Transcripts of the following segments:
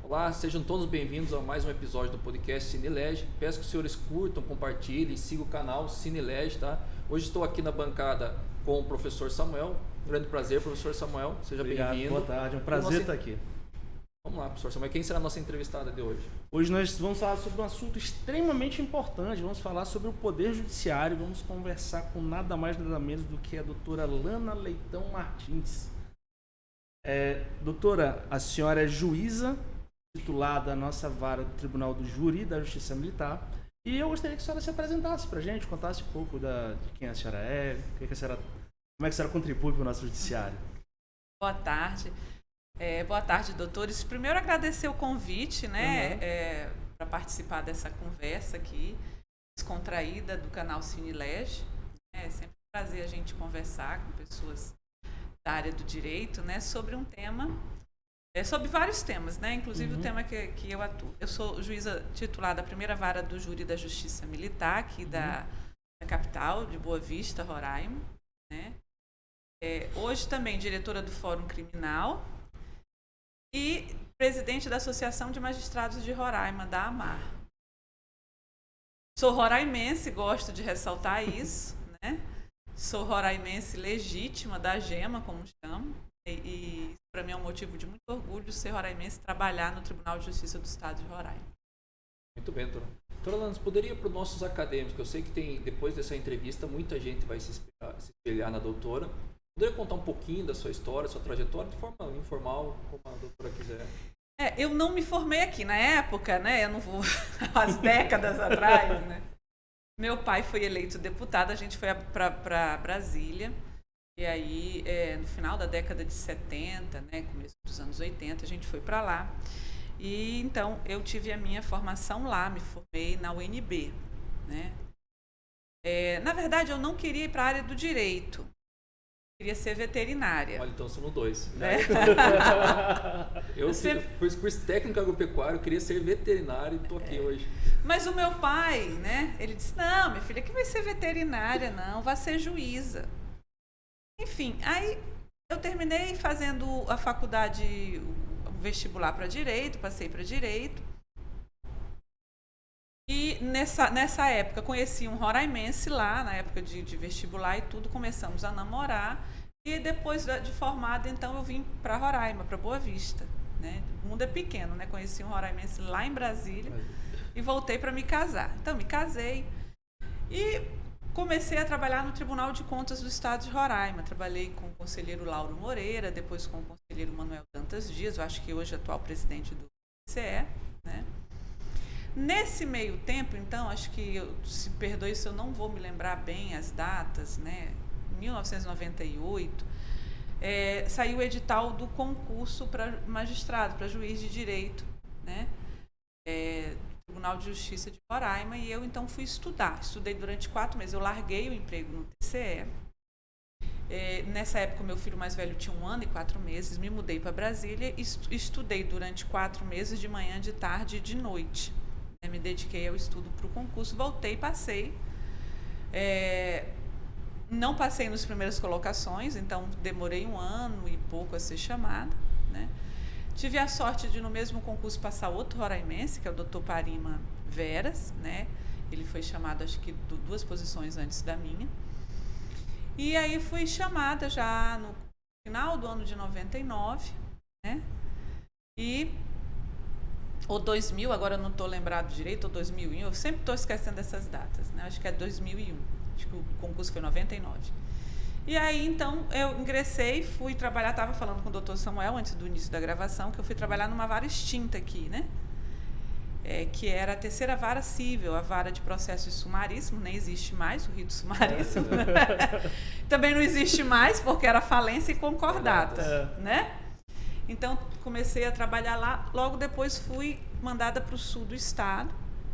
Olá, sejam todos bem-vindos a mais um episódio do podcast Cinelege. Peço que os senhores curtam, compartilhem, sigam o canal Cinelege, tá? Hoje estou aqui na bancada com o professor Samuel. Um grande prazer, professor Samuel. Seja bem-vindo. Boa tarde, é um prazer estar aqui. Vamos lá, professor Samuel. Quem será a nossa entrevistada de hoje? Hoje nós vamos falar sobre um assunto extremamente importante. Vamos falar sobre o Poder Judiciário. Vamos conversar com nada mais, nada menos do que a doutora Lana Leitão Martins. Doutora, a senhora é juíza titulada da nossa vara do Tribunal do Júri da Justiça Militar. E eu gostaria que a senhora se apresentasse para a gente, contasse um pouco de quem a senhora é, como é que a senhora contribui para o nosso judiciário. Boa tarde. Boa tarde, doutores. Primeiro, agradecer o convite, né, para participar dessa conversa aqui, descontraída do canal Cinelege. É sempre um prazer a gente conversar com pessoas da área do direito, né, sobre um tema, sobre vários temas, né, inclusive o tema que eu atuo. Eu sou juíza titular da primeira vara do Júri da Justiça Militar, aqui da capital, de Boa Vista, Roraima, né. Hoje também diretora do Fórum Criminal e presidente da Associação de Magistrados de Roraima, da AMAR. Sou roraimense, gosto de ressaltar isso, né? Sou roraimense legítima, da GEMA, como chamo, e para mim é um motivo de muito orgulho ser roraimense e trabalhar no Tribunal de Justiça do Estado de Roraima. Muito bem, doutora. Doutora Lana, poderia para os nossos acadêmicos, eu sei que depois dessa entrevista, muita gente vai se espelhar na doutora. Poderia contar um pouquinho da sua história, sua trajetória, de forma informal, como a doutora quiser? Eu não me formei aqui na época, né? Eu não vou às décadas atrás, né? Meu pai foi eleito deputado, a gente foi para Brasília, e aí no final da década de 70, né, começo dos anos 80, a gente foi para lá. E então eu tive a minha formação lá, me formei na UNB, né? Na verdade, eu não queria ir para a área do direito. Queria ser veterinária. Olha, então somos dois. Eu fiz curso técnico agropecuário, queria ser veterinário e estou aqui hoje. Mas o meu pai, né, ele disse, não, minha filha, que vai ser veterinária, não, vai ser juíza. Enfim, aí eu terminei fazendo a faculdade, o vestibular para direito, passei para direito. E nessa época conheci um roraimense lá, na época de vestibular e tudo, começamos a namorar. E depois de formada, então eu vim para Roraima, para Boa Vista, né? O mundo é pequeno, né? Conheci um roraimense lá em Brasília e voltei para me casar. Então me casei e comecei a trabalhar no Tribunal de Contas do Estado de Roraima. Trabalhei com o conselheiro Lauro Moreira, depois com o conselheiro Manuel Dantas Dias, eu acho que hoje é atual presidente do TCE, né? Nesse meio tempo, então, acho que, se perdoe se eu não vou me lembrar bem as datas, né? Em 1998, saiu o edital do concurso para magistrado, para juiz de direito, né? Do Tribunal de Justiça de Roraima, e eu, então, fui estudar. Estudei durante 4 meses. Eu larguei o emprego no TCE. Nessa época, meu filho mais velho tinha 1 ano e 4 meses. Me mudei para Brasília e estudei durante 4 meses, de manhã, de tarde e de noite. Me dediquei ao estudo para o concurso, voltei e passei. Não passei nas primeiras colocações, então demorei 1 ano e pouco a ser chamada, né? Tive a sorte de, no mesmo concurso, passar outro roraimense, que é o Dr. Parima Veras, né? Ele foi chamado, acho que 2 posições antes da minha. E aí fui chamada já no final do ano de 99, né? Ou 2000, agora eu não estou lembrado direito, ou 2001, eu sempre estou esquecendo dessas datas, né? Acho que é 2001, acho que o concurso foi em 99. E aí, então, eu ingressei, fui trabalhar, estava falando com o doutor Samuel, antes do início da gravação, que eu fui trabalhar numa vara extinta aqui, né? Que era a 3ª vara civil, a vara de processos sumaríssimos, nem existe mais o rito sumaríssimo. Também não existe mais, porque era falência e concordata, né? Então, comecei a trabalhar lá. Logo depois, fui mandada para o sul do estado,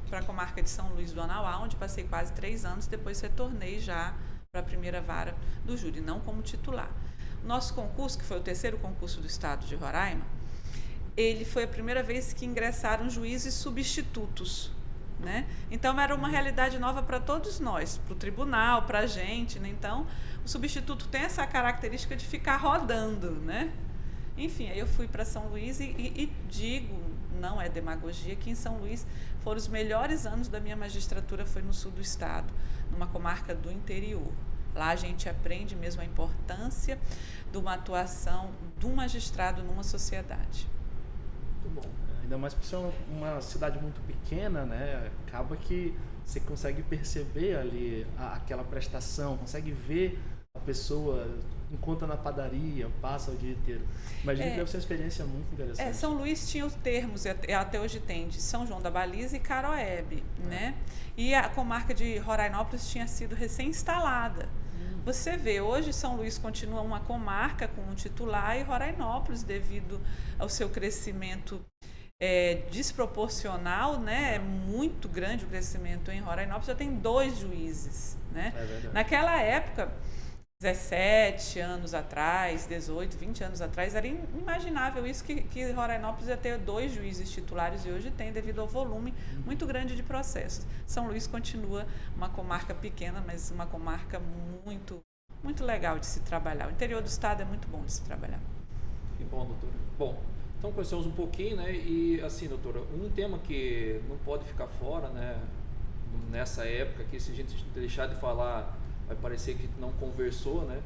para a comarca de São Luís do Anauá, onde passei quase 3 anos. Depois, retornei já para a primeira vara do júri, não como titular. Nosso concurso, que foi o 3º concurso do estado de Roraima, ele foi a primeira vez que ingressaram juízes substitutos, né? Então, era uma realidade nova para todos nós, para o tribunal, para a gente, né? Então, o substituto tem essa característica de ficar rodando, né? Enfim, aí eu fui para São Luís e digo, não é demagogia, que em São Luís foram os melhores anos da minha magistratura, foi no sul do estado, numa comarca do interior. Lá a gente aprende mesmo a importância de uma atuação do magistrado numa sociedade. Muito bom. Ainda mais por ser uma cidade muito pequena, né? Acaba que você consegue perceber ali aquela prestação, consegue ver a pessoa encontra na padaria, passa o dia inteiro. Imagina que deve ser uma experiência muito interessante. São Luís tinha os termos, até hoje tem, de São João da Baliza e Caroebe, né? E a comarca de Rorainópolis tinha sido recém-instalada. Você vê, hoje São Luís continua uma comarca com um titular e Rorainópolis, devido ao seu crescimento desproporcional, né? É muito grande o crescimento em Rorainópolis, já tem 2 juízes, né? Naquela época, 17 anos atrás, 18, 20 anos atrás, era inimaginável isso que Rorainópolis ia ter 2 juízes titulares e hoje tem, devido ao volume muito grande de processos. São Luís continua uma comarca pequena, mas uma comarca muito, muito legal de se trabalhar. O interior do estado é muito bom de se trabalhar. Que bom, doutora. Bom, então conhecemos um pouquinho, né? E assim, doutora, um tema que não pode ficar fora, né? Nessa época que se a gente deixar de falar, vai parecer que a gente não conversou, né?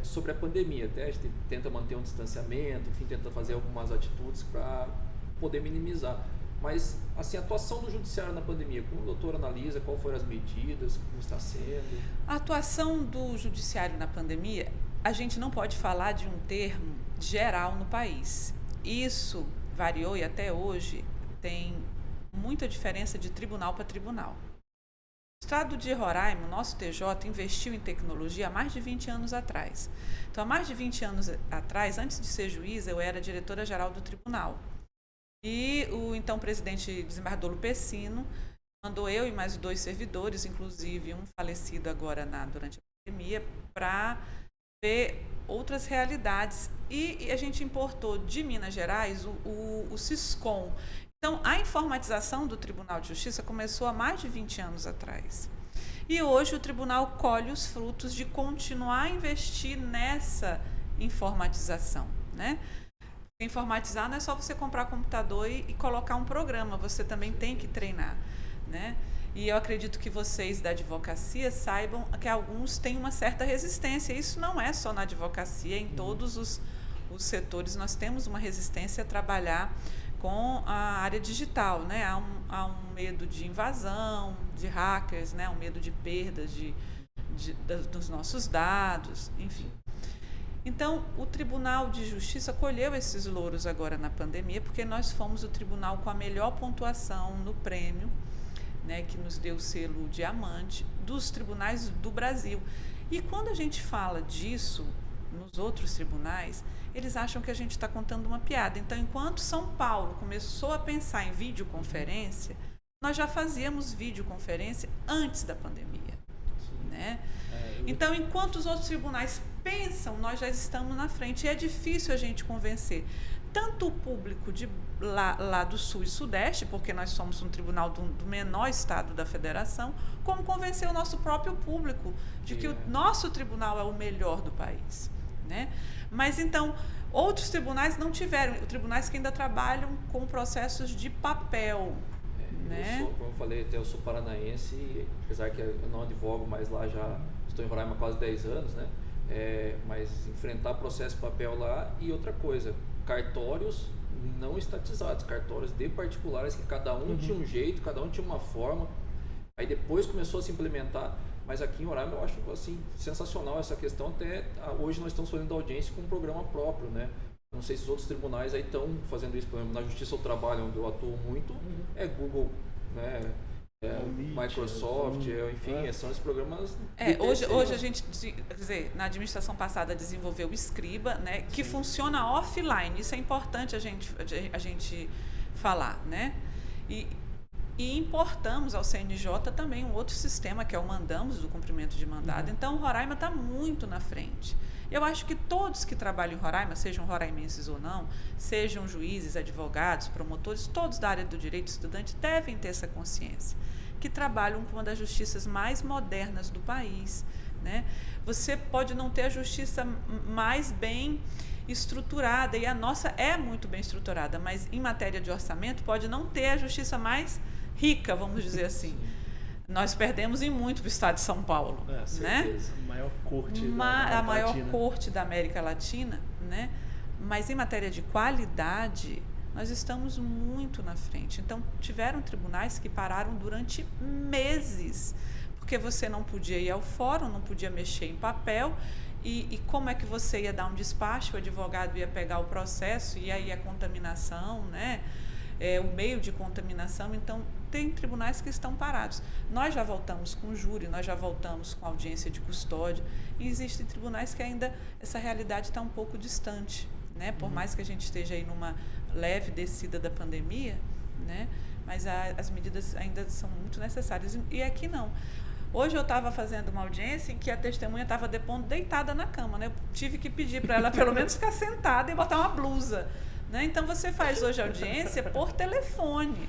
Sobre a pandemia. Até a gente tenta manter um distanciamento, enfim, tenta fazer algumas atitudes para poder minimizar. Mas, assim, a atuação do judiciário na pandemia, como o doutor analisa, quais foram as medidas, como está sendo? A atuação do judiciário na pandemia, a gente não pode falar de um termo geral no país. Isso variou e até hoje tem muita diferença de tribunal para tribunal. O estado de Roraima, o nosso TJ, investiu em tecnologia há mais de 20 anos atrás. Então, há mais de 20 anos atrás, antes de ser juíza, eu era diretora-geral do tribunal. E o então presidente desembargador Lupecino mandou eu e mais 2 servidores, inclusive um falecido agora durante a pandemia, para ver outras realidades. E a gente importou de Minas Gerais o Siscom. Então, a informatização do Tribunal de Justiça começou há mais de 20 anos atrás. E hoje o tribunal colhe os frutos de continuar a investir nessa informatização, né? Informatizar não é só você comprar computador e colocar um programa, você também tem que treinar, né? E eu acredito que vocês da advocacia saibam que alguns têm uma certa resistência. Isso não é só na advocacia, em todos os setores nós temos uma resistência a trabalhar com a área digital, né? Há um medo de invasão, de hackers, né? Um medo de perdas dos nossos dados, enfim. Então, o Tribunal de Justiça colheu esses louros agora na pandemia, porque nós fomos o tribunal com a melhor pontuação no prêmio, né? Que nos deu o selo diamante, dos tribunais do Brasil. E quando a gente fala disso nos outros tribunais, eles acham que a gente está contando uma piada. Então, enquanto São Paulo começou a pensar em videoconferência, nós já fazíamos videoconferência antes da pandemia, né? Então, enquanto os outros tribunais pensam, nós já estamos na frente. E é difícil a gente convencer tanto o público de lá do Sul e Sudeste, porque nós somos um tribunal do menor estado da federação, como convencer o nosso próprio público de que o nosso tribunal é o melhor do país, né? Mas, então, outros tribunais não tiveram, tribunais que ainda trabalham com processos de papel, né? Como eu falei, até eu sou paranaense, apesar que eu não advogo, mas lá já estou em Roraima há quase 10 anos, né? Mas enfrentar processo de papel lá e outra coisa, cartórios não estatizados, cartórios de particulares que cada um tinha um jeito, cada um tinha uma forma. Aí depois começou a se implementar, mas aqui em Roraima eu acho assim sensacional essa questão. Até hoje nós estamos fazendo audiência com um programa próprio, né? Não sei se os outros tribunais aí estão fazendo isso, por exemplo, na Justiça do Trabalho, onde eu atuo muito, é Google, né? Microsoft, enfim, são esses programas. Hoje a gente, quer dizer, na administração passada desenvolveu o Scriba, né, que funciona offline. Isso é importante a gente falar, né? E importamos ao CNJ também um outro sistema, que é o Mandamos, do cumprimento de mandado. Então, Roraima está muito na frente. Eu acho que todos que trabalham em Roraima, sejam roraimenses ou não, sejam juízes, advogados, promotores, todos da área do direito estudante, devem ter essa consciência, que trabalham com uma das justiças mais modernas do país, né? Você pode não ter a justiça mais bem estruturada, e a nossa é muito bem estruturada, mas em matéria de orçamento pode não ter a justiça mais rica, vamos dizer assim. Nós perdemos em muito para o estado de São Paulo, né? A maior corte a maior corte da América Latina, né? Mas em matéria de qualidade, nós estamos muito na frente. Então, tiveram tribunais que pararam durante meses, porque você não podia ir ao fórum, não podia mexer em papel, e como é que você ia dar um despacho, o advogado ia pegar o processo, e aí a contaminação, né? O meio de contaminação. Então, tem tribunais que estão parados. Nós já voltamos com júri, nós já voltamos com audiência de custódia, e existem tribunais que ainda essa realidade está um pouco distante, né? Por mais que a gente esteja aí numa leve descida da pandemia, né? Mas as medidas ainda são muito necessárias. E aqui não. Hoje eu estava fazendo uma audiência em que a testemunha estava depondo deitada na cama, né? Eu tive que pedir para ela pelo menos ficar sentada e botar uma blusa, né? Então você faz hoje audiência por telefone,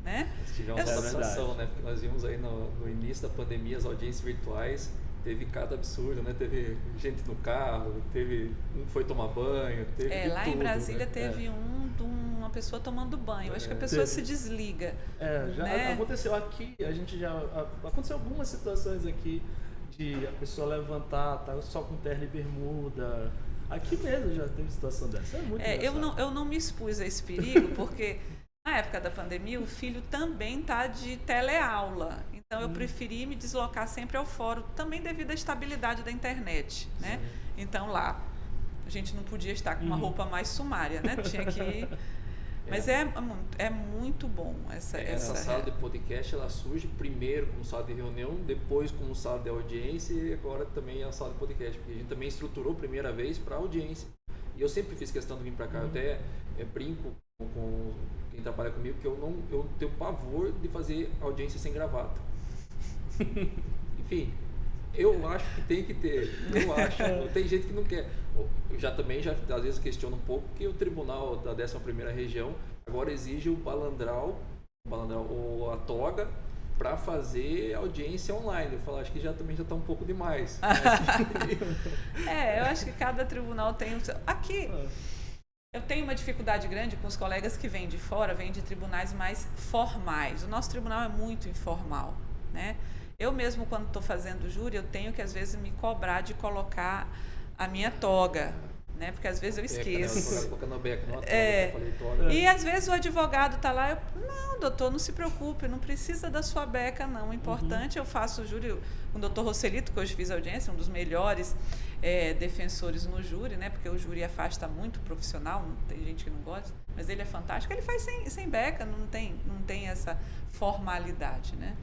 né? Tivemos essa situação, né? Porque nós vimos aí no início da pandemia as audiências virtuais, teve cada absurdo, né? Teve gente no carro, teve um foi tomar banho, teve lá tudo, em Brasília, né? teve uma pessoa tomando banho. Eu acho que a pessoa se desliga. Já né? Aconteceu aqui, aconteceu algumas situações aqui de a pessoa levantar, tá só com terno e bermuda. Aqui mesmo já teve situação dessa. É muito engraçado. Eu não me expus a esse perigo, porque na época da pandemia o filho também está de teleaula. Então eu preferi me deslocar sempre ao fórum, também devido à estabilidade da internet, né? Então lá a gente não podia estar com uma roupa mais sumária, né? Tinha que... Mas é muito bom essa sala de podcast, ela surge primeiro como sala de reunião, depois como sala de audiência, e agora também é a sala de podcast, porque a gente também estruturou a primeira vez para audiência. E eu sempre fiz questão de vir para cá, eu até brinco com quem trabalha comigo que eu tenho pavor de fazer audiência sem gravata. Enfim, eu acho que tem que ter. Tem gente que não quer. Eu já às vezes questiono um pouco que o tribunal da 11ª região agora exige o balandral ou a toga para fazer audiência online. Eu falo, acho que também já está um pouco demais. Eu acho que cada tribunal tem o seu. Aqui eu tenho uma dificuldade grande com os colegas que vêm de fora, vêm de tribunais mais formais. O nosso tribunal é muito informal, né? Eu mesmo, quando estou fazendo júri, eu tenho que, às vezes, me cobrar de colocar a minha toga, né? Porque, às vezes, eu esqueço. E, às vezes, o advogado está lá, não, doutor, não se preocupe, não precisa da sua beca, não. O importante, eu faço o júri com o doutor Rocelito, que hoje fiz audiência, um dos melhores defensores no júri, né? Porque o júri afasta muito o profissional, tem gente que não gosta, mas ele é fantástico, ele faz sem beca, não tem essa formalidade, né?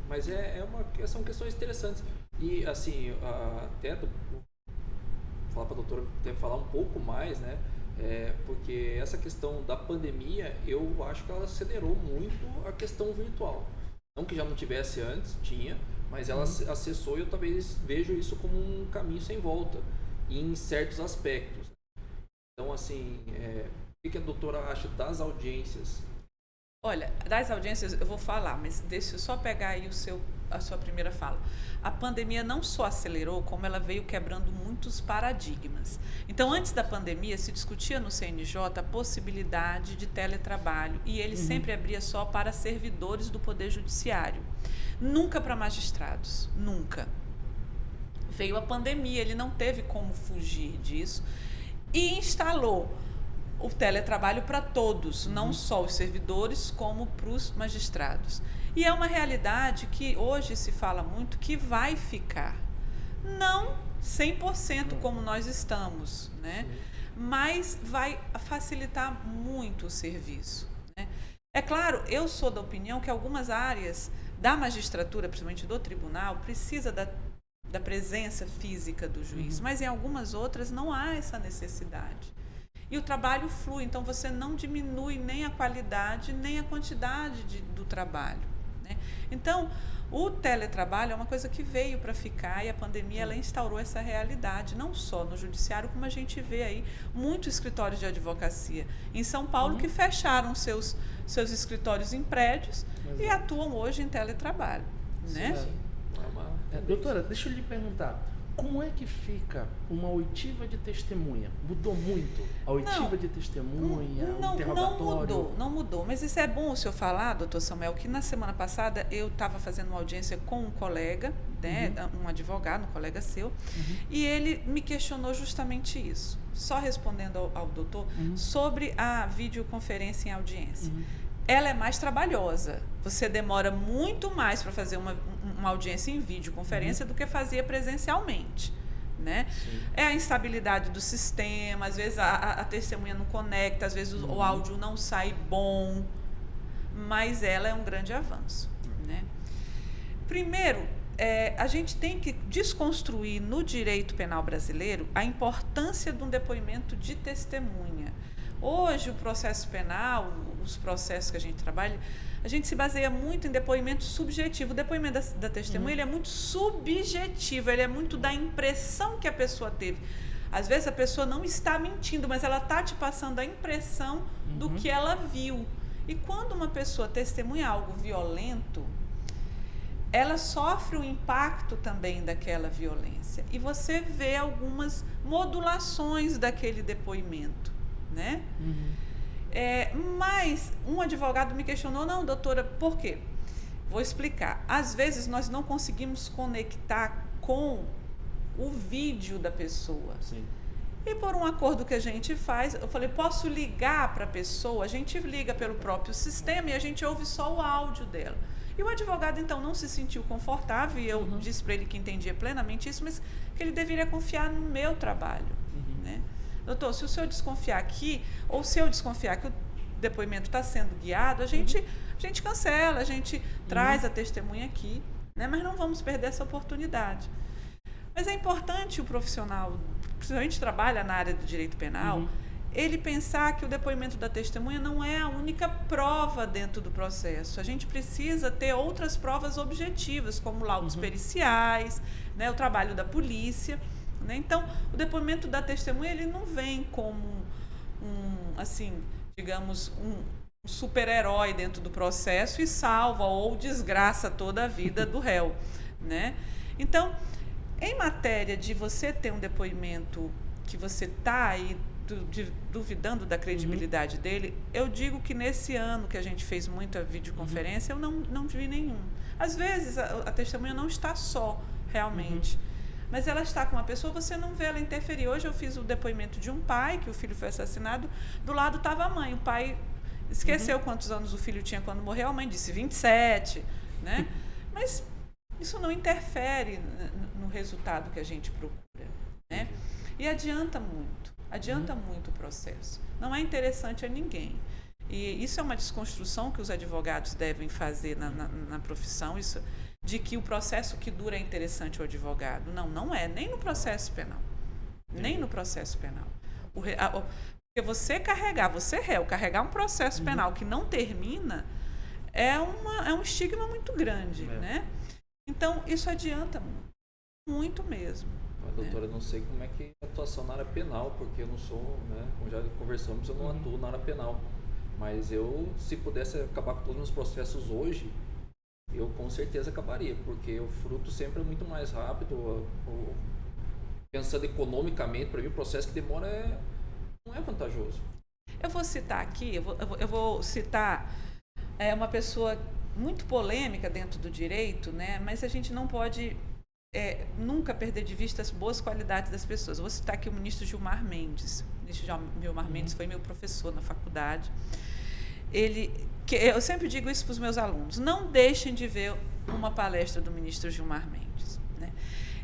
Mas são questões interessantes. E, assim, até falar para a doutora falar um pouco mais, né? Porque essa questão da pandemia, eu acho que ela acelerou muito a questão virtual. Não que já não tivesse antes, tinha, mas ela acessou e eu talvez vejo isso como um caminho sem volta, em certos aspectos. Então, assim, o que a doutora acha das audiências? Olha, das audiências eu vou falar, mas deixa eu só pegar aí a sua primeira fala. A pandemia não só acelerou, como ela veio quebrando muitos paradigmas. Então, antes da pandemia, se discutia no CNJ a possibilidade de teletrabalho, e ele sempre abria só para servidores do Poder Judiciário. Nunca para magistrados, nunca. Veio a pandemia, ele não teve como fugir disso, e instalou o teletrabalho para todos, não só os servidores, como para os magistrados. E é uma realidade que hoje se fala muito que vai ficar. Não 100% como nós estamos, né? Mas vai facilitar muito o serviço, né? É claro, eu sou da opinião que algumas áreas da magistratura, principalmente do tribunal, precisa da presença física do juiz, mas em algumas outras não há essa necessidade. E o trabalho flui, então você não diminui nem a qualidade, nem a quantidade do trabalho, né? Então, o teletrabalho é uma coisa que veio para ficar, e a pandemia ela instaurou essa realidade, não só no judiciário, como a gente vê aí muitos escritórios de advocacia em São Paulo que fecharam seus escritórios em prédios e atuam hoje em teletrabalho, né? Doutora, deixa eu lhe perguntar, como é que fica uma oitiva de testemunha? Mudou muito a oitiva de testemunha, o interrogatório? Não mudou. Mas isso é bom o senhor falar, doutor Samuel, que na semana passada eu estava fazendo uma audiência com um colega, né, um advogado, um colega seu, e ele me questionou justamente isso. Só respondendo ao doutor, sobre a videoconferência em audiência. Ela é mais trabalhosa. Você demora muito mais para fazer uma audiência em videoconferência do que fazia presencialmente, né? É a instabilidade do sistema, às vezes a testemunha não conecta, às vezes o áudio não sai bom, mas ela é um grande avanço, né? Primeiro, a gente tem que desconstruir no direito penal brasileiro a importância de um depoimento de testemunha. Hoje, o processo penal, os processos que a gente trabalha, a gente se baseia muito em depoimento subjetivo. O depoimento da testemunha ele é muito subjetivo, ele é muito da impressão que a pessoa teve. Às vezes, a pessoa não está mentindo, mas ela está te passando a impressão do que ela viu. E quando uma pessoa testemunha algo violento, ela sofre o impacto também daquela violência. E você vê algumas modulações daquele depoimento, né? Mas um advogado me questionou, não, doutora, por quê? Vou explicar. Às vezes nós não conseguimos conectar com o vídeo da pessoa. Sim. E por um acordo que a gente faz, eu falei, posso ligar para a pessoa? A gente liga pelo próprio sistema e a gente ouve só o áudio dela. E o advogado, então, não se sentiu confortável, e eu disse para ele que entendia plenamente isso, mas que ele deveria confiar no meu trabalho, né? Doutor, se o senhor desconfiar aqui, ou se eu desconfiar que o depoimento está sendo guiado, a gente cancela, a gente traz a testemunha aqui, né? Mas não vamos perder essa oportunidade. Mas é importante o profissional, principalmente trabalha na área do direito penal, ele pensar que o depoimento da testemunha não é a única prova dentro do processo. A gente precisa ter outras provas objetivas, como laudos periciais, né, o trabalho da polícia, né? Então, o depoimento da testemunha ele não vem como um super-herói dentro do processo e salva ou desgraça toda a vida do réu, né? Então, em matéria de você ter um depoimento que você está aí duvidando da credibilidade dele, eu digo que nesse ano que a gente fez muita videoconferência, eu não vi nenhum. Às vezes, a testemunha não está só, realmente. Mas ela está com uma pessoa, você não vê ela interferir. Hoje eu fiz o depoimento de um pai, que o filho foi assassinado, do lado estava a mãe. O pai esqueceu quantos anos o filho tinha quando morreu, a mãe disse 27, né? Mas isso não interfere no resultado que a gente procura, né? E adianta muito o processo. Não é interessante a ninguém. E isso é uma desconstrução que os advogados devem fazer na profissão, isso de que o processo que dura é interessante ao advogado. Não é, nem no processo penal. Nem no processo penal. Porque você réu, carregar um processo penal que não termina é um estigma muito grande, né? Então, isso adianta muito mesmo. Mas, doutora, eu não sei como é que é a atuação na área penal, porque eu não sou, né, como já conversamos, eu não atuo na área penal. Mas eu, se pudesse acabar com todos os meus processos hoje, eu com certeza acabaria, porque o fruto sempre é muito mais rápido. Pensando economicamente, para mim o processo que demora não é vantajoso. Eu vou citar aqui, eu vou citar uma pessoa muito polêmica dentro do direito, né? Mas a gente não pode nunca perder de vista as boas qualidades das pessoas. Eu vou citar aqui o ministro Gilmar Mendes. O ministro Gilmar Mendes foi meu professor na faculdade. Eu sempre digo isso para os meus alunos, não deixem de ver uma palestra do ministro Gilmar Mendes, né?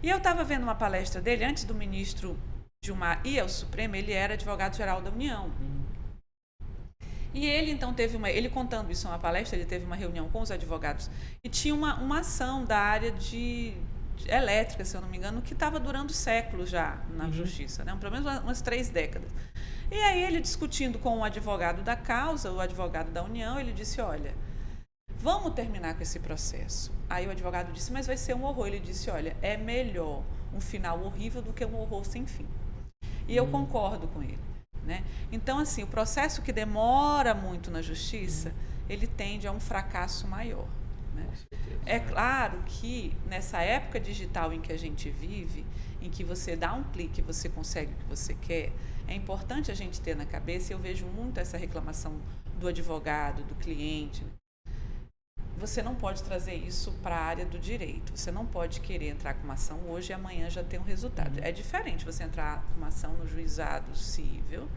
E eu estava vendo uma palestra dele, antes do ministro Gilmar ir ao Supremo, ele era advogado-geral da União. E ele, então, ele contando isso em uma palestra, ele teve uma reunião com os advogados e tinha uma ação da área de elétrica, se eu não me engano, que estava durando séculos já na justiça, né? Pelo menos umas 3 décadas. E aí ele discutindo com o advogado da causa, o advogado da União, ele disse, olha, vamos terminar com esse processo. Aí o advogado disse, mas vai ser um horror. Ele disse, olha, é melhor um final horrível do que um horror sem fim. E eu concordo com ele, né? Então, assim, o processo que demora muito na justiça, ele tende a um fracasso maior, né? Com certeza. É claro que nessa época digital em que a gente vive, em que você dá um clique e você consegue o que você quer, é importante a gente ter na cabeça, e eu vejo muito essa reclamação do advogado, do cliente. Você não pode trazer isso para a área do direito. Você não pode querer entrar com uma ação hoje e amanhã já ter um resultado. É diferente você entrar com uma ação no juizado civil,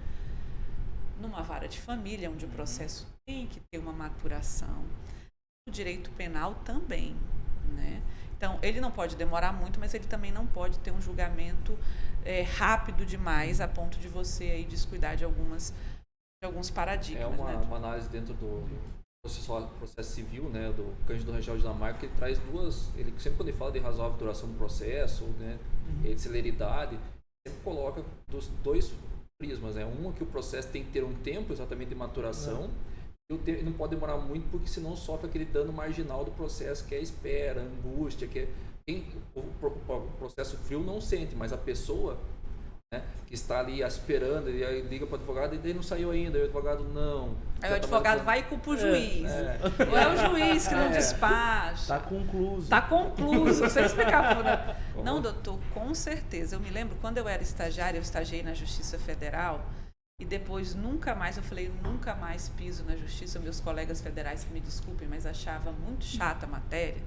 numa vara de família, onde o processo tem que ter uma maturação. O direito penal também, né? Então, ele não pode demorar muito, mas ele também não pode ter um julgamento rápido demais a ponto de você aí descuidar de alguns paradigmas. Uma análise dentro do processo civil, né, do Cândido Rangel de Dinamarca, que ele traz ele sempre quando ele fala de razoável duração do processo, né, de celeridade, sempre coloca dos dois prismas, né, uma que o processo tem que ter um tempo exatamente de maturação, e não pode demorar muito, porque senão sofre aquele dano marginal do processo, que é a espera, a angústia, o processo frio não sente, mas a pessoa, né, que está ali esperando, e aí liga para o advogado e daí não saiu ainda, e o advogado não. Aí o advogado vai e culpa o juiz. Ou é o juiz que não despacha. Está concluso. Está concluso. Você explicava. Não, doutor, com certeza. Eu me lembro, quando eu era estagiária, eu estagiei na Justiça Federal, e depois nunca mais, eu falei, nunca mais piso na Justiça. Meus colegas federais que me desculpem, mas achava muito chata a matéria,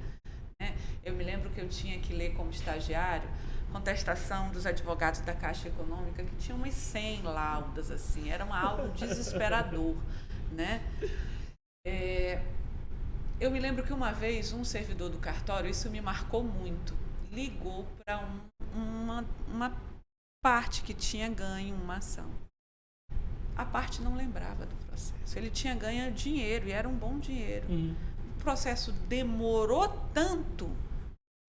né? Eu me lembro que eu tinha que ler como estagiário contestação dos advogados da Caixa Econômica, que tinham umas 100 laudas, assim, era algo desesperador, né? Eu me lembro que uma vez um servidor do cartório, isso me marcou muito, ligou para uma parte que tinha ganho uma ação. A parte não lembrava do processo. Ele tinha ganho dinheiro, e era um bom dinheiro. O processo demorou tanto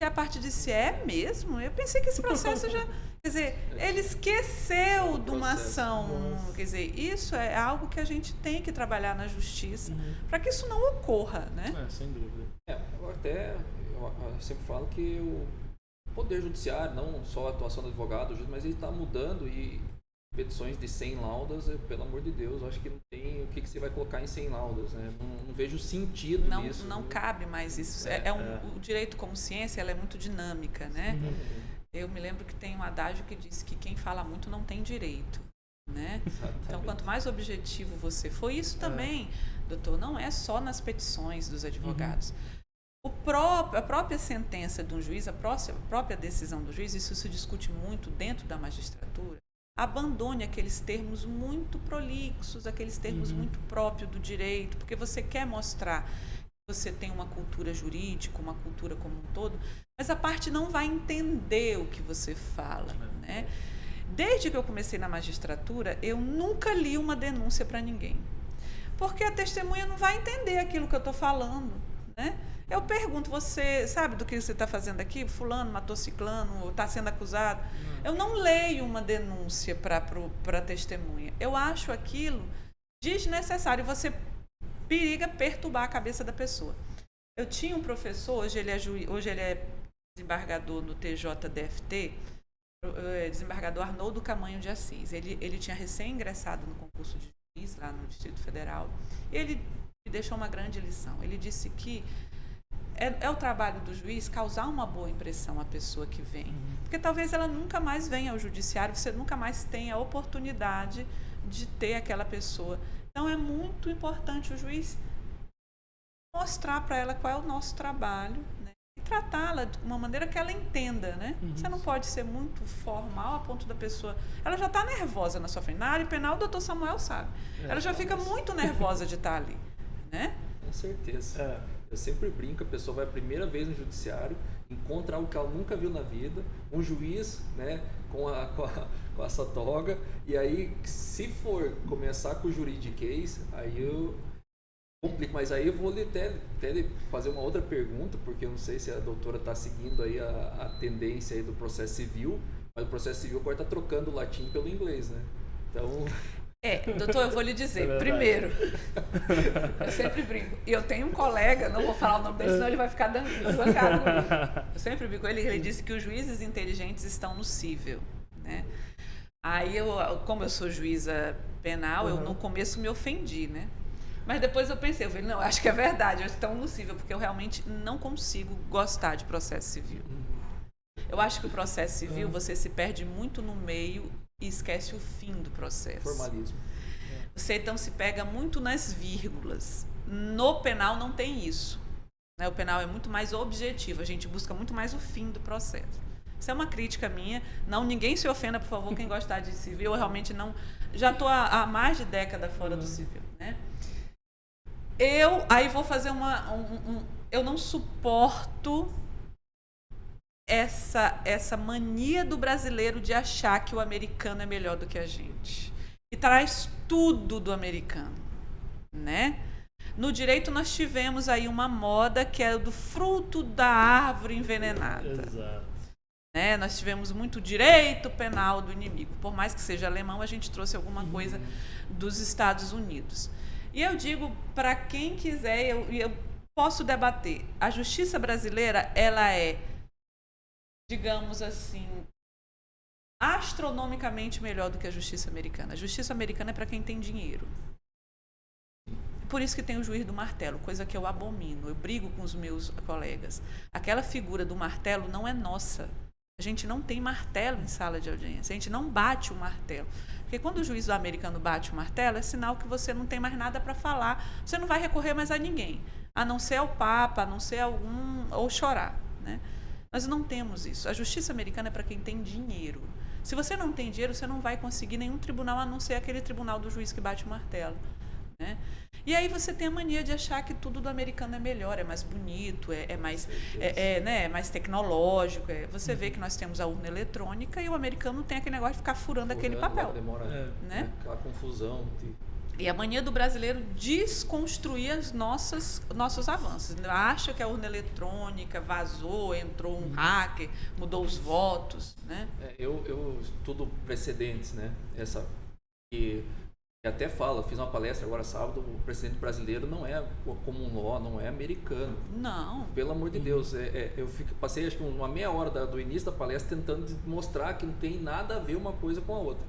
que a parte disse, é mesmo? Eu pensei que esse processo já... Quer dizer, ele esqueceu de uma ação. Quer dizer, isso é algo que a gente tem que trabalhar na justiça para que isso não ocorra, né? Sem dúvida. Eu sempre falo que o Poder Judiciário, não só a atuação do advogado, mas ele está mudando, e petições de 100 laudas, pelo amor de Deus, eu acho que não tem o que você vai colocar em 100 laudas, né? Não vejo sentido nisso. Não cabe mais isso. O direito como ciência, ela é muito dinâmica, né? Eu me lembro que tem um adágio que diz que quem fala muito não tem direito, né? Então, quanto mais objetivo você for, isso também, doutor, não é só nas petições dos advogados. A própria sentença de um juiz, a própria decisão do juiz, isso se discute muito dentro da magistratura. Abandone aqueles termos muito prolixos, aqueles termos muito próprios do direito, porque você quer mostrar que você tem uma cultura jurídica, uma cultura como um todo, mas a parte não vai entender o que você fala, né? Desde que eu comecei na magistratura, eu nunca li uma denúncia para ninguém, porque a testemunha não vai entender aquilo que eu estou falando, né? Eu pergunto, você sabe do que você está fazendo aqui? Fulano matou ciclano, está sendo acusado. Eu não leio uma denúncia para testemunha. Eu acho aquilo desnecessário. Você periga perturbar a cabeça da pessoa. Eu tinha um professor, hoje ele é desembargador no TJDFT, desembargador Arnoldo Camanho de Assis. Ele tinha recém-ingressado no concurso de juiz lá no Distrito Federal. E ele me deixou uma grande lição. Ele disse que é o trabalho do juiz causar uma boa impressão à pessoa que vem. Porque talvez ela nunca mais venha ao judiciário, você nunca mais tenha a oportunidade de ter aquela pessoa. Então, é muito importante o juiz mostrar para ela qual é o nosso trabalho, né? E tratá-la de uma maneira que ela entenda, né? Você não pode ser muito formal a ponto da pessoa... Ela já está nervosa na sua frente. Na área penal, o doutor Samuel sabe. Ela já fica muito nervosa de estar ali, né? Com certeza. Eu sempre brinco, a pessoa vai a primeira vez no judiciário, encontra algo que ela nunca viu na vida, um juiz, né, com essa toga, e aí, se for começar com o juridiquês, aí eu complico, mas aí eu vou até fazer uma outra pergunta, porque eu não sei se a doutora está seguindo aí a tendência aí do processo civil, mas o processo civil agora está trocando o latim pelo inglês, né? Então... doutor, eu vou lhe dizer, primeiro, eu sempre brinco, e eu tenho um colega, não vou falar o nome dele, senão ele vai ficar zancado comigo. Eu sempre brinco com ele disse que os juízes inteligentes estão no cível, né? Aí, como eu sou juíza penal, eu no começo me ofendi, né? Mas depois eu pensei, não, acho que é verdade, eu acho tão possível, porque eu realmente não consigo gostar de processo civil. Eu acho que o processo civil, você se perde muito no meio e esquece o fim do processo. Formalismo. Você então se pega muito nas vírgulas. No penal não tem isso. Né? O penal é muito mais objetivo, a gente busca muito mais o fim do processo. Isso é uma crítica minha. Não, ninguém se ofenda, por favor, quem gostar de civil. Eu realmente não... Já estou há mais de década fora do civil. Né? Aí vou fazer eu não suporto essa mania do brasileiro de achar que o americano é melhor do que a gente. E traz tudo do americano, né? No direito nós tivemos aí uma moda que é do fruto da árvore envenenada. Exato. Né? Nós tivemos muito direito penal do inimigo. Por mais que seja alemão, a gente trouxe alguma coisa dos Estados Unidos. E eu digo, para quem quiser, eu posso debater. A justiça brasileira, ela é, digamos assim, astronomicamente melhor do que a justiça americana. A justiça americana é para quem tem dinheiro. Por isso que tem o juiz do martelo, coisa que eu abomino. Eu brigo com os meus colegas. Aquela figura do martelo não é nossa. A gente não tem martelo em sala de audiência. A gente não bate o martelo. Porque quando o juiz americano bate o martelo, é sinal que você não tem mais nada para falar. Você não vai recorrer mais a ninguém. A não ser ao Papa, a não ser ou chorar. Né? Nós não temos isso. A justiça americana é para quem tem dinheiro. Se você não tem dinheiro, você não vai conseguir nenhum tribunal, a não ser aquele tribunal do juiz que bate o martelo. Né? E aí você tem a mania de achar que tudo do americano é melhor, é mais bonito, é mais tecnológico. Você vê que nós temos a urna eletrônica e o americano tem aquele negócio de ficar furando aquele papel. Demora, né? Aquela confusão. E a mania do brasileiro desconstruir os nossos avanços. Acha que a urna eletrônica vazou, entrou um hacker, mudou os votos. Né? Eu estudo precedentes, né? E até fiz uma palestra agora sábado, o presidente brasileiro não é common law, não é americano. Não. Pelo amor de Deus, eu passei acho que uma meia hora do início da palestra tentando mostrar que não tem nada a ver uma coisa com a outra.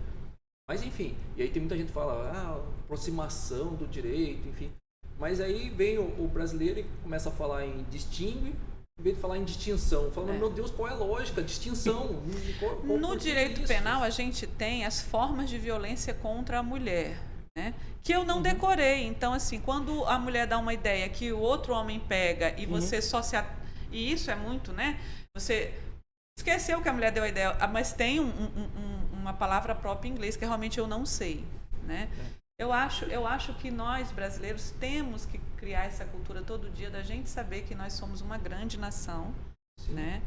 Mas enfim, e aí tem muita gente que fala, aproximação do direito, enfim. Mas aí vem o brasileiro e começa a falar em distingue, em vez de falar em distinção. Falando, meu Deus, qual é a lógica? Distinção. No direito penal, a gente tem as formas de violência contra a mulher, né? Que eu não decorei. Então, assim, quando a mulher dá uma ideia que o outro homem pega e você só se... E isso é muito, né? Você esqueceu que a mulher deu a ideia, mas tem uma palavra própria em inglês que realmente eu não sei, né? Eu acho que nós, brasileiros, temos que criar essa cultura todo dia da gente saber que nós somos uma grande nação, né?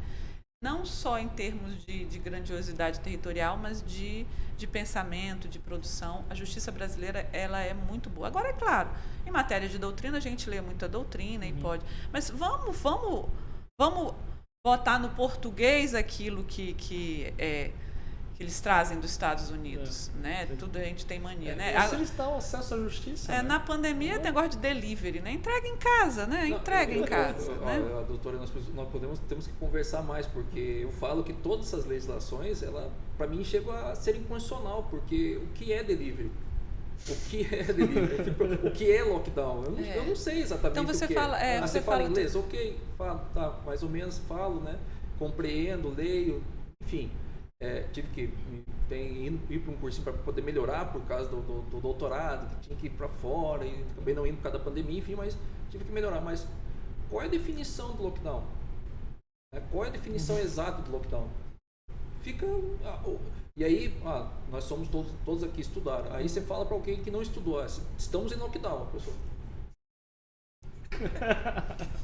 Não só em termos de grandiosidade territorial, mas de pensamento, de produção. A justiça brasileira, ela é muito boa. Agora, é claro, em matéria de doutrina, a gente lê muita doutrina e pode... Mas vamos botar no português aquilo que eles trazem dos Estados Unidos, né? Tudo a gente tem mania, né? Facilitar o acesso à justiça. Né? Na pandemia, negócio de delivery, né? Entrega em casa, né? Entrega em casa. Né? Doutora, nós temos que conversar mais, porque eu falo que todas essas legislações, para mim, chegam a ser inconstitucional, porque o que é delivery? O que é delivery? O que é lockdown? Eu não sei exatamente então você o que fala, é. Você fala inglês? tudo. Ok, falo, tá, mais ou menos falo, né? Compreendo, leio, enfim. Tive que ir para um cursinho para poder melhorar por causa do doutorado, que tinha que ir para fora e acabei não indo por causa da pandemia, enfim, mas tive que melhorar. Mas qual é a definição do lockdown? Qual é a definição exata do lockdown? E aí, nós somos todos aqui estudaram. Aí você fala para alguém que não estudou, estamos em lockdown, pessoal.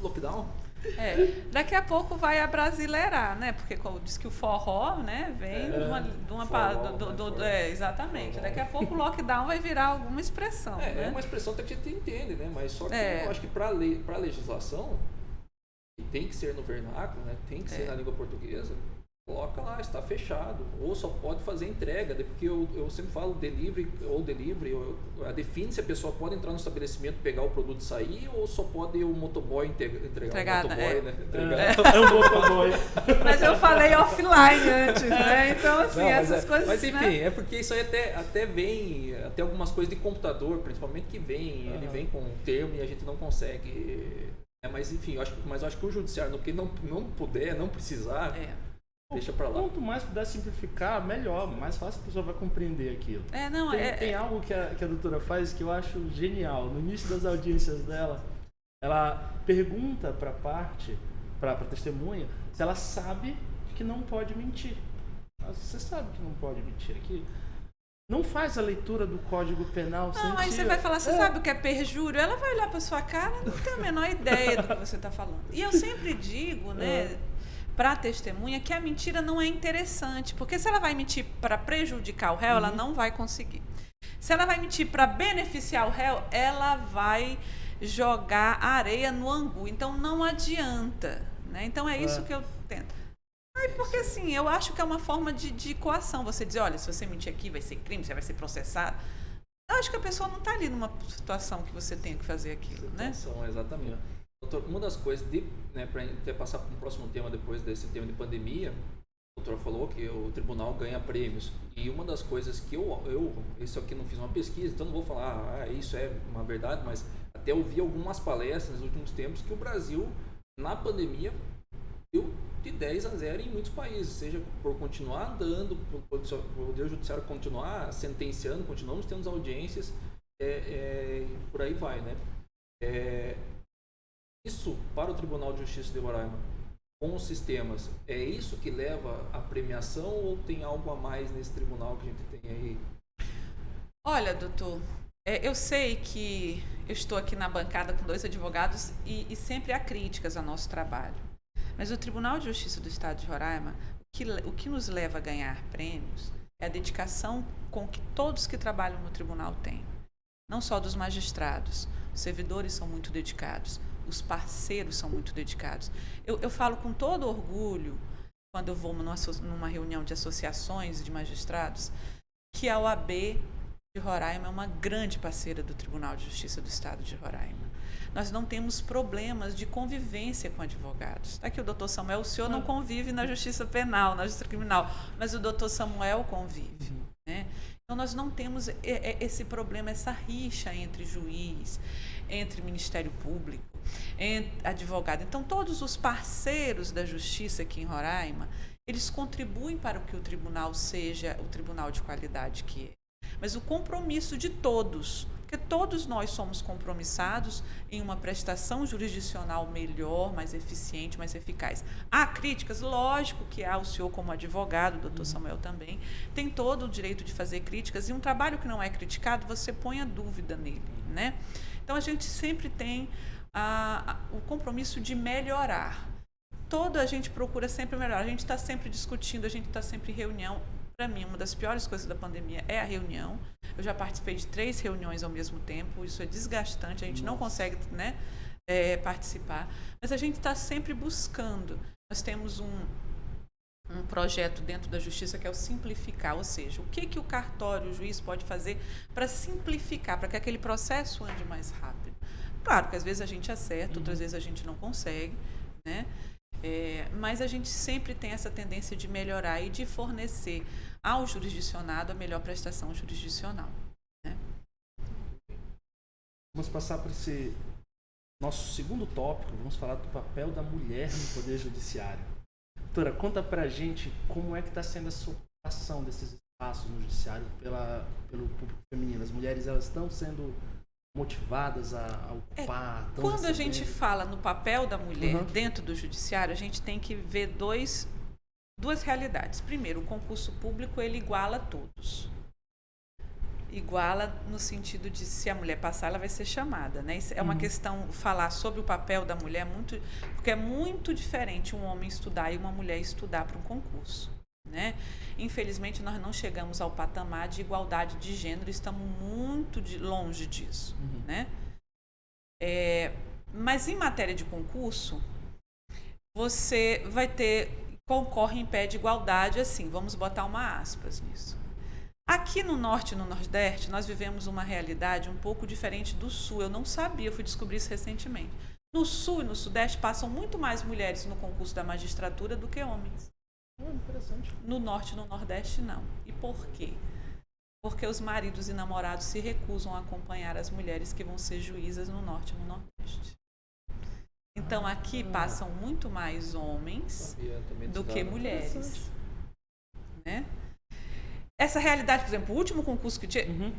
Lockdown? Daqui a pouco vai abrasileirar, né? Porque como diz que o forró, né, vem de uma exatamente. Forró. Daqui a pouco o lockdown vai virar alguma expressão. É uma expressão que a gente entende, né? Mas só que eu acho que para legislação tem que ser no vernáculo, né? Tem que ser na língua portuguesa. coloca lá, está fechado, ou só pode fazer entrega, porque eu sempre falo delivery, define se a pessoa pode entrar no estabelecimento, pegar o produto e sair, ou só pode o motoboy entregar o motoboy, né? É um motoboy. Mas eu falei offline antes, né? Então, assim, Não, essas coisas... Mas enfim, né? é porque isso aí até vem, até algumas coisas de computador, principalmente, que vem, ele vem com um termo e a gente não consegue... mas enfim, eu acho que o judiciário, no que não puder, não precisar... Deixa pra lá. Quanto mais puder simplificar, melhor. Mais fácil a pessoa vai compreender aquilo. Tem algo que a doutora faz que eu acho genial. No início das audiências dela, ela pergunta para testemunha, se ela sabe que não pode mentir. Você sabe que não pode mentir aqui? Não faz a leitura do Código Penal sem Não, aí você vai falar, você sabe o que é perjúrio? Ela vai olhar pra sua cara e não tem a menor ideia do que você está falando. E eu sempre digo, né... para a testemunha, que a mentira não é interessante, porque se ela vai mentir para prejudicar o réu, ela não vai conseguir. Se ela vai mentir para beneficiar o réu, ela vai jogar areia no angu. Então não adianta, né? Então é isso que eu tento. Porque assim, eu acho que é uma forma de coação. Você dizer, olha, se você mentir aqui vai ser crime, você vai ser processado. Eu acho que a pessoa não está ali numa situação que você tenha que fazer aquilo, né? Exatamente. Doutor, uma das coisas, para até passar para o próximo tema, depois desse tema de pandemia, o doutor falou que o tribunal ganha prêmios. E uma das coisas que isso aqui não fiz uma pesquisa, então não vou falar, isso é uma verdade, mas até ouvi algumas palestras nos últimos tempos que o Brasil, na pandemia, deu de 10-0 em muitos países, seja por continuar andando, por o Poder Judiciário continuar sentenciando, continuamos tendo audiências, por aí vai, né? Isso, para o Tribunal de Justiça de Roraima, com os sistemas, é isso que leva à premiação ou tem algo a mais nesse tribunal que a gente tem aí? Olha, doutor, eu sei que eu estou aqui na bancada com 2 advogados e sempre há críticas ao nosso trabalho. Mas o Tribunal de Justiça do Estado de Roraima, o que nos leva a ganhar prêmios é a dedicação com que todos que trabalham no tribunal têm. Não só dos magistrados, os servidores são muito dedicados. Os parceiros são muito dedicados. Eu falo com todo orgulho, quando eu vou numa reunião de associações de magistrados, que a OAB de Roraima é uma grande parceira do Tribunal de Justiça do Estado de Roraima. Nós não temos problemas de convivência com advogados. Está aqui o doutor Samuel, o senhor não convive na Justiça Penal, na Justiça Criminal, mas o doutor Samuel convive, né? Então, nós não temos esse problema, essa rixa entre juiz, entre Ministério Público, entre advogado. Então, todos os parceiros da justiça aqui em Roraima, eles contribuem para que o tribunal seja o tribunal de qualidade que é. Mas o compromisso de todos, porque todos nós somos compromissados em uma prestação jurisdicional melhor, mais eficiente, mais eficaz. Há críticas? Lógico que há. O senhor, como advogado, o doutor Samuel também, tem todo o direito de fazer críticas, e um trabalho que não é criticado, você põe a dúvida nele, né? Então, a gente sempre tem o compromisso de melhorar. A gente procura sempre melhorar. A gente está sempre discutindo, a gente está sempre em reunião. Para mim, uma das piores coisas da pandemia é a reunião. Eu já participei de 3 reuniões ao mesmo tempo. Isso é desgastante, a gente não consegue, né, participar. Mas a gente está sempre buscando. Nós temos um projeto dentro da Justiça que é o simplificar, ou seja, o que o cartório, o juiz pode fazer para simplificar, para que aquele processo ande mais rápido. Claro que às vezes a gente acerta, outras vezes a gente não consegue, né? Mas a gente sempre tem essa tendência de melhorar e de fornecer ao jurisdicionado a melhor prestação jurisdicional, né? Vamos passar para esse nosso segundo tópico, vamos falar do papel da mulher no Poder Judiciário. Doutora, conta pra gente como é que está sendo essa ocupação desses espaços no Judiciário pelo público feminino. As mulheres, elas estão sendo motivadas a ocupar? Quando a gente fala no papel da mulher dentro do Judiciário, a gente tem que ver duas realidades. Primeiro, o concurso público, ele iguala todos. Iguala no sentido de, se a mulher passar, ela vai ser chamada, né? Isso é uma questão, falar sobre o papel da mulher, porque é muito diferente um homem estudar e uma mulher estudar para um concurso, né? Infelizmente, nós não chegamos ao patamar de igualdade de gênero, estamos muito longe disso, né? Mas em matéria de concurso, você vai ter concorre em pé de igualdade, assim, vamos botar uma aspas nisso. Aqui no Norte e no Nordeste, nós vivemos uma realidade um pouco diferente do Sul. Eu não sabia, eu fui descobrir isso recentemente. No Sul e no Sudeste passam muito mais mulheres no concurso da magistratura do que homens. Interessante. No Norte e no Nordeste, não. E por quê? Porque os maridos e namorados se recusam a acompanhar as mulheres que vão ser juízas no Norte e no Nordeste. Então, aqui passam muito mais homens do que mulheres. Né? Essa realidade, por exemplo, o último concurso que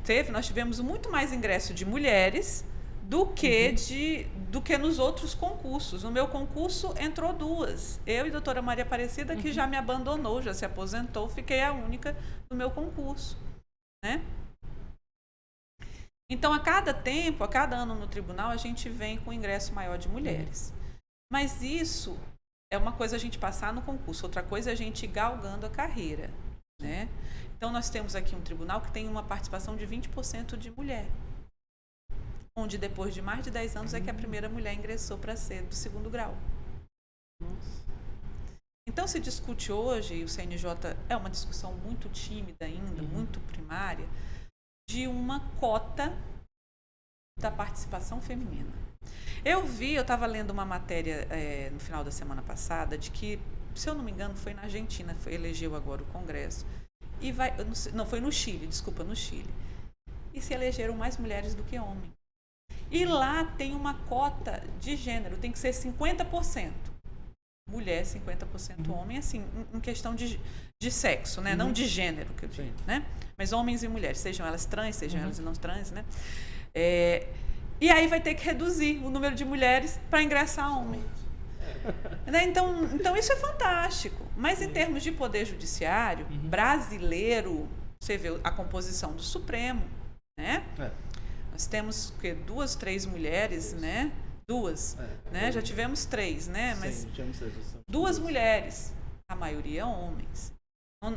teve, nós tivemos muito mais ingresso de mulheres do que nos outros concursos. No meu concurso entrou 2. Eu e a doutora Maria Aparecida, que já me abandonou, já se aposentou, fiquei a única no meu concurso. Né? Então, a cada ano no tribunal, a gente vem com ingresso maior de mulheres. Mas isso é uma coisa a gente passar no concurso, outra coisa é a gente ir galgando a carreira. Né? Então, nós temos aqui um tribunal que tem uma participação de 20% de mulher, onde depois de mais de 10 anos é que a primeira mulher ingressou para ser do 2º grau. Então, se discute hoje, e o CNJ é uma discussão muito tímida ainda, muito primária, de uma cota da participação feminina. Eu estava lendo uma matéria no final da semana passada, de que, se eu não me engano, foi na Argentina, elegeu agora o Congresso, e foi no Chile, no Chile, e se elegeram mais mulheres do que homens. E lá tem uma cota de gênero, tem que ser 50%. Mulher, 50% homem, assim, em questão de sexo, né? Não de gênero, que eu digo, né? Mas homens e mulheres, sejam elas trans, sejam elas não trans, né? E aí vai ter que reduzir o número de mulheres para ingressar homens. Né? Então, isso é fantástico. Mas em termos de poder judiciário brasileiro, você vê a composição do Supremo, né? Nós temos 2, 3 mulheres, né? 2, né? Já tivemos 3, né? Mas 2 mulheres, a maioria homens.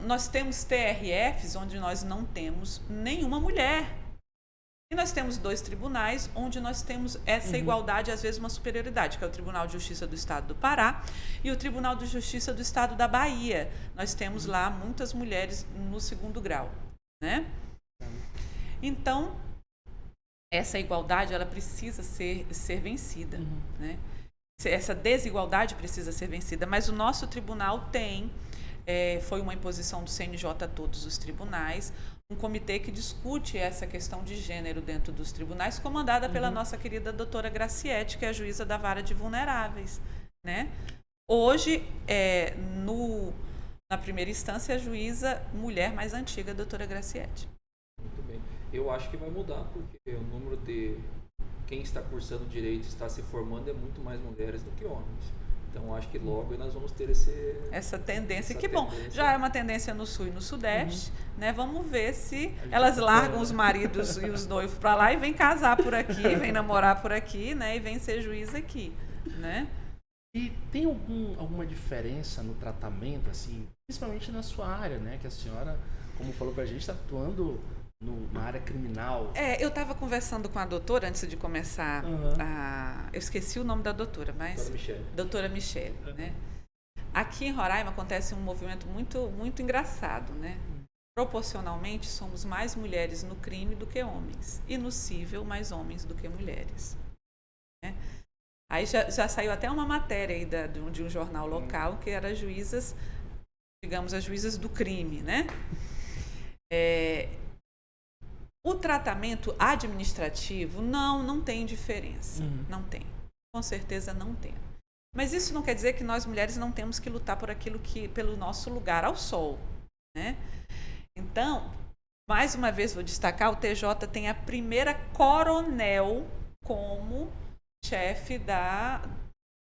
Nós temos TRFs onde nós não temos nenhuma mulher. E nós temos 2 tribunais onde nós temos essa igualdade, às vezes uma superioridade, que é o Tribunal de Justiça do Estado do Pará e o Tribunal de Justiça do Estado da Bahia. Nós temos lá muitas mulheres no 2º grau, né? Então, essa igualdade, ela precisa ser vencida, né? Essa desigualdade precisa ser vencida, mas o nosso tribunal foi uma imposição do CNJ a todos os tribunais, um comitê que discute essa questão de gênero dentro dos tribunais, comandada pela nossa querida doutora Graciete, que é a juíza da vara de vulneráveis, né? Hoje, na primeira instância, a juíza mulher mais antiga, a doutora Graciete. Muito bem. Eu acho que vai mudar, porque o número de quem está cursando direito, está se formando, é muito mais mulheres do que homens. Então, acho que logo nós vamos ter essa tendência. Que bom, já é uma tendência no Sul e no Sudeste, né? Vamos ver se elas largam os maridos e os noivos para lá e vêm casar por aqui, vêm namorar por aqui, né? E vêm ser juiz aqui, né? E tem alguma diferença no tratamento, assim, principalmente na sua área, né? Que a senhora, como falou pra gente, está atuando na área criminal. Eu estava conversando com a doutora antes de começar eu esqueci o nome da doutora, mas... Doutora Michele, né? Aqui em Roraima acontece um movimento muito, muito engraçado, né? Proporcionalmente, somos mais mulheres no crime do que homens. E no cível, mais homens do que mulheres. Né? Aí já saiu até uma matéria aí de um jornal local que era juízas, digamos, as juízas do crime, né? O tratamento administrativo não tem diferença. Não tem. Com certeza não tem. Mas isso não quer dizer que nós mulheres não temos que lutar por aquilo pelo nosso lugar ao sol, né? Então, mais uma vez vou destacar, o TJ tem a primeira coronel como chefe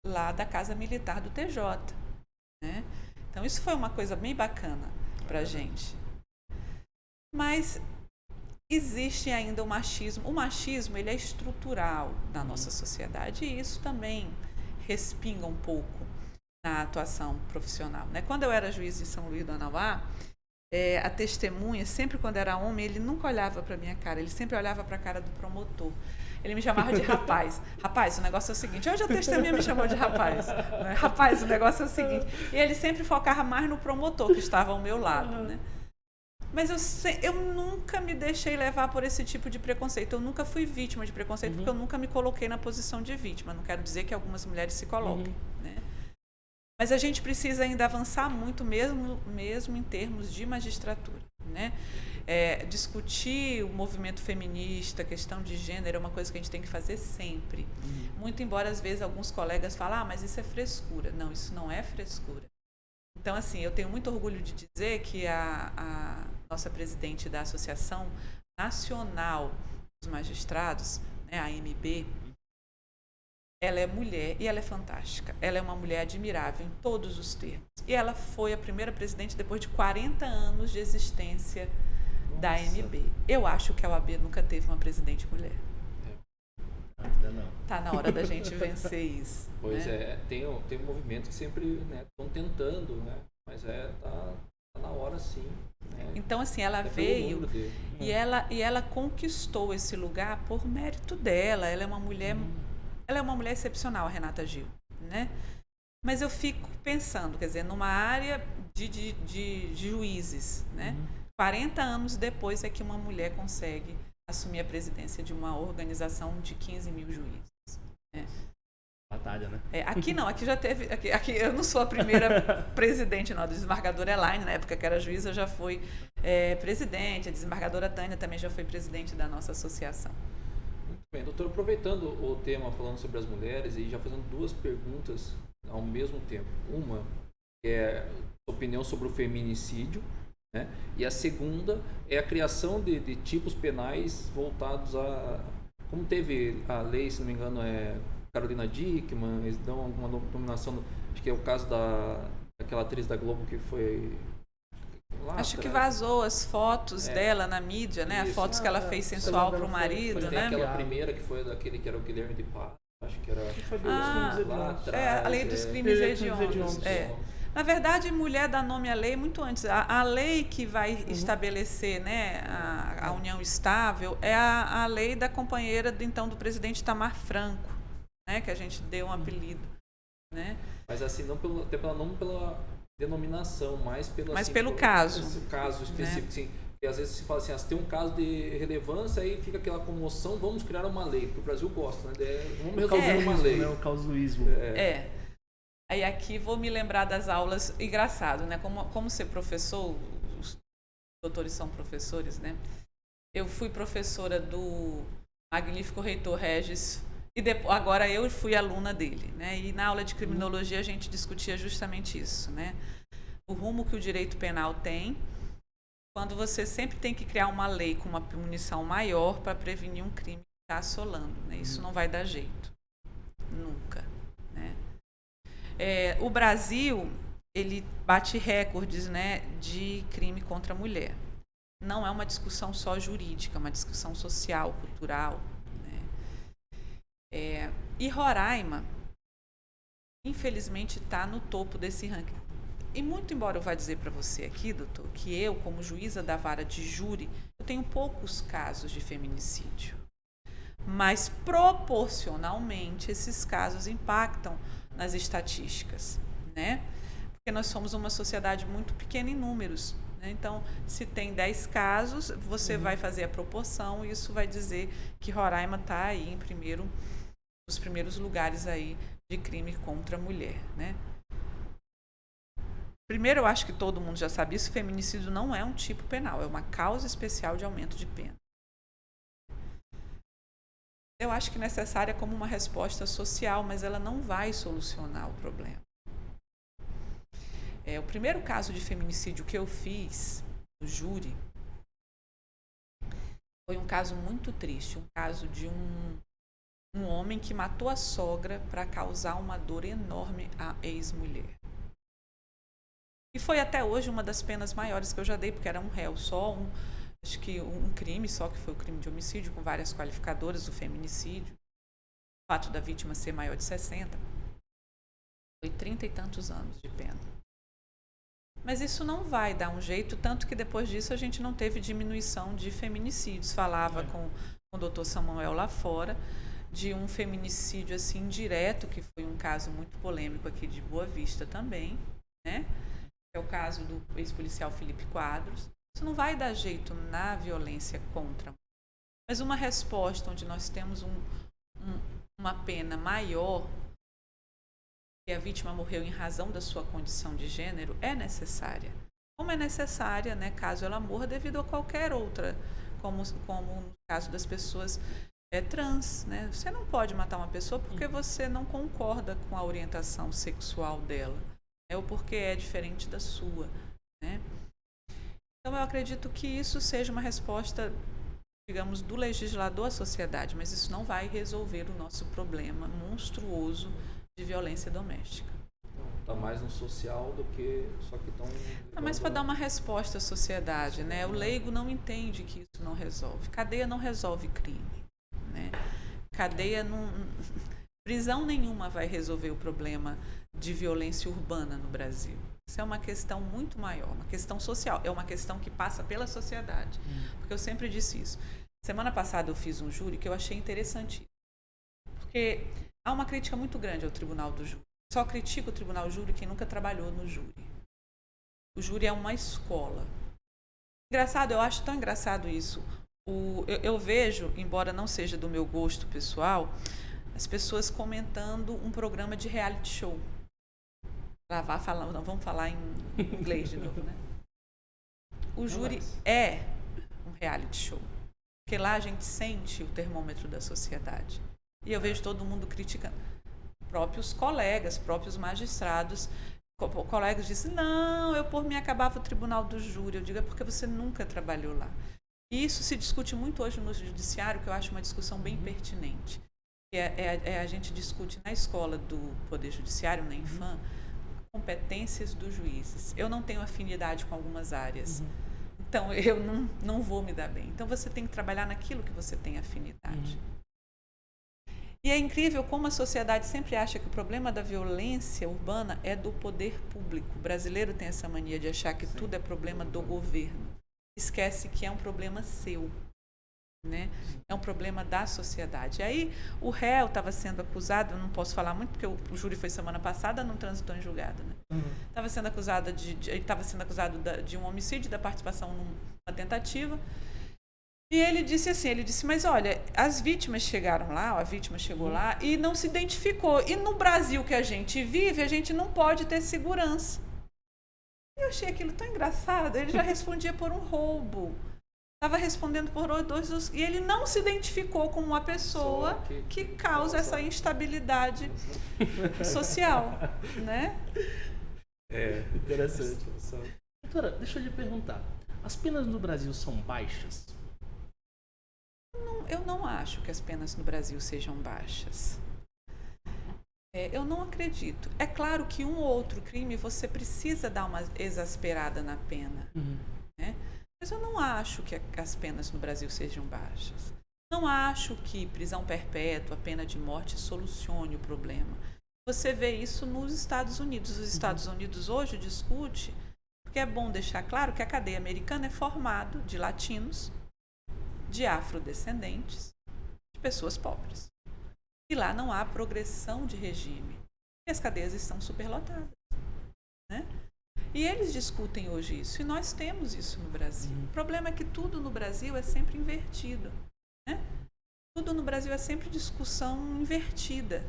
lá da Casa Militar do TJ, né? Então, isso foi uma coisa bem bacana pra gente. Mas existe ainda o machismo. O machismo, ele é estrutural na nossa sociedade e isso também respinga um pouco na atuação profissional, né? Quando eu era juiz em São Luís do Anauá, a testemunha, sempre quando era homem, ele nunca olhava para minha cara, ele sempre olhava para a cara do promotor. Ele me chamava de rapaz. Rapaz, o negócio é o seguinte. Hoje a testemunha me chamou de rapaz. Né? Rapaz, o negócio é o seguinte. E ele sempre focava mais no promotor que estava ao meu lado, né? Mas eu nunca me deixei levar por esse tipo de preconceito. Eu nunca fui vítima de preconceito, porque eu nunca me coloquei na posição de vítima. Não quero dizer que algumas mulheres se coloquem, né? Mas a gente precisa ainda avançar muito, mesmo em termos de magistratura, né? Discutir o movimento feminista, a questão de gênero, é uma coisa que a gente tem que fazer sempre. Muito embora, às vezes, alguns colegas falem, mas isso é frescura. Não, isso não é frescura. Então, assim, eu tenho muito orgulho de dizer que a nossa presidente da Associação Nacional dos Magistrados, né, a AMB, ela é mulher e ela é fantástica. Ela é uma mulher admirável em todos os termos. E ela foi a primeira presidente depois de 40 anos de existência da AMB. Eu acho que a OAB nunca teve uma presidente mulher. Ainda não. Tá na hora da gente vencer isso. Pois né? tem um movimento que sempre estão tentando, né? Mas tá na hora sim. Né? Então, assim, ela veio e ela conquistou esse lugar por mérito dela. Ela é uma mulher excepcional, a Renata Gil, né? Mas eu fico pensando, quer dizer, numa área de juízes, né? 40 anos depois é que uma mulher consegue assumir a presidência de uma organização de 15 mil juízes. Né? Batalha, né? Aqui não, aqui já teve. Aqui eu não sou a primeira presidente, não. A desembargadora Elaine, na época que era juíza, já foi presidente. A desembargadora Tânia também já foi presidente da nossa associação. Muito bem, doutor, aproveitando o tema, falando sobre as mulheres, e já fazendo duas perguntas ao mesmo tempo. Uma é a opinião sobre o feminicídio, né? E a segunda é a criação de tipos penais voltados a... Como teve a lei, se não me engano, Carolina Dickmann, eles dão alguma dominação, acho que é o caso daquela atriz da Globo que foi... Acho que vazou as fotos dela na mídia, né? As fotos que ela fez sensual para o marido, tem né? aquela primeira que foi daquele que era o Guilherme de Paz, acho que era... lá atrás, a lei dos crimes hediondos. Na verdade, mulher dá nome à lei muito antes. A lei que vai estabelecer, né, a união estável é a lei da companheira do presidente Itamar Franco, né, que a gente deu um apelido, né? Mas assim, não pela denominação, mas pelo caso. Esse caso específico, né? Sim. E às vezes se fala assim, se tem um caso de relevância, aí fica aquela comoção, vamos criar uma lei, porque o Brasil gosta, né? Vamos resolver uma lei. Né? O causuísmo. Aí aqui vou me lembrar das aulas, engraçado, né? Como ser professor, os doutores são professores, né? Eu fui professora do magnífico reitor Regis, e agora eu fui aluna dele, né? E na aula de criminologia a gente discutia justamente isso, né? O rumo que o direito penal tem, quando você sempre tem que criar uma lei com uma punição maior para prevenir um crime que está assolando, né? Isso não vai dar jeito, nunca, né? O Brasil, ele bate recordes, né, de crime contra a mulher. Não é uma discussão só jurídica, é uma discussão social, cultural. Né? E Roraima, infelizmente, está no topo desse ranking. E muito embora eu vá dizer para você aqui, doutor, que eu, como juíza da vara de júri, eu tenho poucos casos de feminicídio. Mas, proporcionalmente, esses casos impactam nas estatísticas, né? Porque nós somos uma sociedade muito pequena em números, né? Então, se tem 10 casos, você vai fazer a proporção e isso vai dizer que Roraima está aí nos primeiros lugares aí de crime contra a mulher, né? Primeiro, eu acho que todo mundo já sabe isso, feminicídio não é um tipo penal, é uma causa especial de aumento de pena. Eu acho que necessária como uma resposta social, mas ela não vai solucionar o problema. O primeiro caso de feminicídio que eu fiz no júri foi um caso muito triste, um caso de um homem que matou a sogra para causar uma dor enorme à ex-mulher. E foi até hoje uma das penas maiores que eu já dei, porque era um réu, acho que um crime só, que foi o crime de homicídio, com várias qualificadoras, o feminicídio. O fato da vítima ser maior de 60. Foi 30 e tantos anos de pena. Mas isso não vai dar um jeito, tanto que depois disso a gente não teve diminuição de feminicídios. Falava com com o doutor Samuel lá fora, de um feminicídio assim indireto, que foi um caso muito polêmico aqui de Boa Vista também, né? É o caso do ex-policial Felipe Quadros. Isso não vai dar jeito na violência contra. Mas uma resposta onde nós temos uma pena maior, que a vítima morreu em razão da sua condição de gênero, é necessária. Como é necessária, né, caso ela morra devido a qualquer outra, como no caso das pessoas trans, né? Você não pode matar uma pessoa porque você não concorda com a orientação sexual dela, né? Ou porque é diferente da sua, né? Então eu acredito que isso seja uma resposta, digamos, do legislador à sociedade, mas isso não vai resolver o nosso problema monstruoso de violência doméstica. Está mais no social do que só que estão... Mas para dar uma resposta à sociedade, né? O leigo não entende que isso não resolve. Cadeia não resolve crime, né? Cadeia não... Prisão nenhuma vai resolver o problema de violência urbana no Brasil. Isso é uma questão muito maior, uma questão social. É uma questão que passa pela sociedade. Porque eu sempre disse isso. Semana passada eu fiz um júri que eu achei interessante. Porque há uma crítica muito grande ao Tribunal do Júri. Só critica o Tribunal do Júri quem nunca trabalhou no júri. O júri é uma escola. Engraçado, eu acho tão engraçado isso. Eu vejo, embora não seja do meu gosto pessoal, as pessoas comentando um programa de reality show. Lá vai falando, não vamos falar em inglês de novo, né? O júri é um reality show. Porque lá a gente sente o termômetro da sociedade. E eu vejo todo mundo criticando. Próprios colegas, próprios magistrados, colegas dizem, não, eu por mim acabava o tribunal do júri. Eu digo, é porque você nunca trabalhou lá. E isso se discute muito hoje no judiciário, que eu acho uma discussão bem pertinente. A gente discute na escola do Poder Judiciário, na Infam, competências dos juízes. Eu não tenho afinidade com algumas áreas. Então, eu não vou me dar bem. Então, você tem que trabalhar naquilo que você tem afinidade. E é incrível como a sociedade sempre acha que o problema da violência urbana é do poder público. O brasileiro tem essa mania de achar que tudo é problema do governo. Esquece que é um problema seu, né? É um problema da sociedade. Aí o réu estava sendo acusado, eu não posso falar muito porque o júri foi semana passada, não transitou em julgado, né? Estava sendo acusado ele estava sendo acusado de um homicídio, da participação numa tentativa. E ele disse, mas olha, as vítimas chegaram lá, a vítima chegou lá e não se identificou. E no Brasil que a gente vive, a gente não pode ter segurança. Eu achei aquilo tão engraçado. Ele já respondia por um roubo. Estava respondendo por dois... E ele não se identificou como uma pessoa que causa essa instabilidade social, né? É, interessante. Doutora, deixa eu lhe perguntar. As penas no Brasil são baixas? Eu não acho que as penas no Brasil sejam baixas. Eu não acredito. É claro que um ou outro crime você precisa dar uma exasperada na pena. Né? Mas eu não acho que as penas no Brasil sejam baixas. Não acho que prisão perpétua, pena de morte, solucione o problema. Você vê isso nos Estados Unidos. Os Estados Unidos hoje discute, porque é bom deixar claro que a cadeia americana é formada de latinos, de afrodescendentes, de pessoas pobres. E lá não há progressão de regime. E as cadeias estão superlotadas. Né? E eles discutem hoje isso. E nós temos isso no Brasil. O problema é que tudo no Brasil é sempre invertido. Né? Tudo no Brasil é sempre discussão invertida.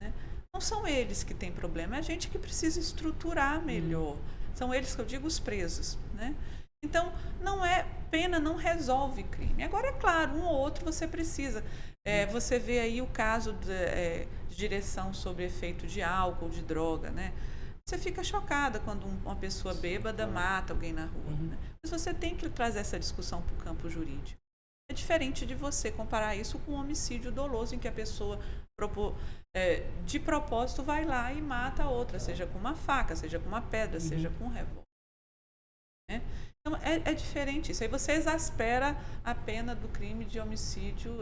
Né? Não são eles que têm problema, é a gente que precisa estruturar melhor. São eles que eu digo os presos. Né? Então, pena não resolve crime. Agora, é claro, um ou outro você precisa. Você vê aí o caso de direção sobre efeito de álcool, de droga, né? Você fica chocada quando uma pessoa bêbada mata alguém na rua. Né? Mas você tem que trazer essa discussão para o campo jurídico. É diferente de você comparar isso com um homicídio doloso em que a pessoa, de propósito, vai lá e mata a outra, seja com uma faca, seja com uma pedra, seja com um revólver. Né? Então, é diferente isso. Aí você exaspera a pena do crime de homicídio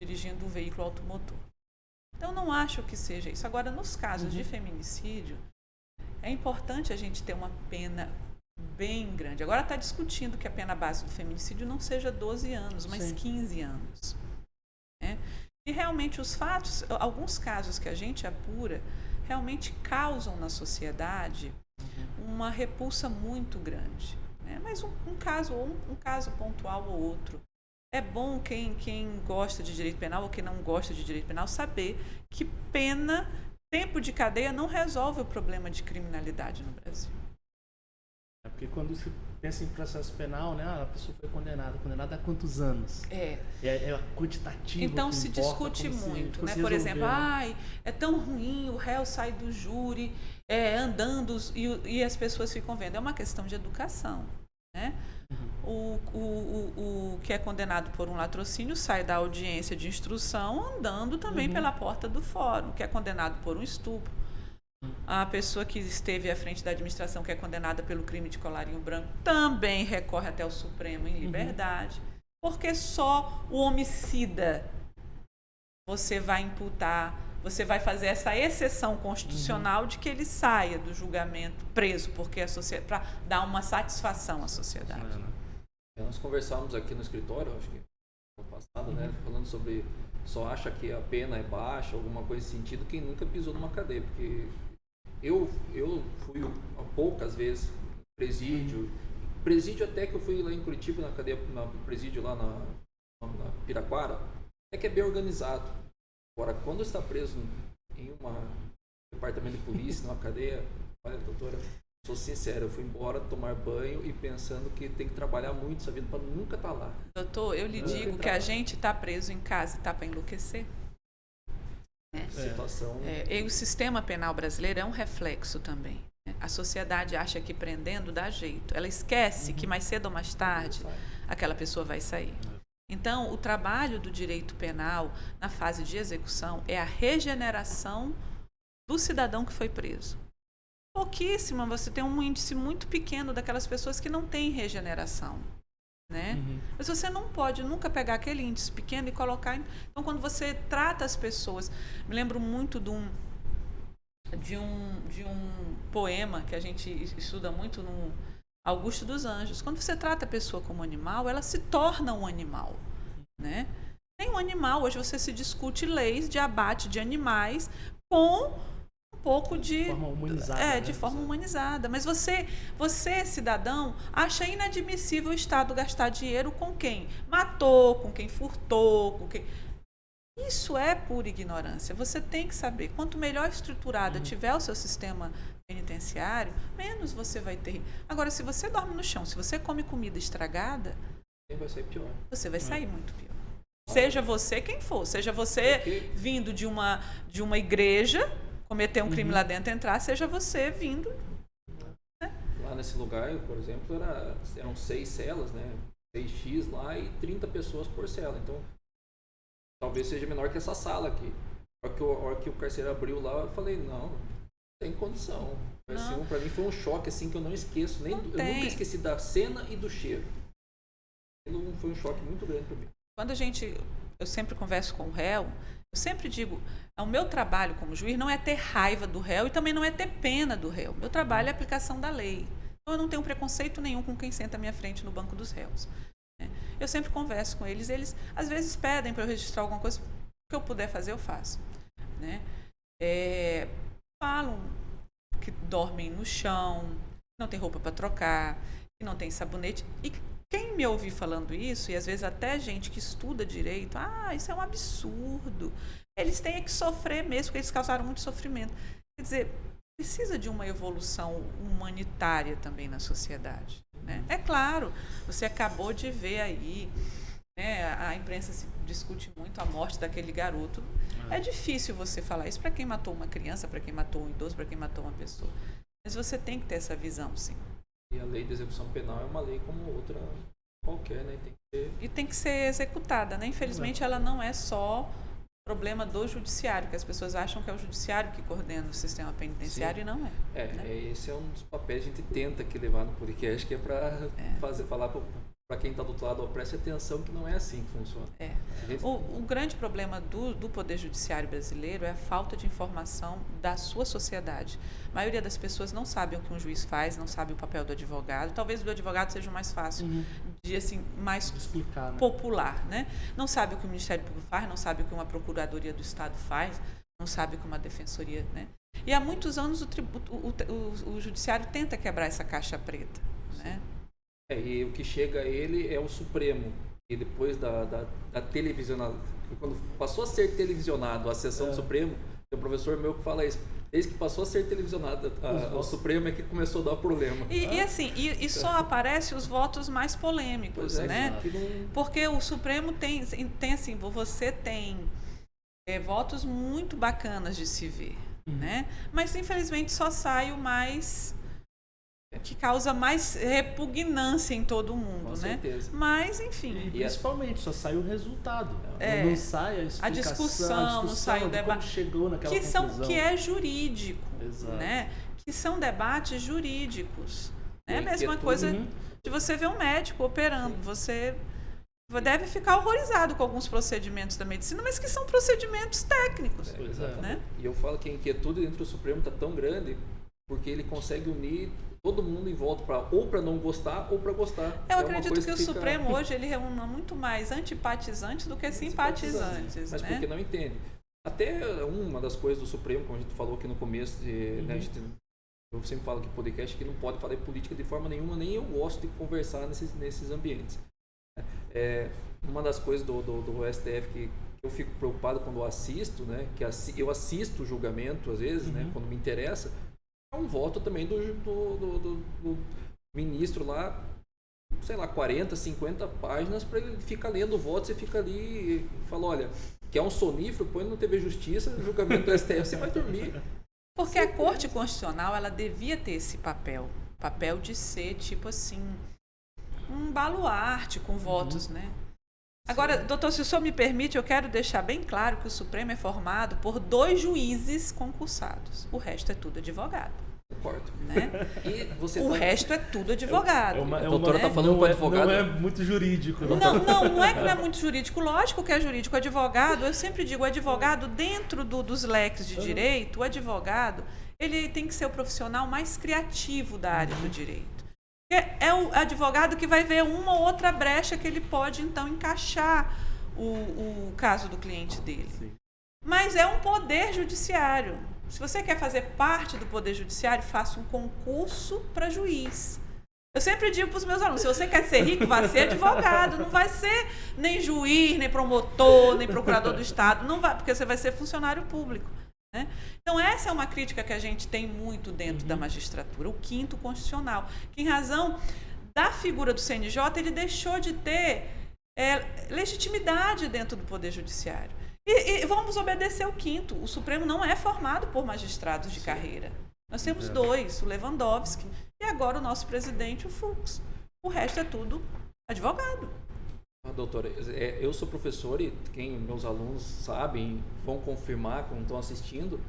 dirigindo um veículo automotor. Então, não acho que seja isso. Agora, nos casos de feminicídio, é importante a gente ter uma pena bem grande. Agora está discutindo que a pena base do feminicídio não seja 12 anos, mas Sim. 15 anos. Né? E realmente os fatos, alguns casos que a gente apura, realmente causam na sociedade uma repulsa muito grande. Né? Mas um caso pontual ou outro. É bom quem gosta de direito penal ou quem não gosta de direito penal saber que tempo de cadeia não resolve o problema de criminalidade no Brasil. É porque quando se pensa em processo penal, né, a pessoa foi condenada a quantos anos? É quantitativo. Então que se importa, discute muito, né? se Por resolver, exemplo, né? é tão ruim, o réu sai do júri andando e as pessoas ficam vendo. É uma questão de educação, né? O que é condenado por um latrocínio sai da audiência de instrução andando também pela porta do fórum. O que é condenado por um estupro, a pessoa que esteve à frente da administração, que é condenada pelo crime de colarinho branco, também recorre até o Supremo em liberdade, porque só o homicida você vai imputar, você vai fazer essa exceção constitucional de que ele saia do julgamento preso, porque para dar uma satisfação à sociedade. Nós conversávamos aqui no escritório, acho que no passado, né, falando sobre só acha que a pena é baixa, alguma coisa nesse sentido, quem nunca pisou numa cadeia, porque eu fui poucas vezes presídio até que eu fui lá em Curitiba, na cadeia, no presídio lá na Piraquara, até que é bem organizado. Agora, quando está preso em um departamento de polícia, numa cadeia, olha, doutora, sou sincero, eu fui embora tomar banho e pensando que tem que trabalhar muito essa vida para nunca estar lá. Doutor, eu lhe digo que a gente está preso em casa e está para enlouquecer. Situação. E o sistema penal brasileiro é um reflexo também. A sociedade acha que prendendo dá jeito. Ela esquece que mais cedo ou mais tarde aquela pessoa vai sair. Então, o trabalho do direito penal na fase de execução é a regeneração do cidadão que foi preso. Pouquíssima, você tem um índice muito pequeno daquelas pessoas que não têm regeneração. Né? Mas você não pode nunca pegar aquele índice pequeno e colocar. Então, quando você trata as pessoas, me lembro muito de um poema que a gente estuda muito no Augusto dos Anjos. Quando você trata a pessoa como animal, ela se torna um animal, né? Nem um animal. Hoje você se discute leis de abate de animais com um pouco de forma humanizada, de forma humanizada. Mas você, cidadão, acha inadmissível o Estado gastar dinheiro com quem matou, com quem furtou, com quem... Isso é pura ignorância. Você tem que saber, quanto melhor estruturado tiver o seu sistema penitenciário, menos você vai ter. Agora, se você dorme no chão, se você come comida estragada, vai sair pior. Você vai sair muito pior. Seja você quem for, seja você vindo de uma igreja, cometer um crime lá dentro, entrar, seja você vindo. Né? Lá nesse lugar, por exemplo, eram 6 celas, né? 6x lá e 30 pessoas por cela. Então, talvez seja menor que essa sala aqui. A hora que o carcereiro abriu lá, eu falei, não tem condição. Assim, pra mim foi um choque assim que eu não esqueço. Eu nunca esqueci da cena e do cheiro. Foi um choque muito grande para mim. Quando eu sempre converso com o réu, eu sempre digo, o meu trabalho como juiz não é ter raiva do réu e também não é ter pena do réu. Meu trabalho é a aplicação da lei. Então eu não tenho preconceito nenhum com quem senta à minha frente no banco dos réus. Eu sempre converso com eles, eles às vezes pedem para eu registrar alguma coisa, o que eu puder fazer eu faço. Né? Falam que dormem no chão, que não tem roupa para trocar, que não tem sabonete. E quem me ouvir falando isso, e às vezes até gente que estuda direito, isso é um absurdo. Eles têm que sofrer mesmo, porque eles causaram muito sofrimento. Quer dizer, precisa de uma evolução humanitária também na sociedade. Né? É claro, você acabou de ver aí, né, a imprensa se discute muito a morte daquele garoto. É difícil você falar isso para quem matou uma criança, para quem matou um idoso, para quem matou uma pessoa. Mas você tem que ter essa visão, sim. E a lei de execução penal é uma lei como outra qualquer, né? Tem que ser executada, né? Infelizmente, ela não é só problema do judiciário, que as pessoas acham que é o judiciário que coordena o sistema penitenciário. Sim. E não é. Né? Esse é um dos papéis que a gente tenta aqui levar no podcast, que é para falar para para quem está do outro lado, preste atenção que não é assim que funciona. O grande problema do Poder Judiciário brasileiro é a falta de informação da sua sociedade. A maioria das pessoas não sabe o que um juiz faz, não sabe o papel do advogado. Talvez o do advogado seja o mais fácil, de assim, mais explicar, né? popular, né? Não sabe o que o Ministério Público faz, não sabe o que uma Procuradoria do Estado faz, não sabe o que uma Defensoria, né? E há muitos anos o Judiciário tenta quebrar essa caixa preta, né? E o que chega a ele é o Supremo. E depois da televisionada, quando passou a ser televisionado a sessão do Supremo, tem um professor meu que fala isso. Desde que passou a ser televisionado o Supremo é que começou a dar problema. E só aparecem os votos mais polêmicos, né? Porque o Supremo tem assim, você tem votos muito bacanas de se ver, né? Mas infelizmente só sai o mais que causa mais repugnância em todo mundo, com né? certeza. Mas, enfim. E principalmente, só sai o resultado. Não sai a explicação, a discussão, não sai o debate. Como chegou naquela conclusão. Que é jurídico, Exato. né? Que são debates jurídicos. É a mesma coisa de você ver um médico operando. Você deve ficar horrorizado com alguns procedimentos da medicina, mas que são procedimentos técnicos. Né? E eu falo que a inquietude dentro do Supremo está tão grande porque ele consegue unir todo mundo em volta ou para não gostar ou para gostar. Eu acredito que o Supremo hoje ele reúne muito mais antipatizantes do que simpatizantes. Mas né? porque não entende. Até uma das coisas do Supremo, como a gente falou aqui no começo, né, eu sempre falo que podcast que não pode falar de política de forma nenhuma, nem eu gosto de conversar nesses ambientes. Uma das coisas do STF que eu fico preocupado quando eu assisto, né, que eu assisto o julgamento às vezes, né, quando me interessa, é um voto também do ministro lá, sei lá, 40, 50 páginas para ele ficar lendo o voto, você fica ali e fala, olha, quer um sonífero, põe no TV Justiça, julgamento do STF, você vai dormir. Porque a Corte Constitucional, ela devia ter esse papel de ser, tipo assim, um baluarte com votos, né? Agora, doutor, se o senhor me permite, eu quero deixar bem claro que o Supremo é formado por 2 juízes concursados. O resto é tudo advogado. Concordo. Né? O resto é tudo advogado. A doutora está falando com o advogado. Não é muito jurídico. Não é que não é muito jurídico. Lógico que é jurídico. O advogado, eu sempre digo, o advogado dentro dos leques de direito, o advogado, ele tem que ser o profissional mais criativo da área do direito. É o advogado que vai ver uma ou outra brecha que ele pode, então, encaixar o caso do cliente dele. Sim. Mas é um poder judiciário. Se você quer fazer parte do poder judiciário, faça um concurso para juiz. Eu sempre digo para os meus alunos, se você quer ser rico, vai ser advogado. Não vai ser nem juiz, nem promotor, nem procurador do Estado. Não vai, porque você vai ser funcionário público. Né? Então, essa é uma crítica que a gente tem muito dentro da magistratura, o 5º Constitucional, que em razão da figura do CNJ, ele deixou de ter legitimidade dentro do Poder Judiciário. E vamos obedecer o 5º. O Supremo não é formado por magistrados de carreira. Nós temos 2, o Lewandowski e agora o nosso presidente, o Fux. O resto é tudo advogado. Doutora, eu sou professor e meus alunos sabem, vão confirmar quando estão assistindo,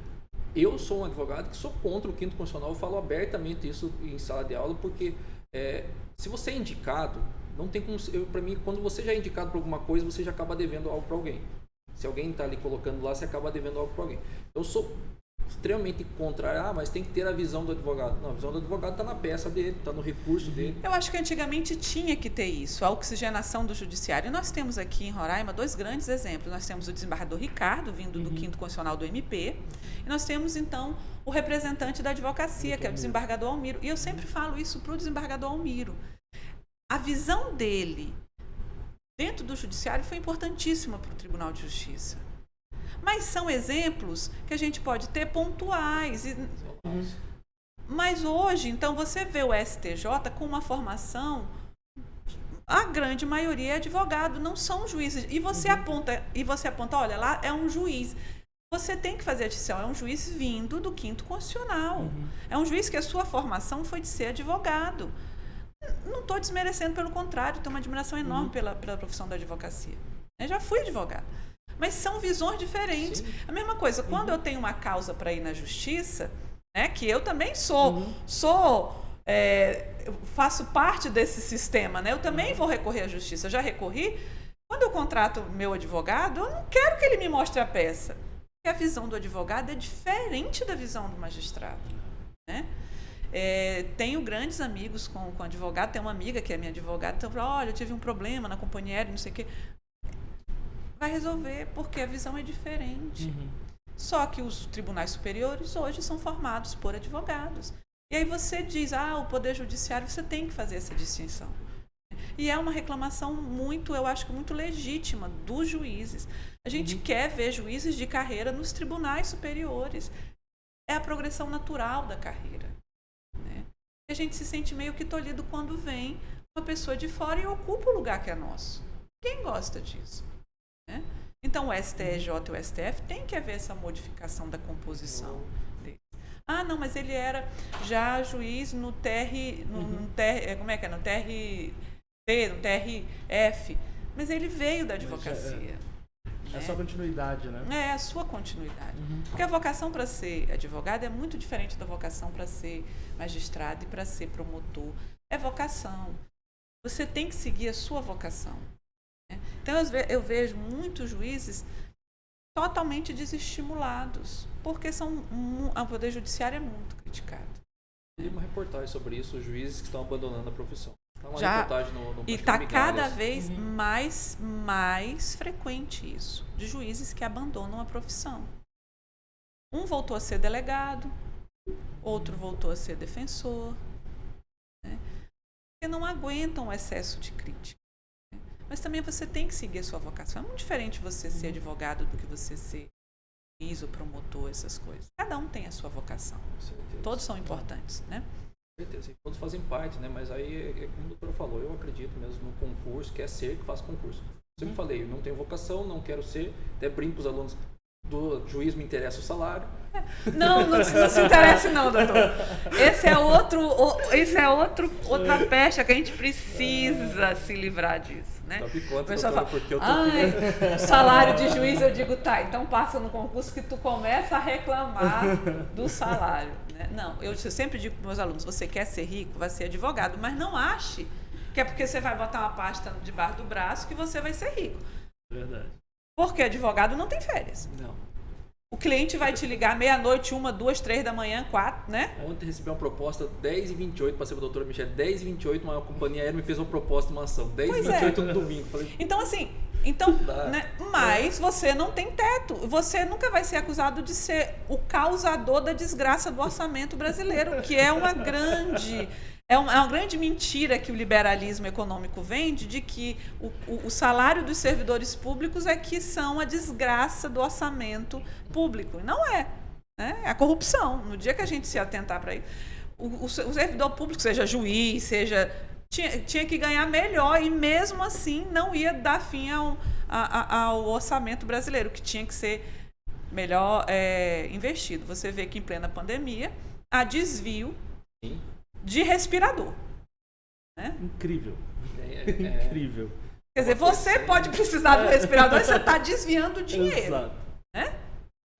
eu sou um advogado que sou contra o 5º Constitucional, eu falo abertamente isso em sala de aula, porque se você é indicado, não tem como, para mim, quando você já é indicado para alguma coisa, você já acaba devendo algo para alguém. Se alguém está ali colocando lá, você acaba devendo algo para alguém. Eu sou extremamente contrário, mas tem que ter a visão do advogado. Não, a visão do advogado está na peça dele, está no recurso dele. Eu acho que antigamente tinha que ter isso, a oxigenação do judiciário. E nós temos aqui em Roraima 2 grandes exemplos. Nós temos o desembargador Ricardo, vindo do 5º Constitucional do MP, e nós temos, então, o representante da advocacia, que é o desembargador Almiro. E eu sempre falo isso para o desembargador Almiro. A visão dele dentro do judiciário foi importantíssima para o Tribunal de Justiça. Mas são exemplos que a gente pode ter pontuais. Mas hoje, então, você vê o STJ com uma formação, a grande maioria é advogado, não são juízes. E você aponta, olha, lá é um juiz. Você tem que fazer a distinção, é um juiz vindo do 5º Constitucional. É um juiz que a sua formação foi de ser advogado. Não estou desmerecendo, pelo contrário, tenho uma admiração enorme pela profissão da advocacia. Eu já fui advogado. Mas são visões diferentes. Sim. A mesma coisa, quando eu tenho uma causa para ir na justiça, né, que eu também sou eu faço parte desse sistema, né? Eu também vou recorrer à justiça. Eu já recorri. Quando eu contrato meu advogado, eu não quero que ele me mostre a peça. Porque a visão do advogado é diferente da visão do magistrado, né? Tenho grandes amigos com advogado. Tem uma amiga que é minha advogada, então fala, olha, eu tive um problema na companhia aérea, não sei o quê. Vai resolver, porque a visão é diferente. Só que os tribunais superiores hoje são formados por advogados. E aí você diz, o Poder Judiciário, você tem que fazer essa distinção. E é uma reclamação eu acho que muito legítima dos juízes. A gente quer ver juízes de carreira nos tribunais superiores. É a progressão natural da carreira. Né? E a gente se sente meio que tolhido quando vem uma pessoa de fora e ocupa o lugar que é nosso. Quem gosta disso? Né? Então o STJ e o STF tem que haver essa modificação da composição dele. Não, mas ele era já juiz no TR, no TRF, mas ele veio da advocacia. É a sua continuidade, né? É a sua continuidade. Porque a vocação para ser advogado é muito diferente da vocação para ser magistrado e para ser promotor. É vocação. Você tem que seguir a sua vocação. Né? Então eu vejo muitos juízes totalmente desestimulados, porque o Poder Judiciário é muito criticado. Tem uma reportagem sobre isso, os juízes que estão abandonando a profissão. E está cada vez mais frequente isso, de juízes que abandonam a profissão. Um voltou a ser delegado, outro voltou a ser defensor, né? Porque não aguentam o excesso de crítica. Né? Mas também você tem que seguir a sua vocação. É muito diferente você ser advogado do que você ser juiz ou promotor, essas coisas. Cada um tem a sua vocação. Todos são importantes, né? Certeza, todos fazem parte, né? Mas aí, como a doutora falou, eu acredito mesmo no concurso, quer ser que faça concurso. Eu sempre falei, eu não tenho vocação, não quero ser, até brinco com os alunos, do juiz me interessa o salário. Não se interessa não, doutor. Essa é outra pecha que a gente precisa se livrar disso, né? O pessoal fala, porque eu tô salário de juiz, eu digo, então passa no concurso que tu começa a reclamar do salário. Né? Não, eu sempre digo para meus alunos, você quer ser rico, vai ser advogado, mas não ache que é porque você vai botar uma pasta debaixo do braço que você vai ser rico. Verdade. Porque advogado não tem férias. Não. O cliente vai te ligar meia-noite, 1, 2, 3 da manhã, 4, né? Ontem recebi uma proposta 10h28, passei para a doutora Michele, 10h28, uma companhia aérea me fez uma proposta de uma ação, 10h28 no domingo. Falei, então, assim, né? Mas você não tem teto. Você nunca vai ser acusado de ser o causador da desgraça do orçamento brasileiro, que é uma grande mentira que o liberalismo econômico vende, de que o salário dos servidores públicos é que são a desgraça do orçamento público. E não é. Né? É a corrupção. No dia que a gente se atentar para isso, o servidor público, seja juiz, tinha que ganhar melhor e mesmo assim não ia dar fim ao orçamento brasileiro, que tinha que ser melhor investido. Você vê que em plena pandemia há desvio de respirador. Né? Incrível. Incrível. Quer dizer, você pode precisar do respirador e você está desviando dinheiro. Exato. Né?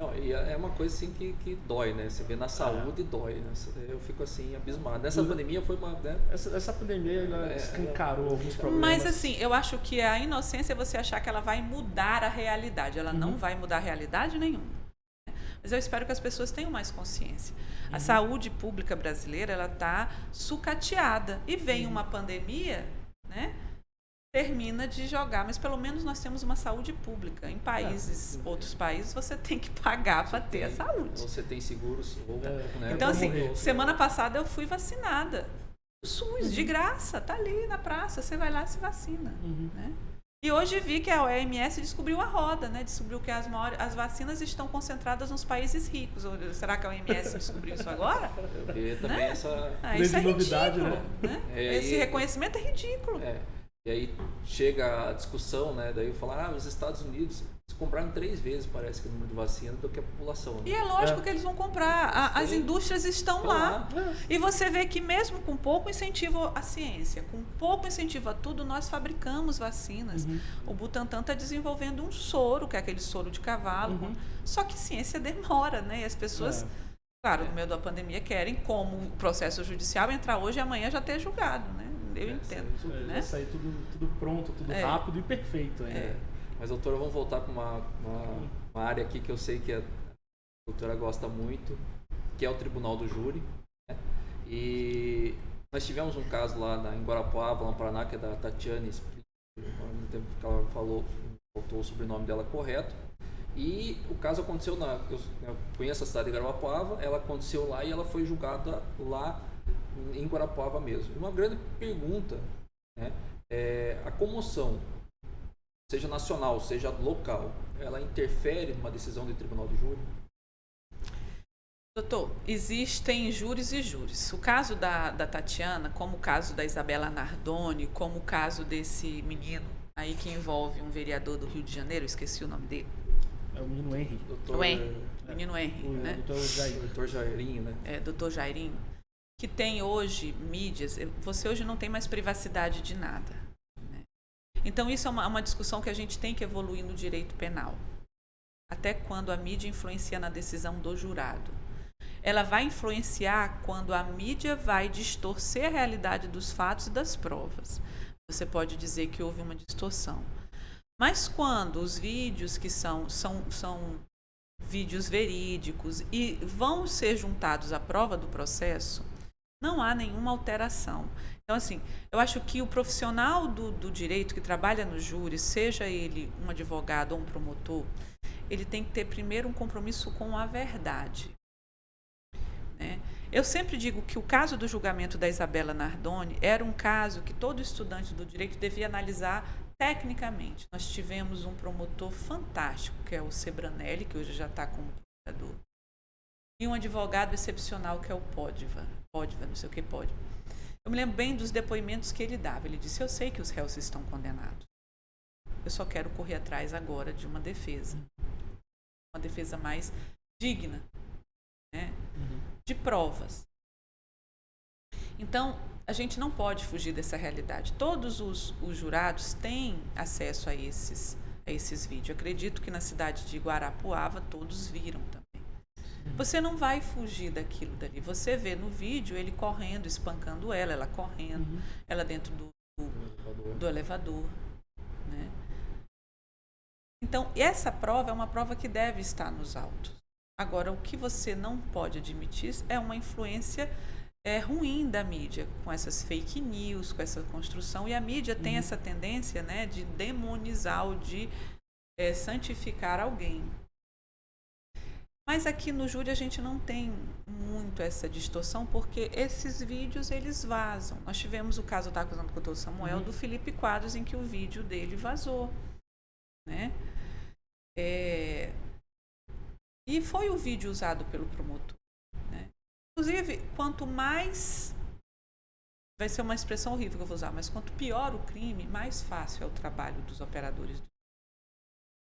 Não, e é uma coisa assim que dói, né? Você vê na saúde dói, né? Eu fico assim, abismado. Nessa pandemia foi uma... Né? Essa pandemia escancarou alguns problemas. Mas assim, eu acho que a inocência é você achar que ela vai mudar a realidade. Ela não vai mudar a realidade nenhuma. Mas eu espero que as pessoas tenham mais consciência. A saúde pública brasileira, ela está sucateada. E vem uma pandemia, né? Termina de jogar, mas pelo menos nós temos uma saúde pública. Em outros países, você tem que pagar para ter a saúde. Você tem seguro, né? Então, assim, semana passada eu fui vacinada. O SUS, de graça, tá ali na praça. Você vai lá e se vacina. Né? E hoje vi que a OMS descobriu a roda, né? Descobriu que as vacinas estão concentradas nos países ricos. Será que a OMS descobriu isso agora? Eu vi também né? essa... Isso é novidade, ridículo, né? Esse reconhecimento é ridículo. E aí chega a discussão, né? Daí eu falo, os Estados Unidos, eles compraram 3 vezes, parece que o número de vacina do que a população. Né? E é lógico que eles vão comprar. As indústrias estão lá. E você vê que mesmo com pouco incentivo à ciência, com pouco incentivo a tudo, nós fabricamos vacinas. O Butantan está desenvolvendo um soro, que é aquele soro de cavalo. Só que ciência demora, né? E as pessoas Claro, no meio da pandemia querem, como o processo judicial, entrar hoje e amanhã já ter julgado, né? Eu entendo. Vai Né? sair tudo pronto, tudo rápido e perfeito ainda. Mas, doutora, vamos voltar para uma área aqui que eu sei que a doutora gosta muito, que é o Tribunal do Júri. Né? E nós tivemos um caso lá em Guarapuava, lá no Paraná, que é da Tatiane, no tempo que ela faltou o sobrenome dela correto. E o caso aconteceu eu conheço a cidade de Guarapuava, ela aconteceu lá e ela foi julgada lá em Guarapuava mesmo. Uma grande pergunta, né, a comoção, seja nacional, seja local, ela interfere numa decisão de tribunal de júri? Doutor, existem júris e júris. O caso da Tatiana, como o caso da Isabela Nardoni, como o caso desse menino aí que envolve um vereador do Rio de Janeiro, esqueci o nome dele. É o menino Henry. Menino Henry, né? Doutor Jairinho, né? Doutor Jairinho, que tem hoje mídias. Você hoje não tem mais privacidade de nada. Né? Então, isso é uma discussão que a gente tem que evoluir no direito penal. Até quando a mídia influencia na decisão do jurado. Ela vai influenciar quando a mídia vai distorcer a realidade dos fatos e das provas. Você pode dizer que houve uma distorção. Mas quando os vídeos que são vídeos verídicos e vão ser juntados à prova do processo, não há nenhuma alteração. Então, assim, eu acho que o profissional do direito que trabalha no júri, seja ele um advogado ou um promotor, ele tem que ter primeiro um compromisso com a verdade. Né? Eu sempre digo que o caso do julgamento da Isabela Nardoni era um caso que todo estudante do direito devia analisar tecnicamente. Nós tivemos um promotor fantástico, que é o Sebranelli, que hoje já está como procurador, e um advogado excepcional, que é o Pódiva, não sei o que Pódiva. Eu me lembro bem dos depoimentos que ele dava. Ele disse: eu sei que os réus estão condenados. Eu só quero correr atrás agora de uma defesa mais digna, né? De provas. Então, a gente não pode fugir dessa realidade. Todos os jurados têm acesso a esses vídeos. Eu acredito que na cidade de Guarapuava todos viram também. Você não vai fugir daquilo dali. Você vê no vídeo ele correndo, espancando ela correndo, ela dentro do elevador. Né? Então, essa prova é uma prova que deve estar nos autos. Agora, o que você não pode admitir é uma influência ruim da mídia, com essas fake news, com essa construção. E a mídia tem essa tendência, né, de demonizar ou de santificar alguém. Mas aqui no júri a gente não tem muito essa distorção, porque esses vídeos, eles vazam. Nós tivemos o caso, eu estava acusando com o doutor Samuel, do Felipe Quadros, em que o vídeo dele vazou. Né? E foi o vídeo usado pelo promotor. Né? Inclusive, quanto mais, vai ser uma expressão horrível que eu vou usar, mas quanto pior o crime, mais fácil é o trabalho dos operadores.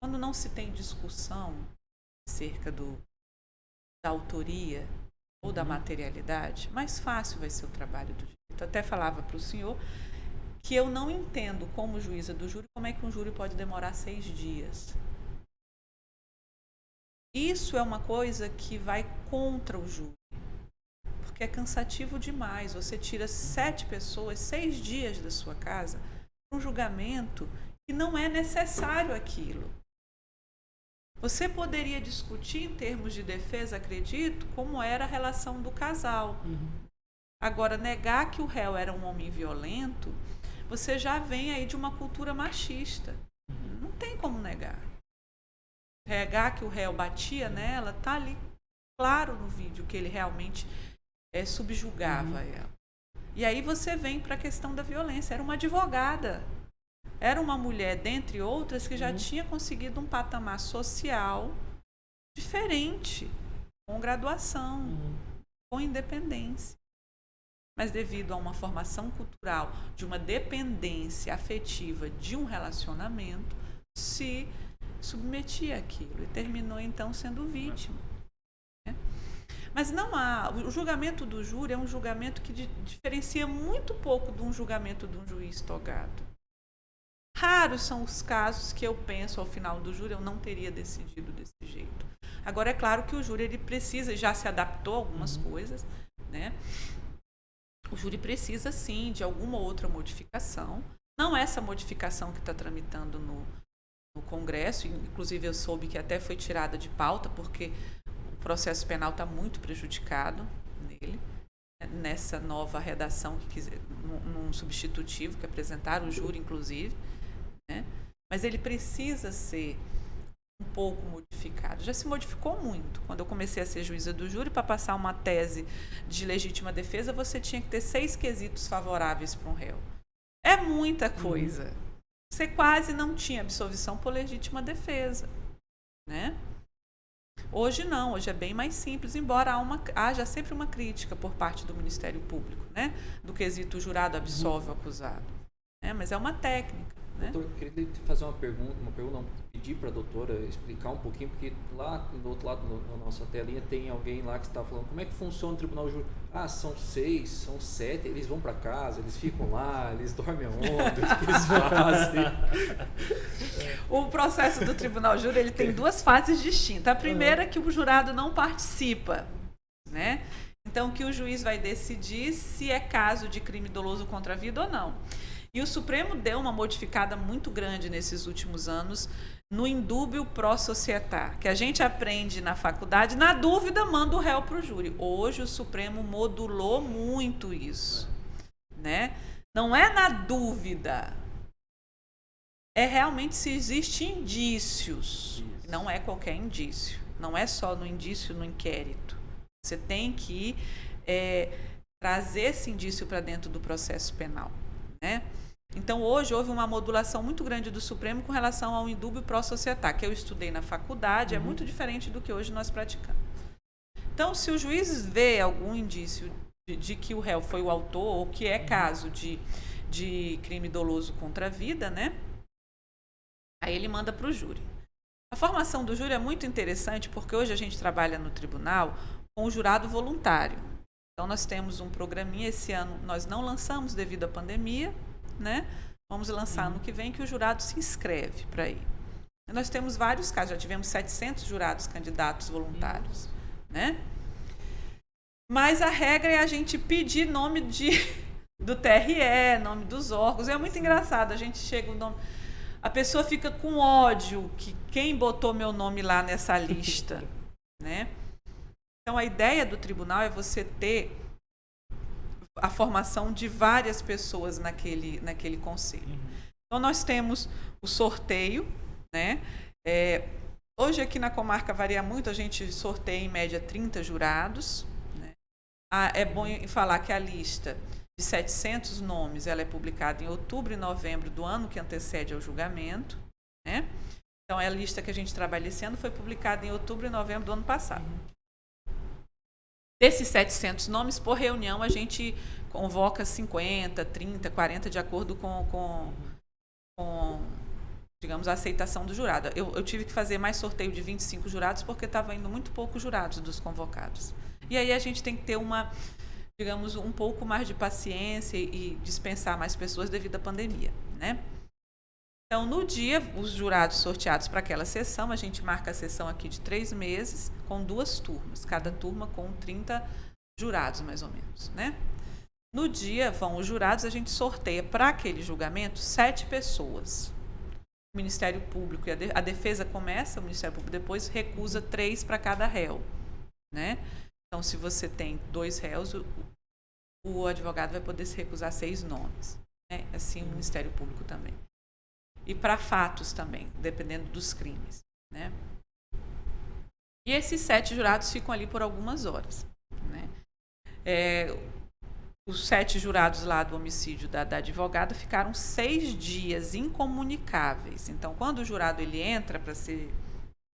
Quando não se tem discussão acerca da autoria ou da materialidade, mais fácil vai ser o trabalho do direito. Eu até falava para o senhor que eu não entendo, como juíza do júri, como é que um júri pode demorar 6 dias. Isso é uma coisa que vai contra o júri, porque é cansativo demais. Você tira 7 pessoas, 6 dias da sua casa, para um julgamento que não é necessário aquilo. Você poderia discutir em termos de defesa, acredito, como era a relação do casal. Agora, negar que o réu era um homem violento, você já vem aí de uma cultura machista. Não tem como negar. Negar que o réu batia nela, está ali claro no vídeo que ele realmente subjugava ela. E aí você vem para a questão da violência. Era uma advogada. Era uma mulher, dentre outras, que já tinha conseguido um patamar social diferente, com graduação, com independência. Mas devido a uma formação cultural de uma dependência afetiva de um relacionamento, se submetia àquilo e terminou então sendo vítima. Né? Mas não há. O julgamento do júri é um julgamento que diferencia muito pouco de um julgamento de um juiz togado. Raros são os casos que eu penso, ao final do júri, eu não teria decidido desse jeito. Agora, é claro que o júri ele precisa, já se adaptou a algumas coisas, né? O júri precisa, sim, de alguma outra modificação. Não essa modificação que está tramitando no Congresso, inclusive eu soube que até foi tirada de pauta, porque o processo penal está muito prejudicado nele, nessa nova redação, num substitutivo que apresentaram o júri, inclusive, né? Mas ele precisa ser um pouco modificado. Já se modificou muito. Quando eu comecei a ser juíza do júri, para passar uma tese de legítima defesa, você tinha que ter 6 quesitos favoráveis para um réu. É muita coisa. Você quase não tinha absolvição por legítima defesa, né? Hoje não, hoje é bem mais simples, embora haja sempre uma crítica por parte do Ministério Público, né? Do quesito o jurado absolve o acusado. Né? Mas é uma técnica. Né? Doutor, eu queria te fazer uma pergunta, não, pedir para a doutora explicar um pouquinho, porque lá do outro lado na nossa telinha tem alguém lá que está falando como é que funciona o tribunal de júri. Ah, são 6, são 7, eles vão para casa, eles ficam lá, eles dormem aonde, o que eles fazem? O processo do tribunal de júri ele tem 2 fases distintas. A primeira é que o jurado não participa, né? Então, que o juiz vai decidir se é caso de crime doloso contra a vida ou não. E o Supremo deu uma modificada muito grande nesses últimos anos no indúbio pro societar, que a gente aprende na faculdade, na dúvida, manda o réu para o júri. Hoje o Supremo modulou muito isso, né? Não é na dúvida, é realmente se existem indícios, não é qualquer indício, não é só no indício no inquérito. Você tem que trazer esse indício para dentro do processo penal, né? Então, hoje houve uma modulação muito grande do Supremo com relação ao indúbio pro societar, que eu estudei na faculdade, é muito diferente do que hoje nós praticamos. Então, se o juiz vê algum indício de que o réu foi o autor, ou que é caso de crime doloso contra a vida, né? Aí ele manda para o júri. A formação do júri é muito interessante, porque hoje a gente trabalha no tribunal com o jurado voluntário. Então, nós temos um programinha, esse ano nós não lançamos devido à pandemia, né? Vamos lançar ano que vem, que o jurado se inscreve para ir. E nós temos vários casos, já tivemos 700 jurados candidatos voluntários, né? Mas a regra é a gente pedir nome do TRE, nome dos órgãos. É muito engraçado, a gente chega o nome... A pessoa fica com ódio que quem botou meu nome lá nessa lista, né? Então, a ideia do tribunal é você ter a formação de várias pessoas naquele conselho. Então, nós temos o sorteio, né? Hoje, aqui na comarca varia muito, a gente sorteia em média 30 jurados. Né? É bom falar que a lista de 700 nomes ela é publicada em outubro e novembro do ano que antecede ao julgamento. Né? Então, a lista que a gente trabalha esse ano foi publicada em outubro e novembro do ano passado. Desses 700 nomes, por reunião, a gente convoca 50, 30, 40, de acordo com digamos, a aceitação do jurado. Eu tive que fazer mais sorteio de 25 jurados, porque estava indo muito poucos jurados dos convocados. E aí a gente tem que ter digamos, um pouco mais de paciência e dispensar mais pessoas devido à pandemia, né? Então, no dia, os jurados sorteados para aquela sessão, a gente marca a sessão aqui de 3 meses, com 2 turmas, cada turma com 30 jurados, mais ou menos, né? No dia, vão os jurados, a gente sorteia para aquele julgamento 7 pessoas. O Ministério Público e a defesa começa, o Ministério Público depois recusa 3 para cada réu, né? Então, se você tem 2 réus, o advogado vai poder se recusar 6 nomes, né? Assim, o Ministério Público também. E para fatos também, dependendo dos crimes, né? E esses 7 jurados ficam ali por algumas horas, né? Os 7 jurados lá do homicídio da advogada ficaram 6 dias incomunicáveis. Então, quando o jurado ele entra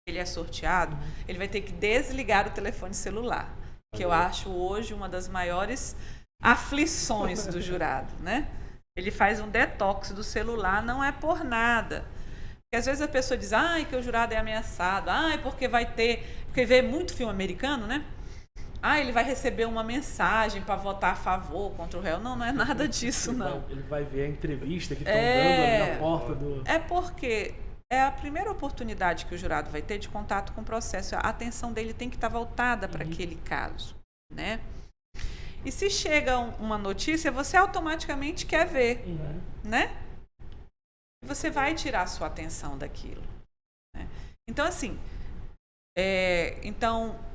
ele é sorteado, ele vai ter que desligar o telefone celular, que eu acho hoje uma das maiores aflições do jurado, né? Ele faz um detox do celular, não é por nada. Porque às vezes a pessoa diz, que o jurado é ameaçado, porque porque vê muito filme americano, né? Ele vai receber uma mensagem para votar a favor, contra o réu. Não, não é nada disso, não. Ele vai ver a entrevista que estão dando ali na porta do... É porque é a primeira oportunidade que o jurado vai ter de contato com o processo. A atenção dele tem que estar voltada para aquele caso, né? E se chega uma notícia, você automaticamente quer ver, né? Você vai tirar a sua atenção daquilo, né? Então, assim,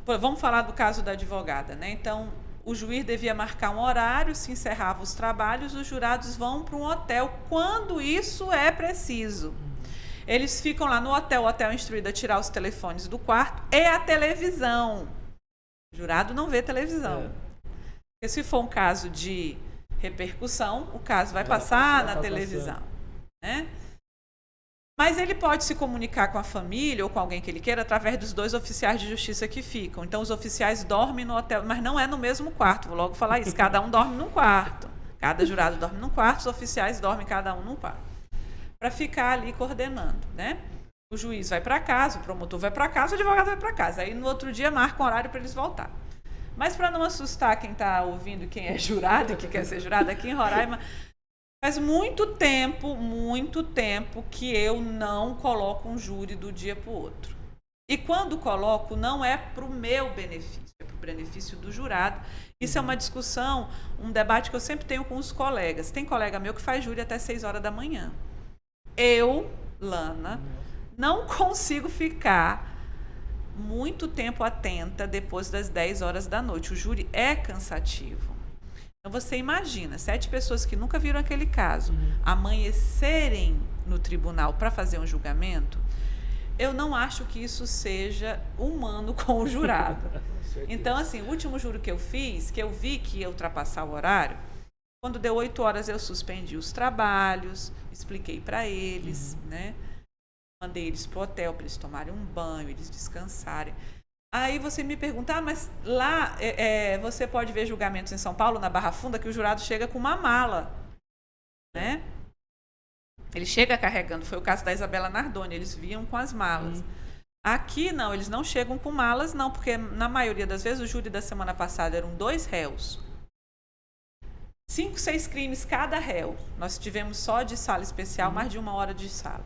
vamos falar do caso da advogada, né? Então, o juiz devia marcar um horário, se encerrava os trabalhos, os jurados vão para um hotel quando isso é preciso. Eles ficam lá no hotel, o hotel é instruído a tirar os telefones do quarto e a televisão. O jurado não vê televisão. Porque se for um caso de repercussão, o caso vai passar na televisão, né? Mas ele pode se comunicar com a família ou com alguém que ele queira através dos 2 oficiais de justiça que ficam. Então, os oficiais dormem no hotel, mas não é no mesmo quarto. Vou logo falar isso. Cada um dorme num quarto. Cada jurado dorme num quarto, os oficiais dormem cada um num quarto. Para ficar ali coordenando, né? O juiz vai para casa, o promotor vai para casa, o advogado vai para casa. Aí, no outro dia, marca um horário para eles voltar. Mas, para não assustar quem está ouvindo, quem é jurado e que quer ser jurado, aqui em Roraima, faz muito tempo que eu não coloco um júri do dia para o outro. E quando coloco, não é para o meu benefício, é para o benefício do jurado. Isso é uma discussão, um debate que eu sempre tenho com os colegas. Tem colega meu que faz júri até 6 horas da manhã. Eu, Lana, não consigo ficar muito tempo atenta depois das 10 horas da noite. O júri é cansativo. Então, você imagina, 7 pessoas que nunca viram aquele caso amanhecerem no tribunal para fazer um julgamento, eu não acho que isso seja humano com o jurado. Então, assim, o último júri que eu fiz, que eu vi que ia ultrapassar o horário, quando deu 8 horas eu suspendi os trabalhos, expliquei para eles, né? Mandei eles para o hotel para eles tomarem um banho, eles descansarem. Aí você me pergunta, mas lá você pode ver julgamentos em São Paulo, na Barra Funda, que o jurado chega com uma mala, né? Ele chega carregando, foi o caso da Isabela Nardoni, eles vinham com as malas. Aqui não, eles não chegam com malas não, porque na maioria das vezes o júri da semana passada eram 2 réus. 5, 6 crimes cada réu. Nós tivemos só de sala especial, mais de 1 hora de sala.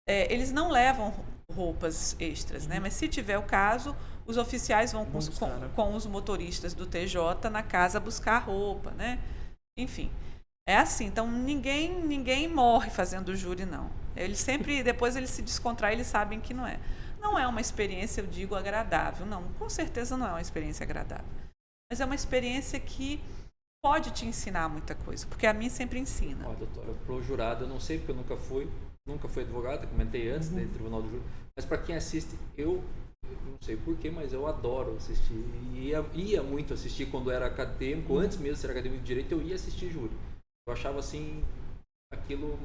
Eles não levam roupas extras, né? Mas se tiver o caso, os oficiais vão com os motoristas do TJ na casa buscar roupa, né? Enfim, é assim. Então, ninguém morre fazendo júri, não. Eles sempre, depois eles se descontraem, eles sabem que não é. Não é uma experiência, eu digo, agradável. Não, com certeza não é uma experiência agradável. Mas é uma experiência que pode te ensinar muita coisa, porque a mim sempre ensina. Doutora, pro jurado, eu não sei, porque eu nunca fui advogado, comentei antes do Tribunal do Júri, mas para quem assiste, eu não sei porquê, mas eu adoro assistir, ia muito assistir quando era acadêmico, antes mesmo de ser acadêmico de direito, eu ia assistir júri. Eu achava assim, aquilo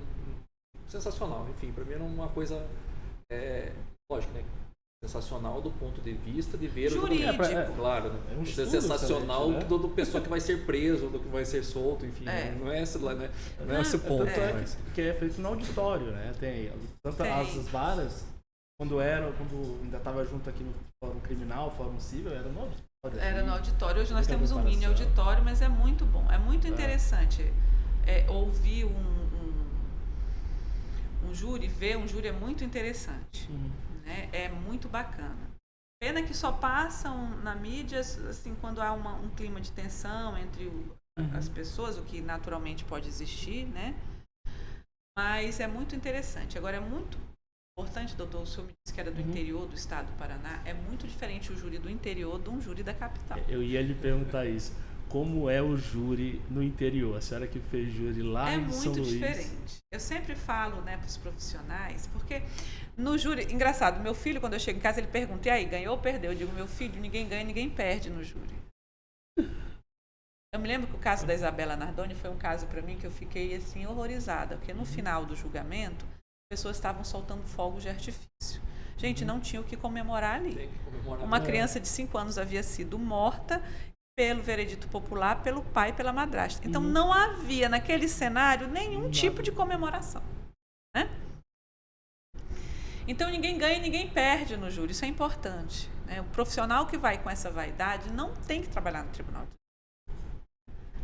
sensacional, enfim, para mim era uma coisa, lógico, né? Sensacional do ponto de vista de ver jurídico. O julgamento. Claro, né? É um estudo sensacional, né? do pessoa que vai ser preso, do que vai ser solto, enfim, não é esse, né? Não é esse ponto. Que é feito no auditório, né? Tem as varas, quando ainda estava junto aqui no Fórum Criminal, Fórum Civil, era no auditório. Era no auditório, hoje nós temos um mini auditório, mas é muito bom, é muito interessante ouvir um júri, ver um júri é muito interessante. Né? É muito bacana. Pena que só passam na mídia assim, quando há um clima de tensão entre as pessoas, o que naturalmente pode existir, né? Mas é muito interessante. Agora, é muito importante, doutor, o senhor me disse que era do interior do estado do Paraná, é muito diferente o júri do interior de um júri da capital. Eu ia lhe perguntar isso. Como é o júri no interior? A senhora que fez júri lá em São Luís. É muito diferente. Eu sempre falo, né, para os profissionais, porque no júri... Engraçado, meu filho, quando eu chego em casa, ele pergunta, e aí, ganhou ou perdeu? Eu digo, meu filho, ninguém ganha, ninguém perde no júri. Eu me lembro que o caso da Isabela Nardoni foi um caso para mim que eu fiquei, assim, horrorizada, porque no final do julgamento, as pessoas estavam soltando fogos de artifício. Gente, não tinha o que comemorar ali. Tem que comemorar. Uma criança de 5 anos havia sido morta pelo veredito popular, pelo pai e pela madrasta. Então, não havia naquele cenário nenhum tipo de comemoração. Né? Então, ninguém ganha e ninguém perde no júri. Isso é importante. Né? O profissional que vai com essa vaidade não tem que trabalhar no tribunal.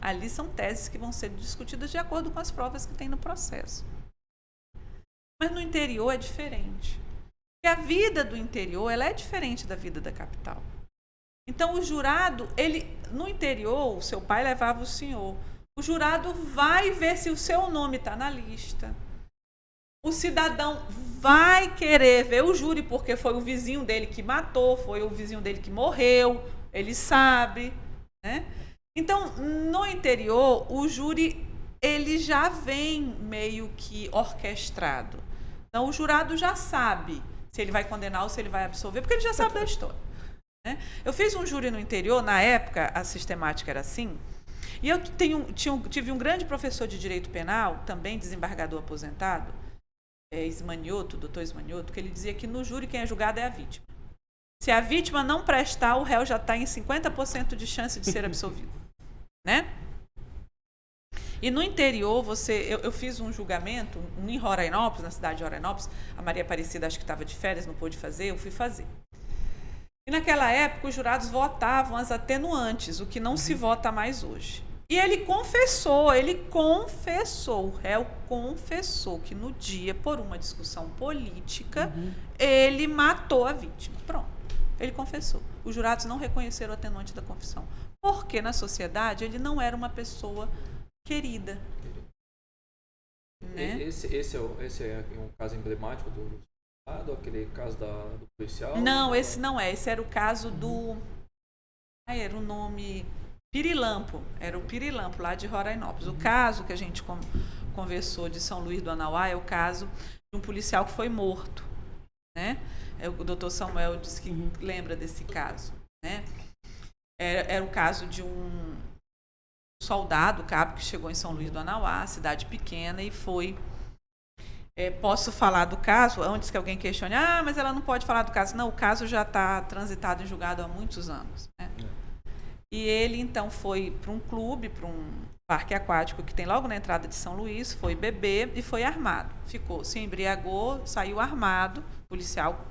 Ali são teses que vão ser discutidas de acordo com as provas que tem no processo. Mas no interior é diferente. Porque a vida do interior ela é diferente da vida da capital. Então, o jurado, no interior, o seu pai levava o senhor. O jurado vai ver se o seu nome está na lista. O cidadão vai querer ver o júri, porque foi o vizinho dele que matou, foi o vizinho dele que morreu, ele sabe, né? Então, no interior, o júri ele já vem meio que orquestrado. Então, o jurado já sabe se ele vai condenar ou se ele vai absolver, porque ele já sabe da história. Né? Eu fiz um júri no interior, na época a sistemática era assim, e eu tive um grande professor de direito penal, também desembargador aposentado, doutor Ismanioto, que ele dizia que no júri quem é julgado é a vítima. Se a vítima não prestar, o réu já está em 50% de chance de ser absolvido. Né? E no interior, eu fiz um julgamento em Rorainópolis, na cidade de Rorainópolis, a Maria Aparecida acho que estava de férias, não pôde fazer, eu fui fazer. E naquela época os jurados votavam as atenuantes, o que não se vota mais hoje. E ele confessou, o réu confessou que no dia, por uma discussão política, ele matou a vítima. Pronto, ele confessou. Os jurados não reconheceram o atenuante da confissão, porque na sociedade ele não era uma pessoa querida. Né? Esse é um caso emblemático do aquele caso do policial? Não, esse não é. Esse era o caso do... era o nome... Pirilampo. Era o Pirilampo, lá de Rorainópolis. O caso que a gente conversou de São Luís do Anauá é o caso de um policial que foi morto. Né? O doutor Samuel disse que lembra desse caso. Né? Era o caso de um soldado, cabo, que chegou em São Luís do Anauá, cidade pequena, e foi... posso falar do caso, antes que alguém questione, mas ela não pode falar do caso. Não, o caso já está transitado em julgado há muitos anos. Né? E ele, então, foi para um clube, para um parque aquático que tem logo na entrada de São Luís, foi beber e foi armado. Se embriagou, saiu armado, policial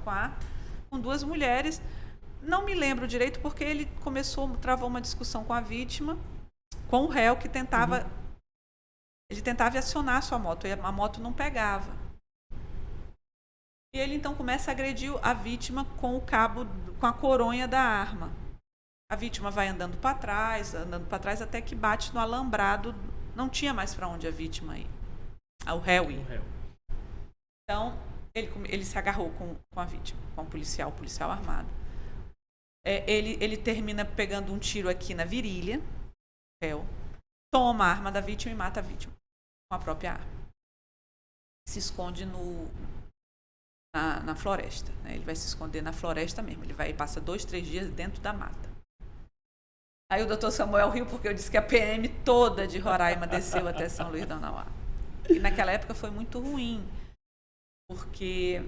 com duas mulheres. Não me lembro direito porque ele travou uma discussão com a vítima, com o réu que tentava... Ele tentava acionar a sua moto, e a moto não pegava. E ele, então, começa a agredir a vítima com o cabo, com a coronha da arma. A vítima vai andando para trás, até que bate no alambrado. Não tinha mais para onde a vítima ir. O réu ir. Então, ele se agarrou com a vítima, com o policial armado. Ele termina pegando um tiro aqui na virilha, o réu. Toma a arma da vítima e mata a vítima com a própria arma. Se esconde na floresta. Né? Ele vai se esconder na floresta mesmo. Ele passa 2-3 dias dentro da mata. Aí o doutor Samuel riu porque eu disse que a PM toda de Roraima desceu até São Luís do Anauá. E naquela época foi muito ruim, porque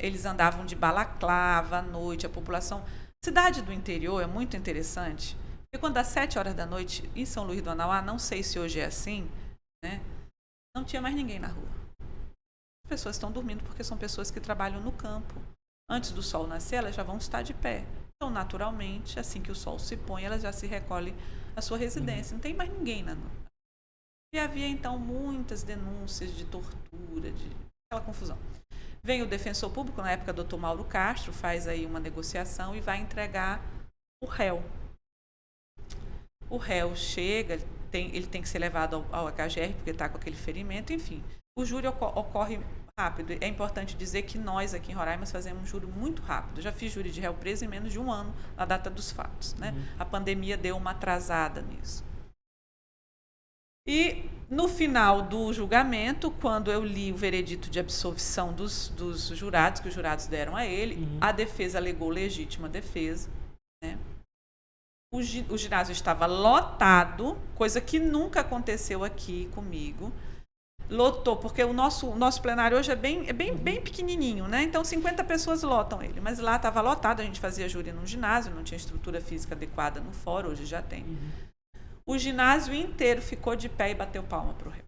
eles andavam de balaclava à noite, a população... Cidade do interior é muito interessante, porque quando às 7 horas da noite, em São Luís do Anauá, não sei se hoje é assim, né? Não tinha mais ninguém na rua. As pessoas estão dormindo porque são pessoas que trabalham no campo. Antes do sol nascer, elas já vão estar de pé. Então, naturalmente, assim que o sol se põe, elas já se recolhem à sua residência. Não tem mais ninguém na rua. E havia, então, muitas denúncias de tortura, de aquela confusão. Vem o defensor público, na época, doutor Mauro Castro, faz aí uma negociação e vai entregar o réu. O réu chega, ele tem que ser levado ao HGR, porque está com aquele ferimento, enfim. O júri ocorre rápido. É importante dizer que nós, aqui em Roraima, fazemos um júri muito rápido. Eu já fiz júri de réu preso em menos de 1 ano, na data dos fatos. Né? A pandemia deu uma atrasada nisso. E, no final do julgamento, quando eu li o veredito de absolvição dos jurados, que os jurados deram a ele, a defesa alegou legítima defesa. Né? O ginásio estava lotado, coisa que nunca aconteceu aqui comigo. Lotou, porque o nosso plenário hoje é bem pequenininho, né? Então 50 pessoas lotam ele, mas lá estava lotado, a gente fazia júri num ginásio, não tinha estrutura física adequada no fórum, hoje já tem. O ginásio inteiro ficou de pé e bateu palma para o réu.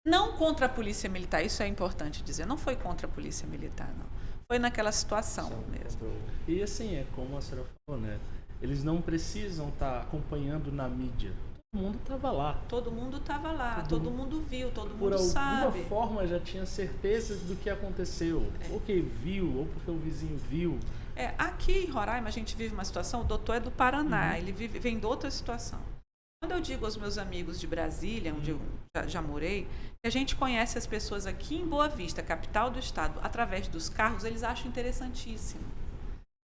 Não contra a polícia militar, isso é importante dizer, não foi contra a polícia militar, não. Foi naquela situação mesmo. E assim, é como a senhora falou, né? Eles não precisam estar acompanhando na mídia. O mundo estava lá. Todo mundo estava lá, todo mundo viu, todo Por mundo sabe. alguma forma já tinha certeza do que aconteceu. Ou que viu, ou porque o vizinho viu. Aqui em Roraima a gente vive uma situação, o doutor é do Paraná, ele vem de outra situação. Quando eu digo aos meus amigos de Brasília, onde eu já morei, que a gente conhece as pessoas aqui em Boa Vista, capital do estado, através dos carros, eles acham interessantíssimo.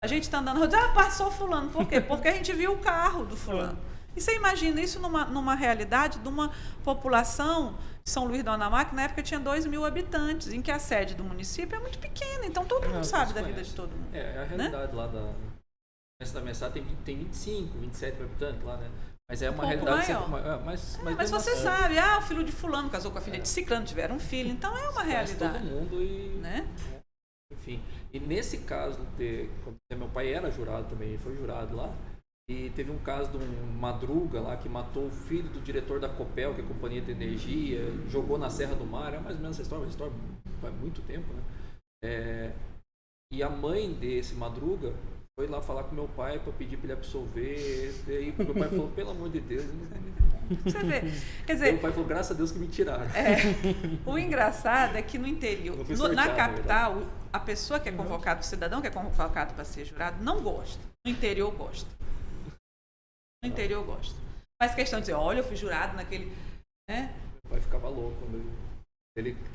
A gente está andando, passou fulano, por quê? Porque a gente viu o carro do fulano. E você imagina isso numa realidade de uma população de São Luís do Anamá, que na época tinha 2.000 habitantes, em que a sede do município é muito pequena, então todo mundo sabe da vida de todo mundo. A realidade lá da Messá tem 25, 27 mil habitantes lá, né? Mas é uma realidade maior. Mas você sabe, o filho de fulano casou com a filha de ciclano, tiveram um filho, então é uma realidade. Todo mundo e... Né? Enfim, e nesse caso, meu pai era jurado também, ele foi jurado lá, e teve um caso de um Madruga lá que matou o filho do diretor da Copel, que é a Companhia de Energia, jogou na Serra do Mar, é mais ou menos essa história faz muito tempo, né? E a mãe desse Madruga foi lá falar com meu pai para pedir para ele absolver, e aí meu pai falou, pelo amor de Deus... Você vê, quer dizer... Meu pai falou, graças a Deus que me tiraram. O engraçado é que no interior, na capital, a pessoa que é convocada, o cidadão que é convocado para ser jurado, não gosta. No interior gosta. No interior gosta. Faz questão de dizer, olha, eu fui jurado naquele... Né? Meu pai ficava louco quando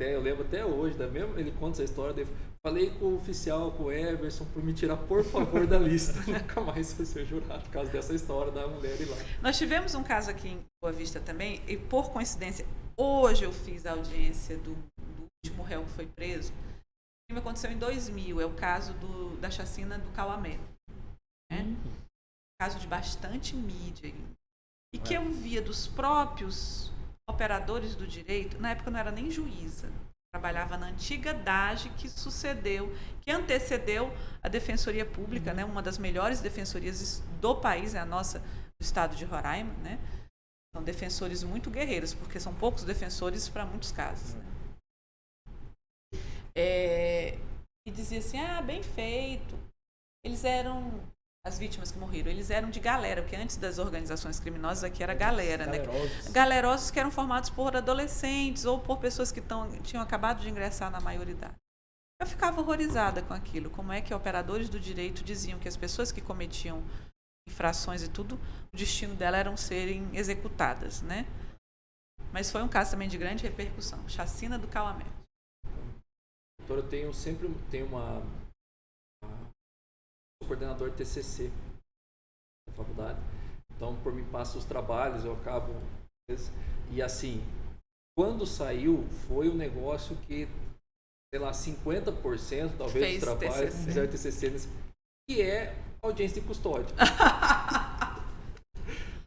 eu lembro até hoje, ele conta essa história, falei com o oficial, com o Everson, para me tirar, por favor, da lista. Nunca mais vou ser jurado, por causa dessa história da mulher ir lá. Nós tivemos um caso aqui em Boa Vista também, e por coincidência, hoje eu fiz a audiência do último réu que foi preso. O que aconteceu em 2000, é o caso da chacina do Cauamé. Né? Caso de bastante mídia. E que eu via dos próprios operadores do direito, na época eu não era nem juíza, trabalhava na antiga DAGE que antecedeu a Defensoria Pública, né? Uma das melhores defensorias do país, é a nossa, do estado de Roraima, né? São defensores muito guerreiros, porque são poucos defensores para muitos casos. Né? E dizia assim, bem feito, eles eram... As vítimas que morreram, eles eram de galera, porque antes das organizações criminosas aqui era galera, né? Galerosos que eram formados por adolescentes ou por pessoas que tinham acabado de ingressar na maioridade. Eu ficava horrorizada com aquilo, como é que operadores do direito diziam que as pessoas que cometiam infrações e tudo, o destino dela eram serem executadas, né? Mas foi um caso também de grande repercussão, chacina do Cauamé. Doutora, eu sempre tenho sou coordenador de TCC da faculdade, então por mim passa os trabalhos, eu acabo, e assim, quando saiu, foi um negócio que, sei lá, 50% talvez dos trabalhos fizeram TCC, que é audiência de custódia.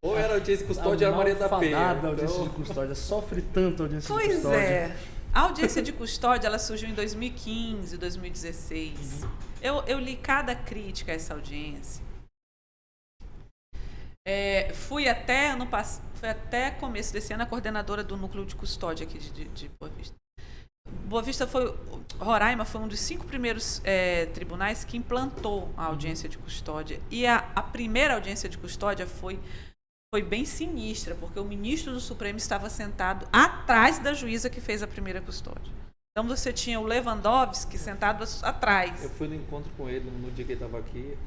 Ou era audiência de custódia, era Maria da Penha. A audiência de custódia sofre tanto a audiência de custódia. Pois é. A audiência de custódia, ela surgiu em 2015, 2016. Eu li cada crítica a essa audiência. Fui até começo desse ano a coordenadora do núcleo de custódia aqui de Boa Vista. Roraima foi um dos 5 primeiros tribunais que implantou a audiência de custódia. E a primeira audiência de custódia foi bem sinistra, porque o ministro do Supremo estava sentado atrás da juíza que fez a primeira custódia. Então você tinha o Lewandowski sentado atrás. Eu fui no encontro com ele no dia que ele estava aqui.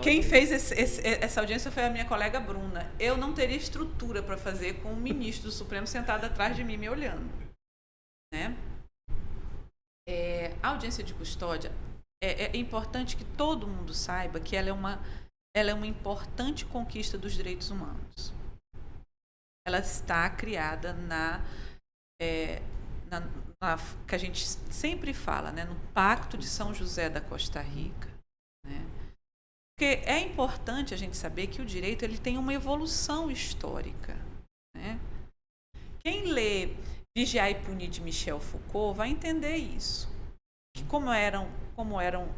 Quem fez essa audiência foi a minha colega Bruna. Eu não teria estrutura para fazer com o ministro do Supremo sentado atrás de mim me olhando. Né? A audiência de custódia, é importante que todo mundo saiba que ela é uma importante conquista dos direitos humanos. Ela está criada que a gente sempre fala, né, no Pacto de São José da Costa Rica. Né? Porque é importante a gente saber que o direito ele tem uma evolução histórica. Né? Quem lê Vigiar e Punir de Michel Foucault vai entender isso. Que como eram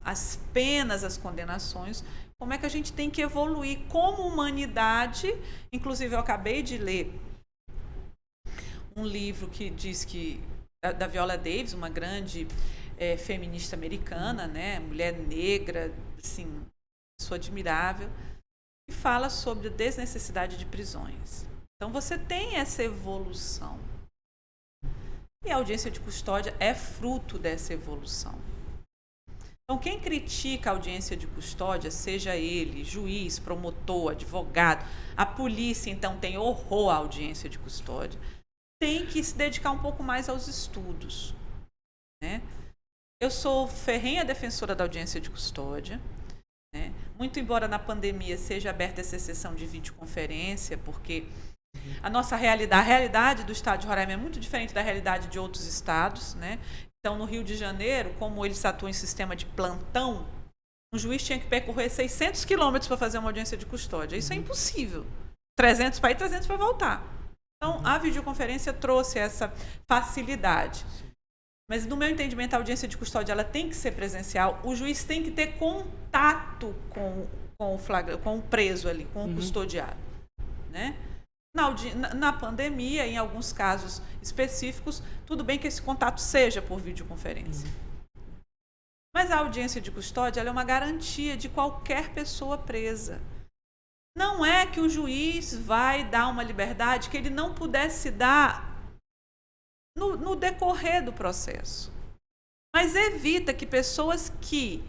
as penas, as condenações, como é que a gente tem que evoluir como humanidade. Inclusive, eu acabei de ler um livro que diz que da Viola Davis, uma grande feminista americana, né, mulher negra, assim, pessoa admirável, que fala sobre a desnecessidade de prisões. Então, você tem essa evolução. E a audiência de custódia é fruto dessa evolução. Então, quem critica a audiência de custódia, seja ele juiz, promotor, advogado, a polícia, então, tem horror à audiência de custódia, tem que se dedicar um pouco mais aos estudos, né? Eu sou ferrenha defensora da audiência de custódia, né? Muito embora na pandemia seja aberta essa exceção de videoconferência, porque a realidade do estado de Roraima é muito diferente da realidade de outros estados, né? Então, no Rio de Janeiro, como eles atuam em sistema de plantão, um juiz tinha que percorrer 600 quilômetros para fazer uma audiência de custódia. Isso é impossível. 300 para ir, 300 para voltar. Então, a videoconferência trouxe essa facilidade. Mas, no meu entendimento, a audiência de custódia ela tem que ser presencial. O juiz tem que ter contato com o preso ali, com o custodiado, né? Na pandemia, em alguns casos específicos, tudo bem que esse contato seja por videoconferência. Mas a audiência de custódia ela é uma garantia de qualquer pessoa presa. Não é que o juiz vai dar uma liberdade que ele não pudesse dar no decorrer do processo. Mas evita que pessoas que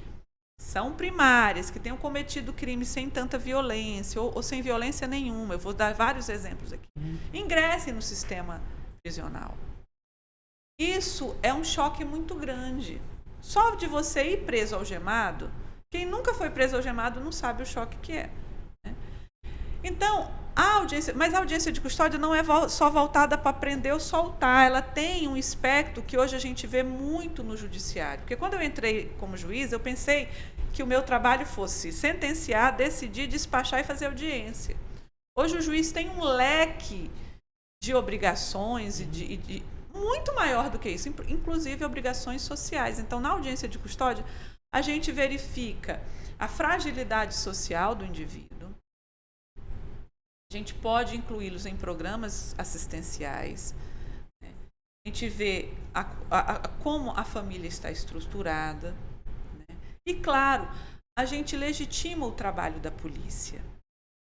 são primárias, que tenham cometido crime sem tanta violência ou sem violência nenhuma, eu vou dar vários exemplos aqui, ingressem no sistema prisional. Isso é um choque muito grande. Só de você ir preso algemado, quem nunca foi preso algemado não sabe o choque que é, né? Então, a audiência de custódia não é só voltada para prender ou soltar, ela tem um espectro que hoje a gente vê muito no judiciário. Porque quando eu entrei como juiz, eu pensei que o meu trabalho fosse sentenciar, decidir, despachar e fazer audiência. Hoje o juiz tem um leque de obrigações e muito maior do que isso, inclusive obrigações sociais. Então, na audiência de custódia, a gente verifica a fragilidade social do indivíduo. A gente pode incluí-los em programas assistenciais, né? A gente vê como a família está estruturada, né? E, claro, a gente legitima o trabalho da polícia.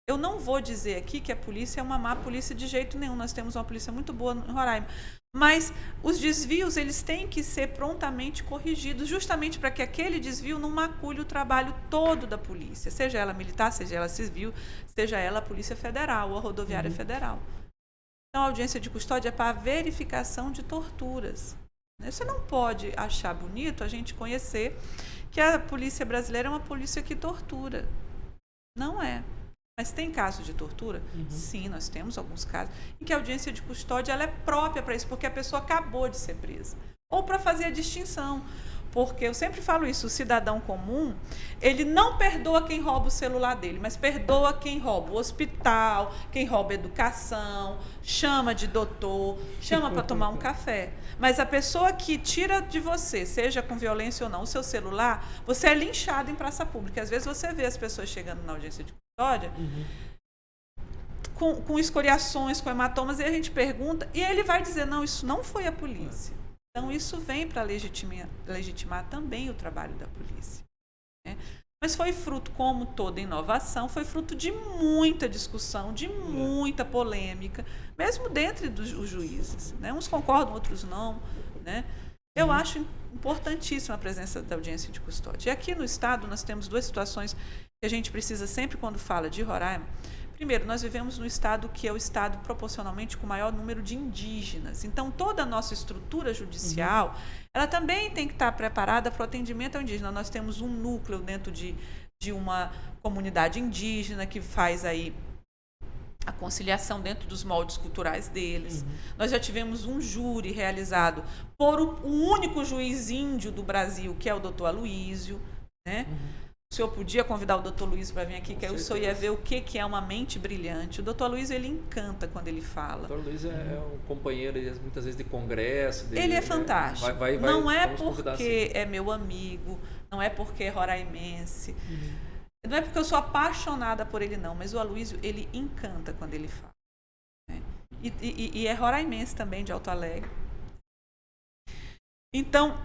Eu não vou dizer aqui que a polícia é uma má polícia de jeito nenhum. Nós temos uma polícia muito boa em Roraima. Mas os desvios eles têm que ser prontamente corrigidos, justamente para que aquele desvio não macule o trabalho todo da polícia, seja ela militar, seja ela civil, seja ela a Polícia Federal ou a Rodoviária Federal. Então, a audiência de custódia é para a verificação de torturas. Você não pode achar bonito a gente conhecer que a polícia brasileira é uma polícia que tortura. Não é. Mas tem casos de tortura? Sim, nós temos alguns casos em que a audiência de custódia ela é própria para isso, porque a pessoa acabou de ser presa. Ou para fazer a distinção. Porque eu sempre falo isso, o cidadão comum, ele não perdoa quem rouba o celular dele, mas perdoa quem rouba o hospital, quem rouba a educação, chama de doutor, chama para tomar um café. Mas a pessoa que tira de você, seja com violência ou não, o seu celular, você é linchado em praça pública. Às vezes você vê as pessoas chegando na audiência de custódia com escoriações, com hematomas, e a gente pergunta, e ele vai dizer, não, isso não foi a polícia. Então, isso vem para legitimar também o trabalho da polícia, né? Mas foi fruto, como toda inovação, foi fruto de muita discussão, de muita polêmica, mesmo dentro dos juízes, né? Uns concordam, outros não, né? Eu acho importantíssima a presença da audiência de custódia. E aqui no Estado nós temos duas situações que a gente precisa sempre, quando fala de Roraima. Primeiro, nós vivemos no estado que é o estado proporcionalmente com o maior número de indígenas. Então, toda a nossa estrutura judicial, ela também tem que estar preparada para o atendimento ao indígena. Nós temos um núcleo dentro de uma comunidade indígena que faz aí a conciliação dentro dos moldes culturais deles. Nós já tivemos um júri realizado por o único juiz índio do Brasil, que é o doutor Aloísio, né? O senhor podia convidar o doutor Luiz para vir aqui, que aí o senhor ia ver o que é uma mente brilhante. O doutor Luiz, ele encanta quando ele fala. O doutor Luiz é um companheiro, muitas vezes, de congresso. Ele é fantástico. Não é porque é meu amigo, não é porque é roraimense, não é porque eu sou apaixonada por ele, não, mas o Aloísio, ele encanta quando ele fala, né? E é roraimense também, de Alto Alegre. Então,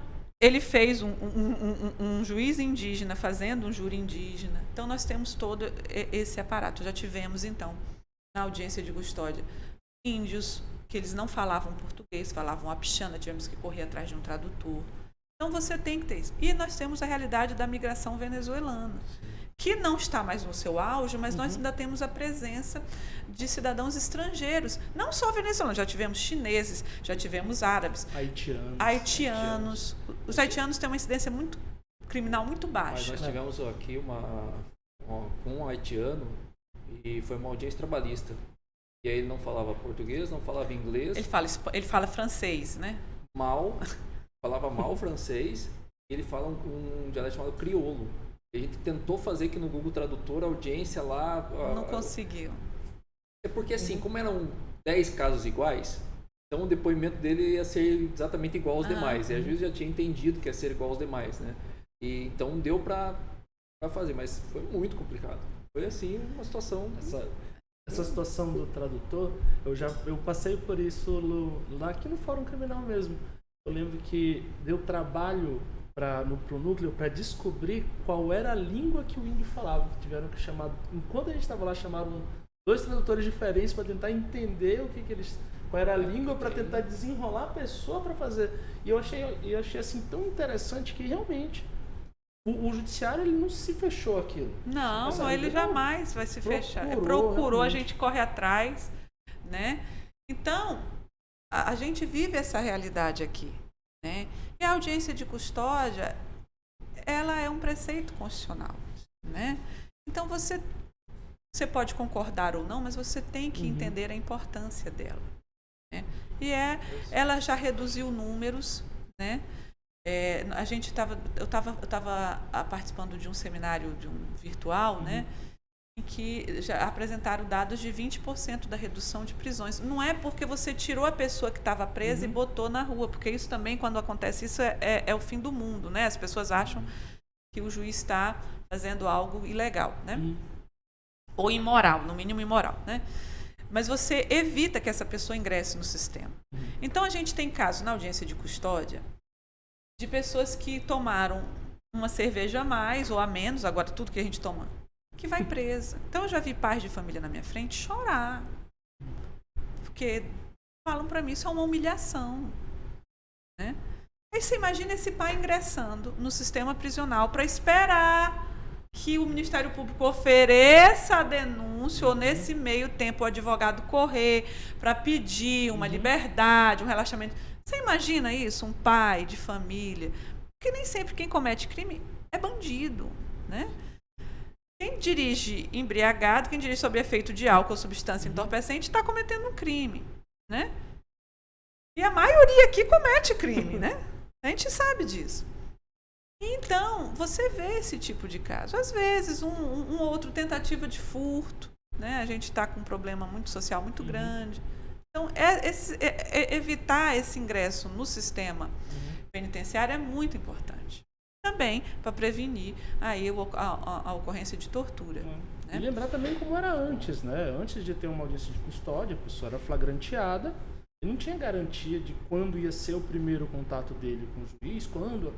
ele fez um juiz indígena fazendo um júri indígena. Então, nós temos todo esse aparato. Já tivemos, então, na audiência de custódia, índios que eles não falavam português, falavam apixana, tivemos que correr atrás de um tradutor. Então, você tem que ter isso. E nós temos a realidade da migração venezuelana, que não está mais no seu auge, mas nós ainda temos a presença de cidadãos estrangeiros, não só venezuelanos, já tivemos chineses, já tivemos árabes, haitianos. Os haitianos têm uma incidência criminal muito baixa. Mas nós tivemos aqui um haitiano e foi uma audiência trabalhista. E aí ele não falava português, não falava inglês. Ele fala francês, né? Falava mal francês, e ele fala um dialeto chamado crioulo. A gente tentou fazer aqui no Google Tradutor, a audiência lá... Não conseguiu. É porque assim, como eram 10 casos iguais, então o depoimento dele ia ser exatamente igual aos demais. E a juiz já tinha entendido que ia ser igual aos demais, né? E então deu pra fazer, mas foi muito complicado. Foi assim, uma situação... Essa situação do tradutor, eu passei por isso aqui no Fórum Criminal mesmo. Eu lembro que deu trabalho pro núcleo para descobrir qual era a língua que o índio falava. Tiveram que chamar, enquanto a gente estava lá, chamaram 2 tradutores diferentes para tentar entender qual era a língua, para tentar desenrolar a pessoa para fazer. E eu achei assim tão interessante que realmente o judiciário ele não se fechou aquilo. Não, ele jamais vai se fechar. Procurou, a gente corre atrás, né? Então, a gente vive essa realidade aqui, né? E a audiência de custódia, ela é um preceito constitucional, né? Então, você pode concordar ou não, mas você tem que entender a importância dela, né? E ela já reduziu números, né? Eu estava participando de um seminário virtual, né? Em que já apresentaram dados de 20% da redução de prisões. Não é porque você tirou a pessoa que estava presa e botou na rua, porque isso também, quando acontece isso, é o fim do mundo, né? As pessoas acham que o juiz está fazendo algo ilegal, né? Ou imoral, no mínimo imoral, né? Mas você evita que essa pessoa ingresse no sistema. Então, a gente tem casos na audiência de custódia de pessoas que tomaram uma cerveja a mais ou a menos, agora tudo que a gente toma, que vai presa. Então, eu já vi pais de família na minha frente chorar. Porque falam para mim, isso é uma humilhação, né? Aí você imagina esse pai ingressando no sistema prisional para esperar que o Ministério Público ofereça a denúncia ou, nesse meio tempo, o advogado correr para pedir uma liberdade, um relaxamento. Você imagina isso? Um pai de família? Porque nem sempre quem comete crime é bandido, né? Quem dirige embriagado, quem dirige sob efeito de álcool ou substância entorpecente está cometendo um crime, né? E a maioria aqui comete crime, né? A gente sabe disso. Então, você vê esse tipo de caso. Às vezes, um ou outro tentativa de furto, né? A gente está com um problema social muito grande. Então, evitar esse ingresso no sistema penitenciário é muito importante. Também para prevenir aí a ocorrência de tortura. Né? E lembrar também como era antes, né? Antes de ter uma audiência de custódia, a pessoa era flagranteada e não tinha garantia de quando ia ser o primeiro contato dele com o juiz, quando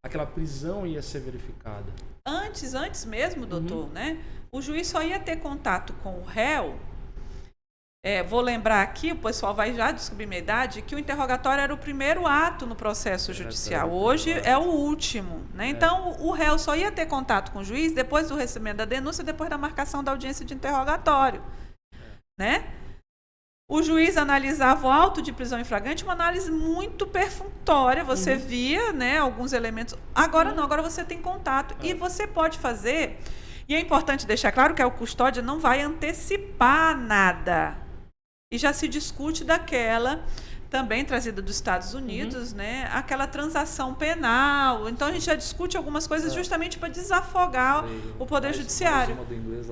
aquela prisão ia ser verificada. Antes mesmo, doutor, né? O juiz só ia ter contato com o réu. Vou lembrar aqui, o pessoal vai já descobrir minha idade, que o interrogatório era o primeiro ato no processo judicial. Hoje é o último, né? Então, o réu só ia ter contato com o juiz depois do recebimento da denúncia, depois da marcação da audiência de interrogatório, né? O juiz analisava o auto de prisão em flagrante, uma análise muito perfunctória, você via, né, alguns elementos. Agora não, agora você tem contato. E você pode fazer, e é importante deixar claro que a custódia não vai antecipar nada. E já se discute daquela, também trazida dos Estados Unidos, né? Aquela transação penal. Então, a gente já discute algumas coisas justamente para desafogar o Poder Judiciário. Do inglês,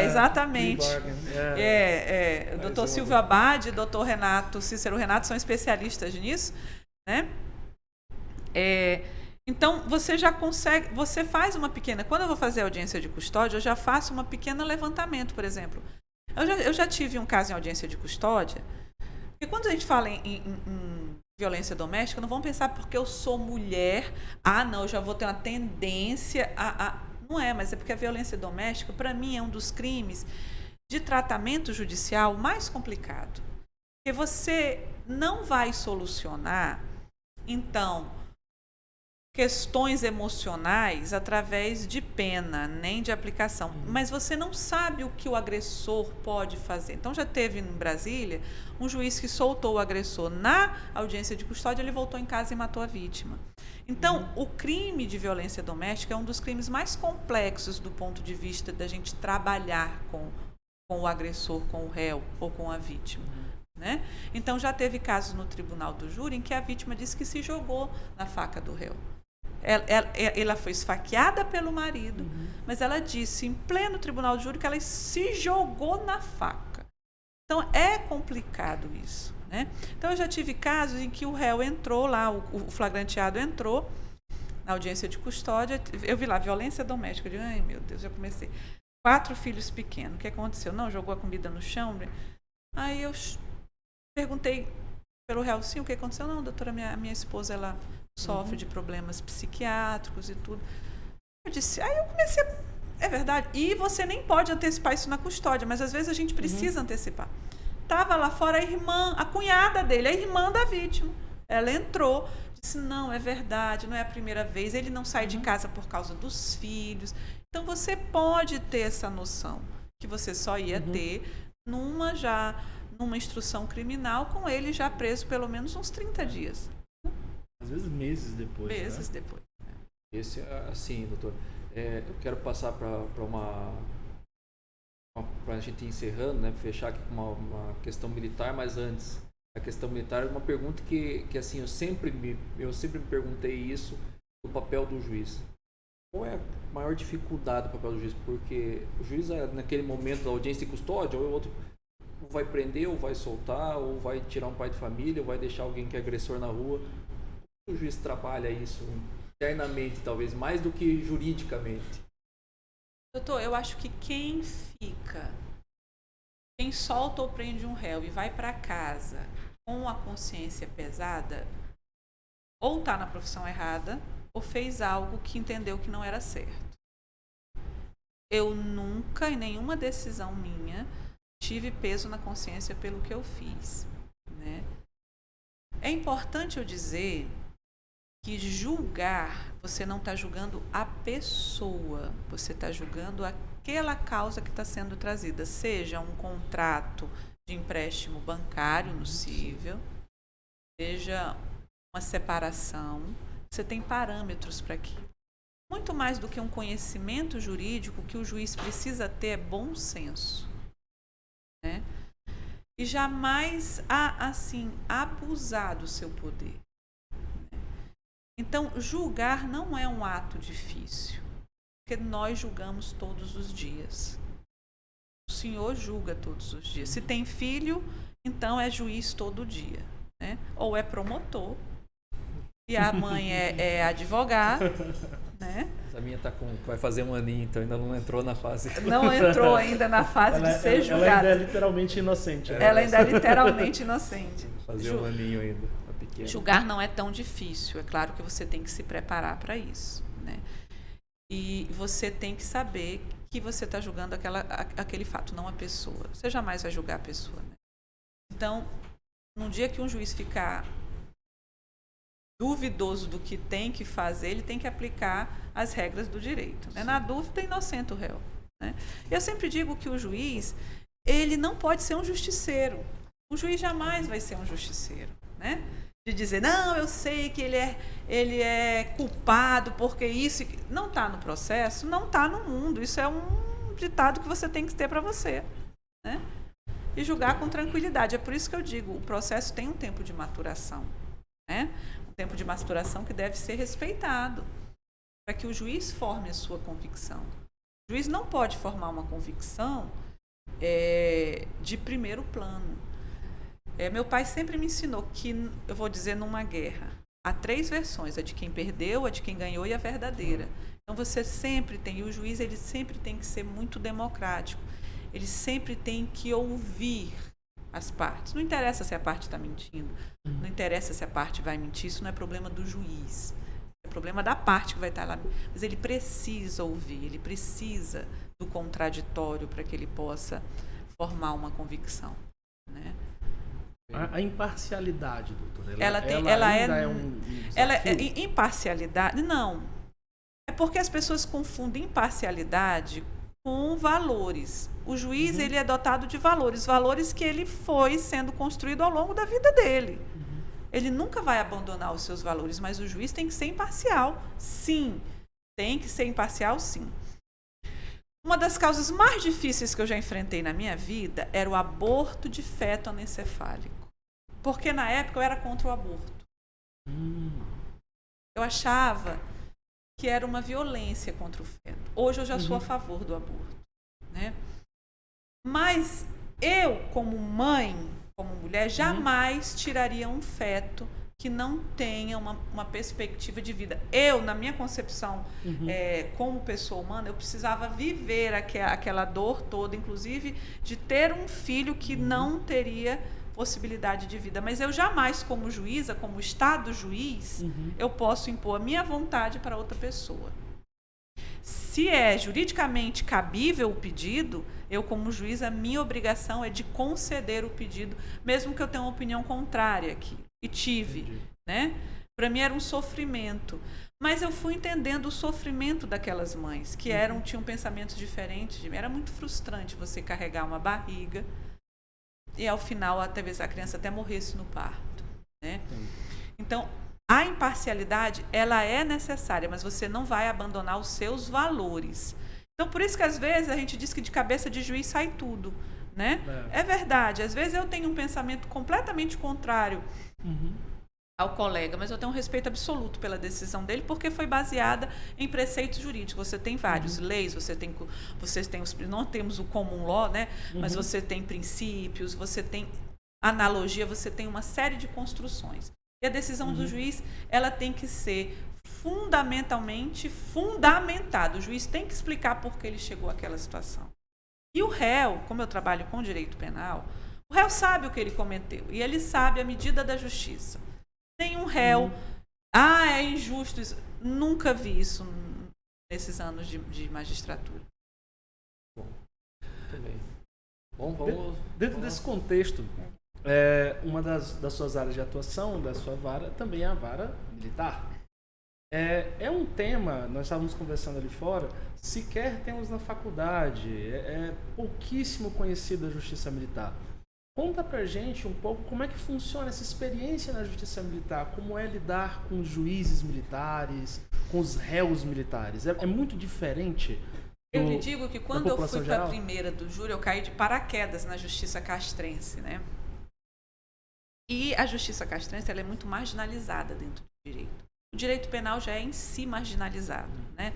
exatamente. O doutor Silvio Abad e o doutor Cícero Renato são especialistas nisso, né? Então, você já consegue, você faz uma pequena... Quando eu vou fazer a audiência de custódia, eu já faço um pequeno levantamento, por exemplo. Eu já tive um caso em audiência de custódia, e quando a gente fala em violência doméstica, não vão pensar porque eu sou mulher, não, eu já vou ter uma tendência a... Não é, mas é porque a violência doméstica, para mim, é um dos crimes de tratamento judicial mais complicado. Porque você não vai solucionar, então, questões emocionais através de pena, nem de aplicação. Mas você não sabe o que o agressor pode fazer. Então, já teve em Brasília um juiz que soltou o agressor na audiência de custódia, ele voltou em casa e matou a vítima. Então, o crime de violência doméstica é um dos crimes mais complexos do ponto de vista da gente trabalhar com o agressor, com o réu ou com a vítima. Né? Então, já teve casos no tribunal do júri em que a vítima disse que se jogou na faca do réu. Ela foi esfaqueada pelo marido, mas ela disse em pleno tribunal do júri que ela se jogou na faca. Então, é complicado isso. Né? Então, eu já tive casos em que o réu entrou lá, o flagranteado entrou na audiência de custódia, eu vi lá, violência doméstica, eu digo, ai meu Deus, já comecei. 4 filhos pequenos, o que aconteceu? Não, jogou a comida no chão. Aí eu perguntei pelo réu, sim, o que aconteceu? Não, doutora, minha esposa, ela sofre de problemas psiquiátricos e tudo. Eu disse, aí eu comecei, é verdade, e você nem pode antecipar isso na custódia, mas às vezes a gente precisa antecipar. Estava lá fora a cunhada dele, a irmã da vítima. Ela entrou, disse, não, é verdade, não é a primeira vez, ele não sai de casa por causa dos filhos. Então, você pode ter essa noção, que você só ia ter numa instrução criminal, com ele já preso pelo menos uns 30 dias. Às vezes meses depois. Meses depois. Esse, assim, doutor, eu quero passar para a gente ir encerrando, né, fechar aqui com uma questão militar, mas antes, a questão militar é uma pergunta que assim, eu sempre me perguntei isso, do papel do juiz. Qual é a maior dificuldade do papel do juiz? Porque o juiz, naquele momento da audiência de custódia, ou outro, ou vai prender, ou vai soltar, ou vai tirar um pai de família, ou vai deixar alguém que é agressor na rua. Como o juiz trabalha isso internamente, talvez, mais do que juridicamente? Doutor, eu acho que quem solta ou prende um réu e vai para casa com a consciência pesada, ou está na profissão errada, ou fez algo que entendeu que não era certo. Eu nunca, em nenhuma decisão minha, tive peso na consciência pelo que eu fiz. Né? É importante eu dizer que julgar, você não está julgando a pessoa, você está julgando aquela causa que está sendo trazida, seja um contrato de empréstimo bancário nocível, seja uma separação, você tem parâmetros para aquilo. Muito mais do que um conhecimento jurídico, o que o juiz precisa ter é bom senso. Né? E jamais abusar do seu poder. Então, julgar não é um ato difícil, porque nós julgamos todos os dias. O Senhor julga todos os dias. Se tem filho, então é juiz todo dia. Né? Ou é promotor, e a mãe é advogada. Né? A minha vai fazer um aninho, então ainda não entrou na fase. Não entrou ainda na fase de ser julgada. Ela ainda é literalmente inocente. Ela ainda é literalmente inocente. Fazer um aninho ainda. Julgar não é tão difícil, é claro que você tem que se preparar para isso, né? E você tem que saber que você está julgando aquele fato, não a pessoa. Você jamais vai julgar a pessoa. Né? Então, no dia que um juiz ficar duvidoso do que tem que fazer, ele tem que aplicar as regras do direito. Né? Na dúvida, inocente o réu. Né? Eu sempre digo que o juiz, ele não pode ser um justiceiro. O juiz jamais vai ser um justiceiro, né? De dizer, não, eu sei que ele é culpado porque isso... Não está no processo, não está no mundo. Isso é um ditado que você tem que ter para você. Né? E julgar com tranquilidade. É por isso que eu digo, o processo tem um tempo de maturação. Né? Um tempo de maturação que deve ser respeitado. Para que o juiz forme a sua convicção. O juiz não pode formar uma convicção de primeiro plano. Meu pai sempre me ensinou que, eu vou dizer, numa guerra, há 3 versões, a de quem perdeu, a de quem ganhou e a verdadeira. Então você sempre tem, e o juiz ele sempre tem que ser muito democrático, ele sempre tem que ouvir as partes. Não interessa se a parte está mentindo, não interessa se a parte vai mentir, isso não é problema do juiz. É problema da parte que vai estar lá. Mas ele precisa ouvir, ele precisa do contraditório para que ele possa formar uma convicção, né? A imparcialidade, doutora, imparcialidade, não. É porque as pessoas confundem imparcialidade com valores. O juiz, ele é dotado de valores que ele foi sendo construído ao longo da vida dele. Ele nunca vai abandonar os seus valores, mas o juiz tem que ser imparcial, sim. Tem que ser imparcial, sim. Uma das causas mais difíceis que eu já enfrentei na minha vida era o aborto de feto anencefálico. Porque na época eu era contra o aborto. Eu achava que era uma violência contra o feto. Hoje eu já sou a favor do aborto, né? Mas eu, como mãe, como mulher, jamais tiraria um feto que não tenha uma perspectiva de vida. Eu, na minha concepção, como pessoa humana, eu precisava viver aquela dor toda, inclusive de ter um filho que não teria possibilidade de vida. Mas eu jamais, como juíza, como Estado juiz, eu posso impor a minha vontade para outra pessoa. Se é juridicamente cabível o pedido, eu, como juiz, a minha obrigação é de conceder o pedido, mesmo que eu tenha uma opinião contrária aqui. E tive, né? Para mim era um sofrimento. Mas eu fui entendendo o sofrimento daquelas mães, que tinham pensamentos diferentes de mim. Era muito frustrante você carregar uma barriga e, ao final, talvez a criança até morresse no parto, né? Então, a imparcialidade, ela é necessária, mas você não vai abandonar os seus valores. Então, por isso que, às vezes, a gente diz que de cabeça de juiz sai tudo, né? É verdade. Às vezes, eu tenho um pensamento completamente contrário ao colega, mas eu tenho um respeito absoluto pela decisão dele, porque foi baseada em preceitos jurídicos. Você tem vários leis, não temos o common law, né? Mas você tem princípios, você tem analogia, você tem uma série de construções. E a decisão do juiz, ela tem que ser fundamentalmente fundamentada. O juiz tem que explicar por que ele chegou àquela situação. E o réu, como eu trabalho com direito penal, o réu sabe o que ele cometeu e ele sabe a medida da justiça. Nenhum réu, é injusto isso. Nunca vi isso nesses anos de magistratura. Bom, também. Bom, vamos... Dentro desse contexto, uma das suas áreas de atuação, da sua vara, também é a vara militar. É um tema, nós estávamos conversando ali fora, sequer temos na faculdade, é pouquíssimo conhecido a justiça militar. Conta pra gente um pouco como é que funciona essa experiência na justiça militar, como é lidar com os juízes militares, com os réus militares. É muito diferente? Eu lhe digo que quando eu fui para a primeira do júri, eu caí de paraquedas na justiça castrense, né? E a justiça castrense, ela é muito marginalizada dentro do direito. O direito penal já é em si marginalizado, né?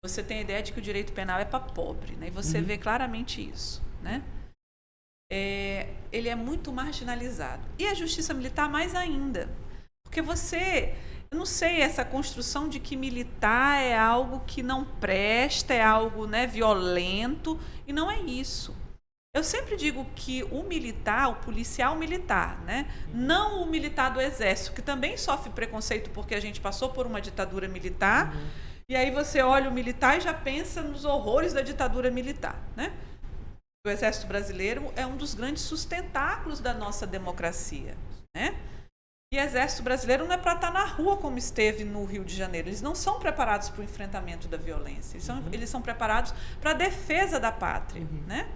Você tem a ideia de que o direito penal é para pobre, né? E você vê claramente isso, né? Ele é muito marginalizado. E a justiça militar mais ainda. Porque eu não sei, essa construção de que militar é algo que não presta, é algo, né, violento, e não é isso. Eu sempre digo que o militar, o policial militar, né, não o militar do exército, que também sofre preconceito porque a gente passou por uma ditadura militar, e aí você olha o militar e já pensa nos horrores da ditadura militar, né? O Exército Brasileiro é um dos grandes sustentáculos da nossa democracia, né? E o Exército Brasileiro não é para estar na rua como esteve no Rio de Janeiro. Eles não são preparados para o enfrentamento da violência. Eles são preparados para a defesa da pátria, né?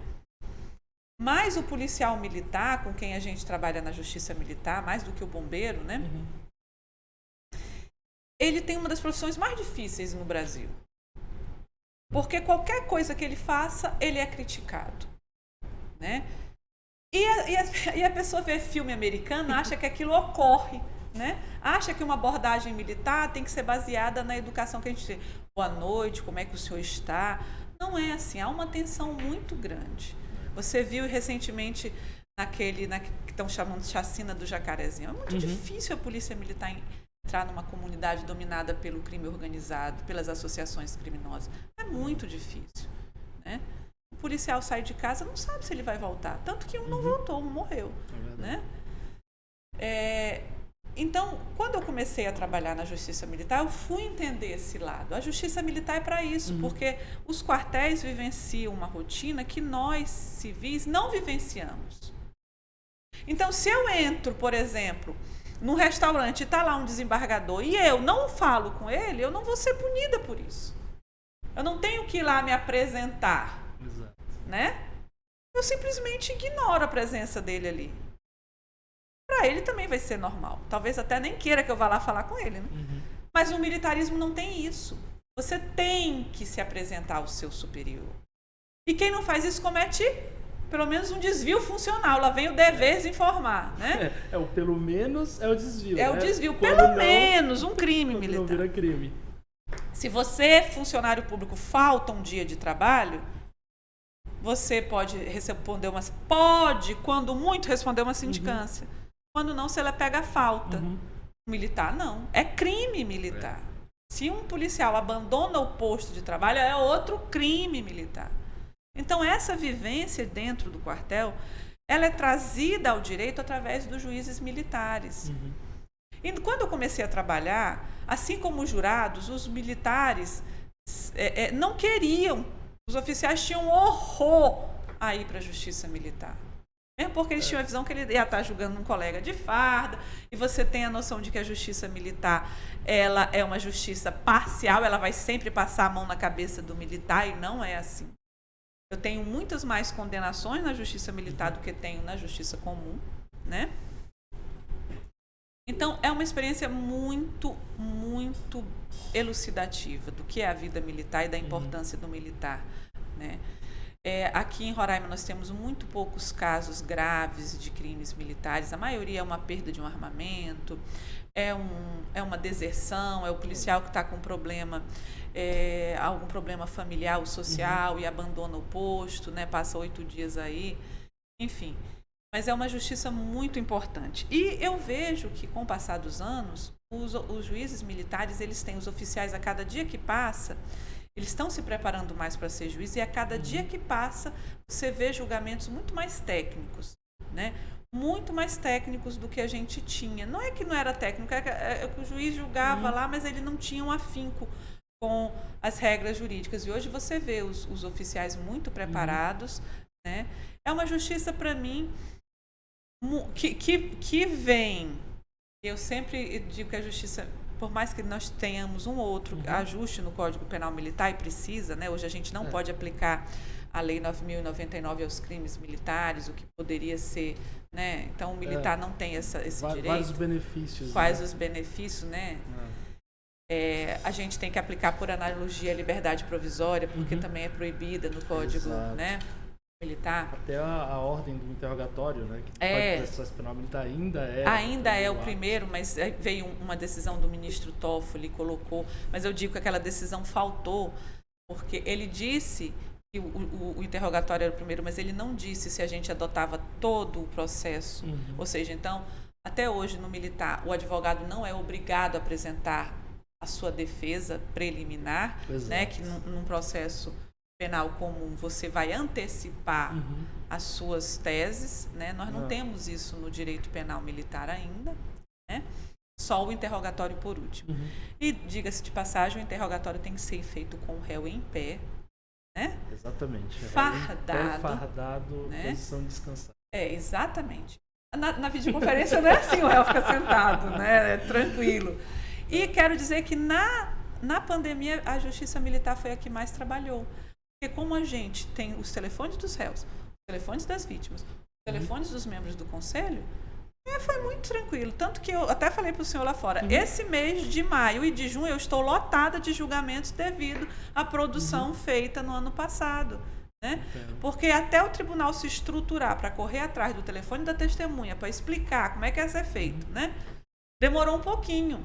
Mas o policial militar, com quem a gente trabalha na justiça militar, mais do que o bombeiro, né? Ele tem uma das profissões mais difíceis no Brasil. Porque qualquer coisa que ele faça, ele é criticado, né? E a pessoa vê filme americano, acha que aquilo ocorre, né? Acha que uma abordagem militar tem que ser baseada na educação que a gente tem. Boa noite, como é que o senhor está? Não é assim, há uma tensão muito grande. Você viu recentemente que estão chamando de chacina do Jacarezinho. É muito difícil a polícia militar entrar numa comunidade dominada pelo crime organizado, pelas associações criminosas. É muito difícil, né? policial sai de casa, não sabe se ele vai voltar. Tanto que um não voltou, um morreu. Né? Então, quando eu comecei a trabalhar na Justiça Militar, eu fui entender esse lado. A Justiça Militar é para isso, porque os quartéis vivenciam uma rotina que nós, civis, não vivenciamos. Então, se eu entro, por exemplo, num restaurante e está lá um desembargador e eu não falo com ele, eu não vou ser punida por isso. Eu não tenho que ir lá me apresentar. Exato. Né? Eu simplesmente ignoro a presença dele ali. Para ele também vai ser normal. Talvez até nem queira que eu vá lá falar com ele. Né? Mas o militarismo não tem isso. Você tem que se apresentar ao seu superior. E quem não faz isso comete pelo menos um desvio funcional. Lá vem o dever informar. Né? O pelo menos é o desvio. É o desvio. Pelo menos um crime militar. Não vira crime. Se você, funcionário público, falta um dia de trabalho, você pode responder quando muito, responder uma sindicância. Quando não, se ela pega a falta. Militar, não. É crime militar. Se um policial abandona o posto de trabalho, é outro crime militar. Então, essa vivência dentro do quartel, ela é trazida ao direito através dos juízes militares. E quando eu comecei a trabalhar, assim como os jurados, os militares não queriam, os oficiais tinham horror a ir para a Justiça Militar. Mesmo porque eles tinham a visão que ele ia estar julgando um colega de farda, e você tem a noção de que a Justiça Militar ela é uma justiça parcial, ela vai sempre passar a mão na cabeça do militar, e não é assim. Eu tenho muitas mais condenações na Justiça Militar do que tenho na Justiça Comum, né? Então, é uma experiência muito, muito elucidativa do que é a vida militar e da importância do militar, né? Aqui em Roraima nós temos muito poucos casos graves de crimes militares. A maioria é uma perda de um armamento, é uma deserção, é o policial que está com algum problema familiar ou social e abandona o posto, né? Passa 8 dias aí, enfim. Mas é uma justiça muito importante. E eu vejo que, com o passar dos anos, os juízes militares, eles têm os oficiais a cada dia que passa, eles estão se preparando mais para ser juiz, e a cada dia que passa, você vê julgamentos muito mais técnicos, né? Muito mais técnicos do que a gente tinha. Não é que não era técnico, é que o juiz julgava lá, mas ele não tinha um afinco com as regras jurídicas. E hoje você vê os oficiais muito preparados, né? É uma justiça, para mim, que vem. Eu sempre digo que a justiça, por mais que nós tenhamos um ou outro ajuste no Código Penal Militar, e precisa, né? Hoje a gente não pode aplicar a Lei 9.099 aos crimes militares, o que poderia ser, né? Então o militar não tem esse direito. Vários benefícios. Quais os benefícios, né? A gente tem que aplicar, por analogia, a liberdade provisória, porque também é proibida no Código, né, militar. Até a ordem do interrogatório, né? Que pode processo penal militar ainda é o primeiro, mas veio uma decisão do ministro Toffoli, colocou, mas eu digo que aquela decisão faltou, porque ele disse que o interrogatório era o primeiro, mas ele não disse se a gente adotava todo o processo. Ou seja, então, até hoje no militar, o advogado não é obrigado a apresentar a sua defesa preliminar, né, que num processo penal comum você vai antecipar as suas teses, né? Nós não temos isso no direito penal militar ainda, né? Só o interrogatório por último. E, diga-se de passagem, o interrogatório tem que ser feito com o réu em pé, né? Exatamente. Fardado, né? Posição descansada. Exatamente. Na videoconferência não é assim, o réu fica sentado, né? É tranquilo. E quero dizer que na pandemia a Justiça Militar foi a que mais trabalhou. Porque como a gente tem os telefones dos réus, os telefones das vítimas, os telefones dos membros do conselho, foi muito tranquilo. Tanto que eu até falei para o senhor lá fora, esse mês de maio e de junho eu estou lotada de julgamentos devido à produção feita no ano passado. Né? Porque até o tribunal se estruturar para correr atrás do telefone da testemunha, para explicar como é que ia ser feito, né? Demorou um pouquinho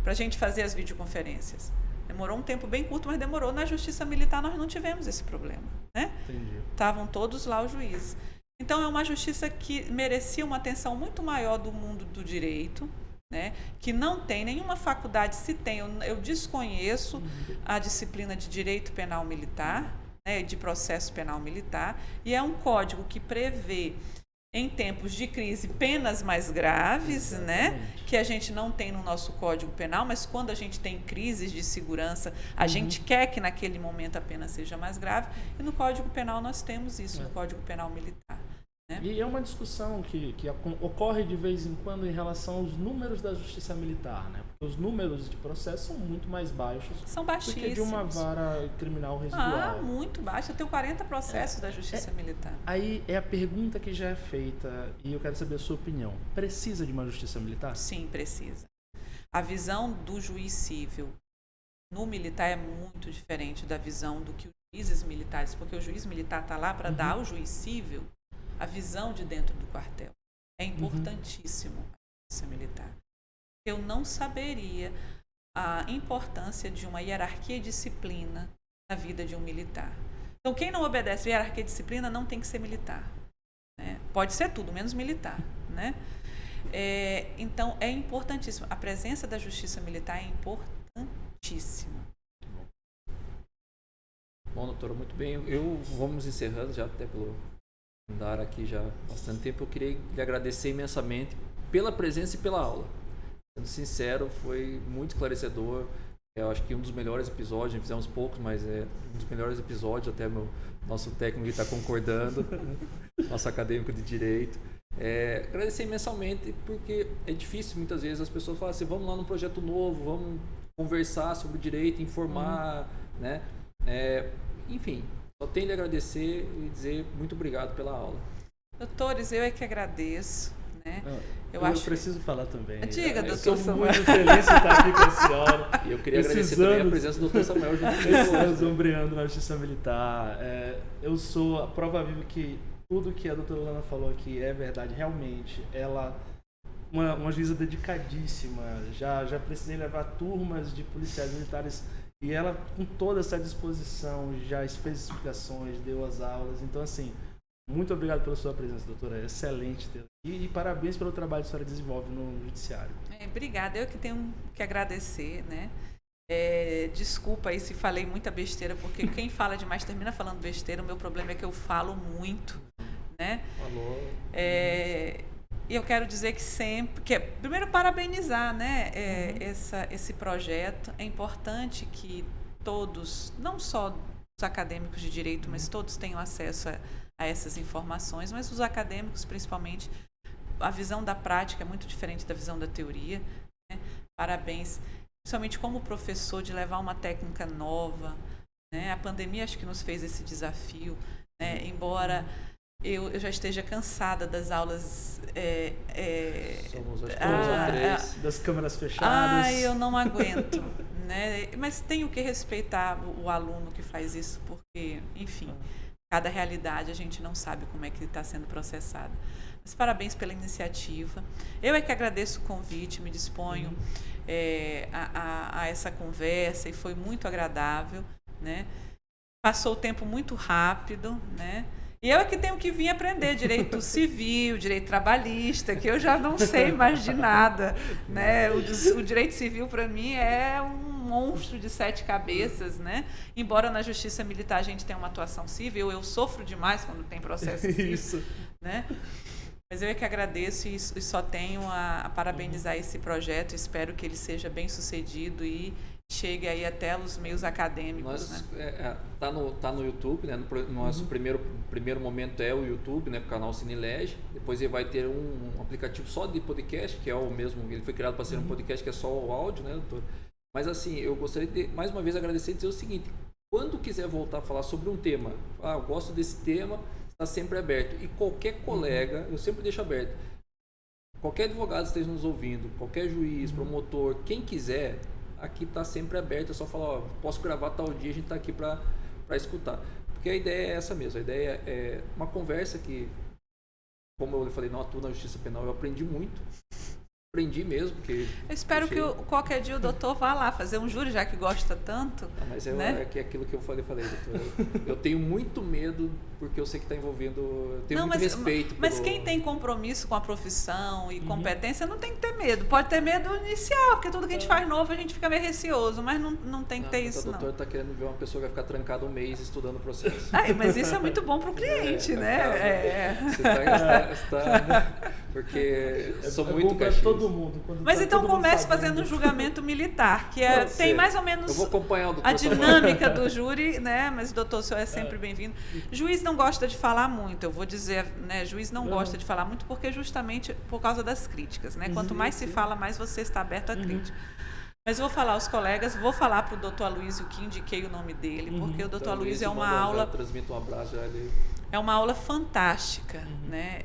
para a gente fazer as videoconferências. Demorou um tempo bem curto, mas demorou. Na Justiça Militar nós não tivemos esse problema, né? Estavam todos lá os juízes. Então é uma justiça que merecia uma atenção muito maior do mundo do direito, né? Que não tem nenhuma faculdade, se tem, eu desconheço a disciplina de direito penal militar, né, de processo penal militar, e é um código que prevê, em tempos de crise, penas mais graves, né, que a gente não tem no nosso Código Penal, mas quando a gente tem crises de segurança, a gente quer que naquele momento a pena seja mais grave, e no Código Penal nós temos isso, no Código Penal Militar. E é uma discussão que ocorre de vez em quando em relação aos números da Justiça Militar, né? Porque os números de processo são muito mais baixos São baixíssimos. do que de uma vara criminal residual. Muito baixo. Eu tenho 40 processos da Justiça Militar. Aí é a pergunta que já é feita e eu quero saber a sua opinião. Precisa de uma Justiça Militar? Sim, precisa. A visão do juiz civil no militar é muito diferente da visão do que os juízes militares, porque o juiz militar está lá para dar ao juiz civil a visão de dentro do quartel. É importantíssimo a Justiça Militar. Eu não saberia a importância de uma hierarquia e disciplina na vida de um militar. Então, quem não obedece a hierarquia e disciplina não tem que ser militar, né? Pode ser tudo, menos militar, né? Então, é importantíssimo. A presença da Justiça Militar é importantíssima. Bom, doutora, muito bem. Vamos encerrando já, até pelo andar aqui já há bastante tempo. Eu queria lhe agradecer imensamente pela presença e pela aula. Sendo sincero, foi muito esclarecedor. Eu acho que um dos melhores episódios, fizemos poucos, mas é um dos melhores episódios, até nosso técnico está concordando, nosso acadêmico de Direito. Agradecer imensamente, porque é difícil muitas vezes as pessoas falam assim, vamos lá num projeto novo, vamos conversar sobre direito, informar, né? Enfim, só tenho de agradecer e dizer muito obrigado pela aula. Doutores, eu é que agradeço, né? Eu preciso falar também. Diga, doutor Samuel. Samuel. Eu estou muito feliz de estar aqui com a senhora. E eu queria agradecer também a presença do doutor Samuel junto comigo. Ombreando na Justiça Militar. Eu sou a prova viva que tudo que a doutora Lana falou aqui é verdade. Realmente, ela uma juíza dedicadíssima. Já precisei levar turmas de policiais militares e ela, com toda essa disposição, já fez explicações, deu as aulas. Então, assim, muito obrigado pela sua presença, doutora. É excelente ter. E parabéns pelo trabalho que a senhora desenvolve no Judiciário. Obrigada. Eu que tenho que agradecer, né? Desculpa aí se falei muita besteira, porque quem fala demais termina falando besteira. O meu problema é que eu falo muito, né? Falou. E eu quero dizer primeiro parabenizar, né, esse projeto. É importante que todos, não só os acadêmicos de direito, mas todos tenham acesso a essas informações, mas os acadêmicos principalmente. A visão da prática é muito diferente da visão da teoria, né? Parabéns, principalmente como professor, de levar uma técnica nova, né? A pandemia acho que nos fez esse desafio, né? Embora eu já esteja cansada das aulas Somos acho que 2 ou 3 das câmeras fechadas. eu não aguento, né? Mas tenho que respeitar o aluno que faz isso, porque, enfim, cada realidade a gente não sabe como é que está sendo processada. Mas parabéns pela iniciativa. Eu é que agradeço o convite, me disponho a essa conversa e foi muito agradável, né? Passou o tempo muito rápido, né? E eu é que tenho que vir aprender direito civil, direito trabalhista, que eu já não sei mais de nada, né? O direito civil, para mim, é um monstro de 7 cabeças, né? Embora na Justiça Militar a gente tenha uma atuação civil, eu sofro demais quando tem processo civil, Isso. né? Mas eu é que agradeço e só tenho a parabenizar esse projeto. Espero que ele seja bem sucedido e chegue aí até os meios acadêmicos. Tá no YouTube, né? No nosso primeiro momento é o YouTube, né? O canal Cinelege. Depois ele vai ter um aplicativo só de podcast, que é o mesmo. Ele foi criado para ser um podcast que é só o áudio, né, doutor? Mas assim, eu gostaria de mais uma vez agradecer e dizer o seguinte: quando quiser voltar a falar sobre um tema, eu gosto desse tema, está sempre aberto. E qualquer colega, eu sempre deixo aberto. Qualquer advogado esteja nos ouvindo, qualquer juiz, promotor, quem quiser, aqui está sempre aberto. É só falar, posso gravar tal dia, a gente está aqui para escutar. Porque a ideia é essa mesmo. A ideia é uma conversa que, como eu falei, não atuo na Justiça Penal, eu aprendi muito. aprendi mesmo, porque... Eu espero que qualquer dia o doutor vá lá fazer um júri, já que gosta tanto. Mas né? é aquilo que eu falei, doutor. Eu tenho muito medo, porque eu sei que está envolvendo... Eu tenho muito respeito. Mas quem tem compromisso com a profissão e competência não tem que ter medo. Pode ter medo inicial, porque tudo que a gente faz novo a gente fica meio receoso, mas não tem que ter isso, não. O doutor está querendo ver uma pessoa que vai ficar trancada um mês estudando o processo. Mas isso é muito bom para o cliente, né? Porque sou muito bom para todo mundo. Mas então comece fazendo um julgamento militar, que tem mais ou menos eu vou acompanhar o doutor a dinâmica do júri, né? Mas doutor, o senhor é sempre bem-vindo. Juiz não gosta de falar muito, eu vou dizer, né? Juiz não gosta de falar muito porque justamente por causa das críticas, né? Quanto mais se fala, mais você está aberto à crítica. Mas eu vou falar aos colegas, vou falar para o doutor Aloysio, que indiquei o nome dele, porque o doutor Aloysio é uma aula... Transmito um abraço a ele. É uma aula fantástica, né?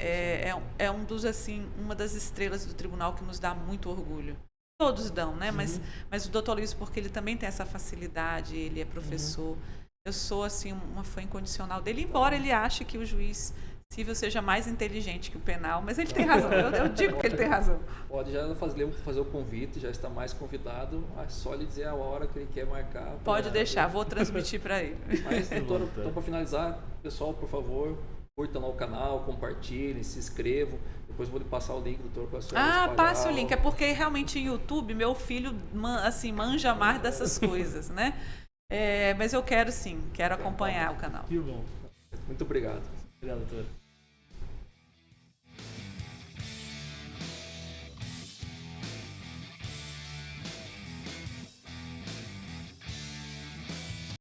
É um dos, assim, uma das estrelas do tribunal que nos dá muito orgulho. Todos dão, né? Mas o doutor Aloysio, porque ele também tem essa facilidade, ele é professor. Eu sou, assim, uma fã incondicional dele, embora ele ache que o juiz civil seja mais inteligente que o penal, mas ele tem razão, eu digo que ele tem razão. Pode já fazer o convite, já está mais convidado, é só lhe dizer a hora que ele quer marcar. Pode deixar, vou transmitir para ele. Mas, doutora, então, para finalizar, pessoal, por favor, curtam lá o canal, compartilhem, se inscrevam. Depois eu vou lhe passar o link, doutor, para a senhora passe o link, é porque realmente no YouTube meu filho assim, manja mais dessas coisas, né? Mas eu quero sim, quero acompanhar o canal. Que bom. Muito obrigado. Obrigado, doutor.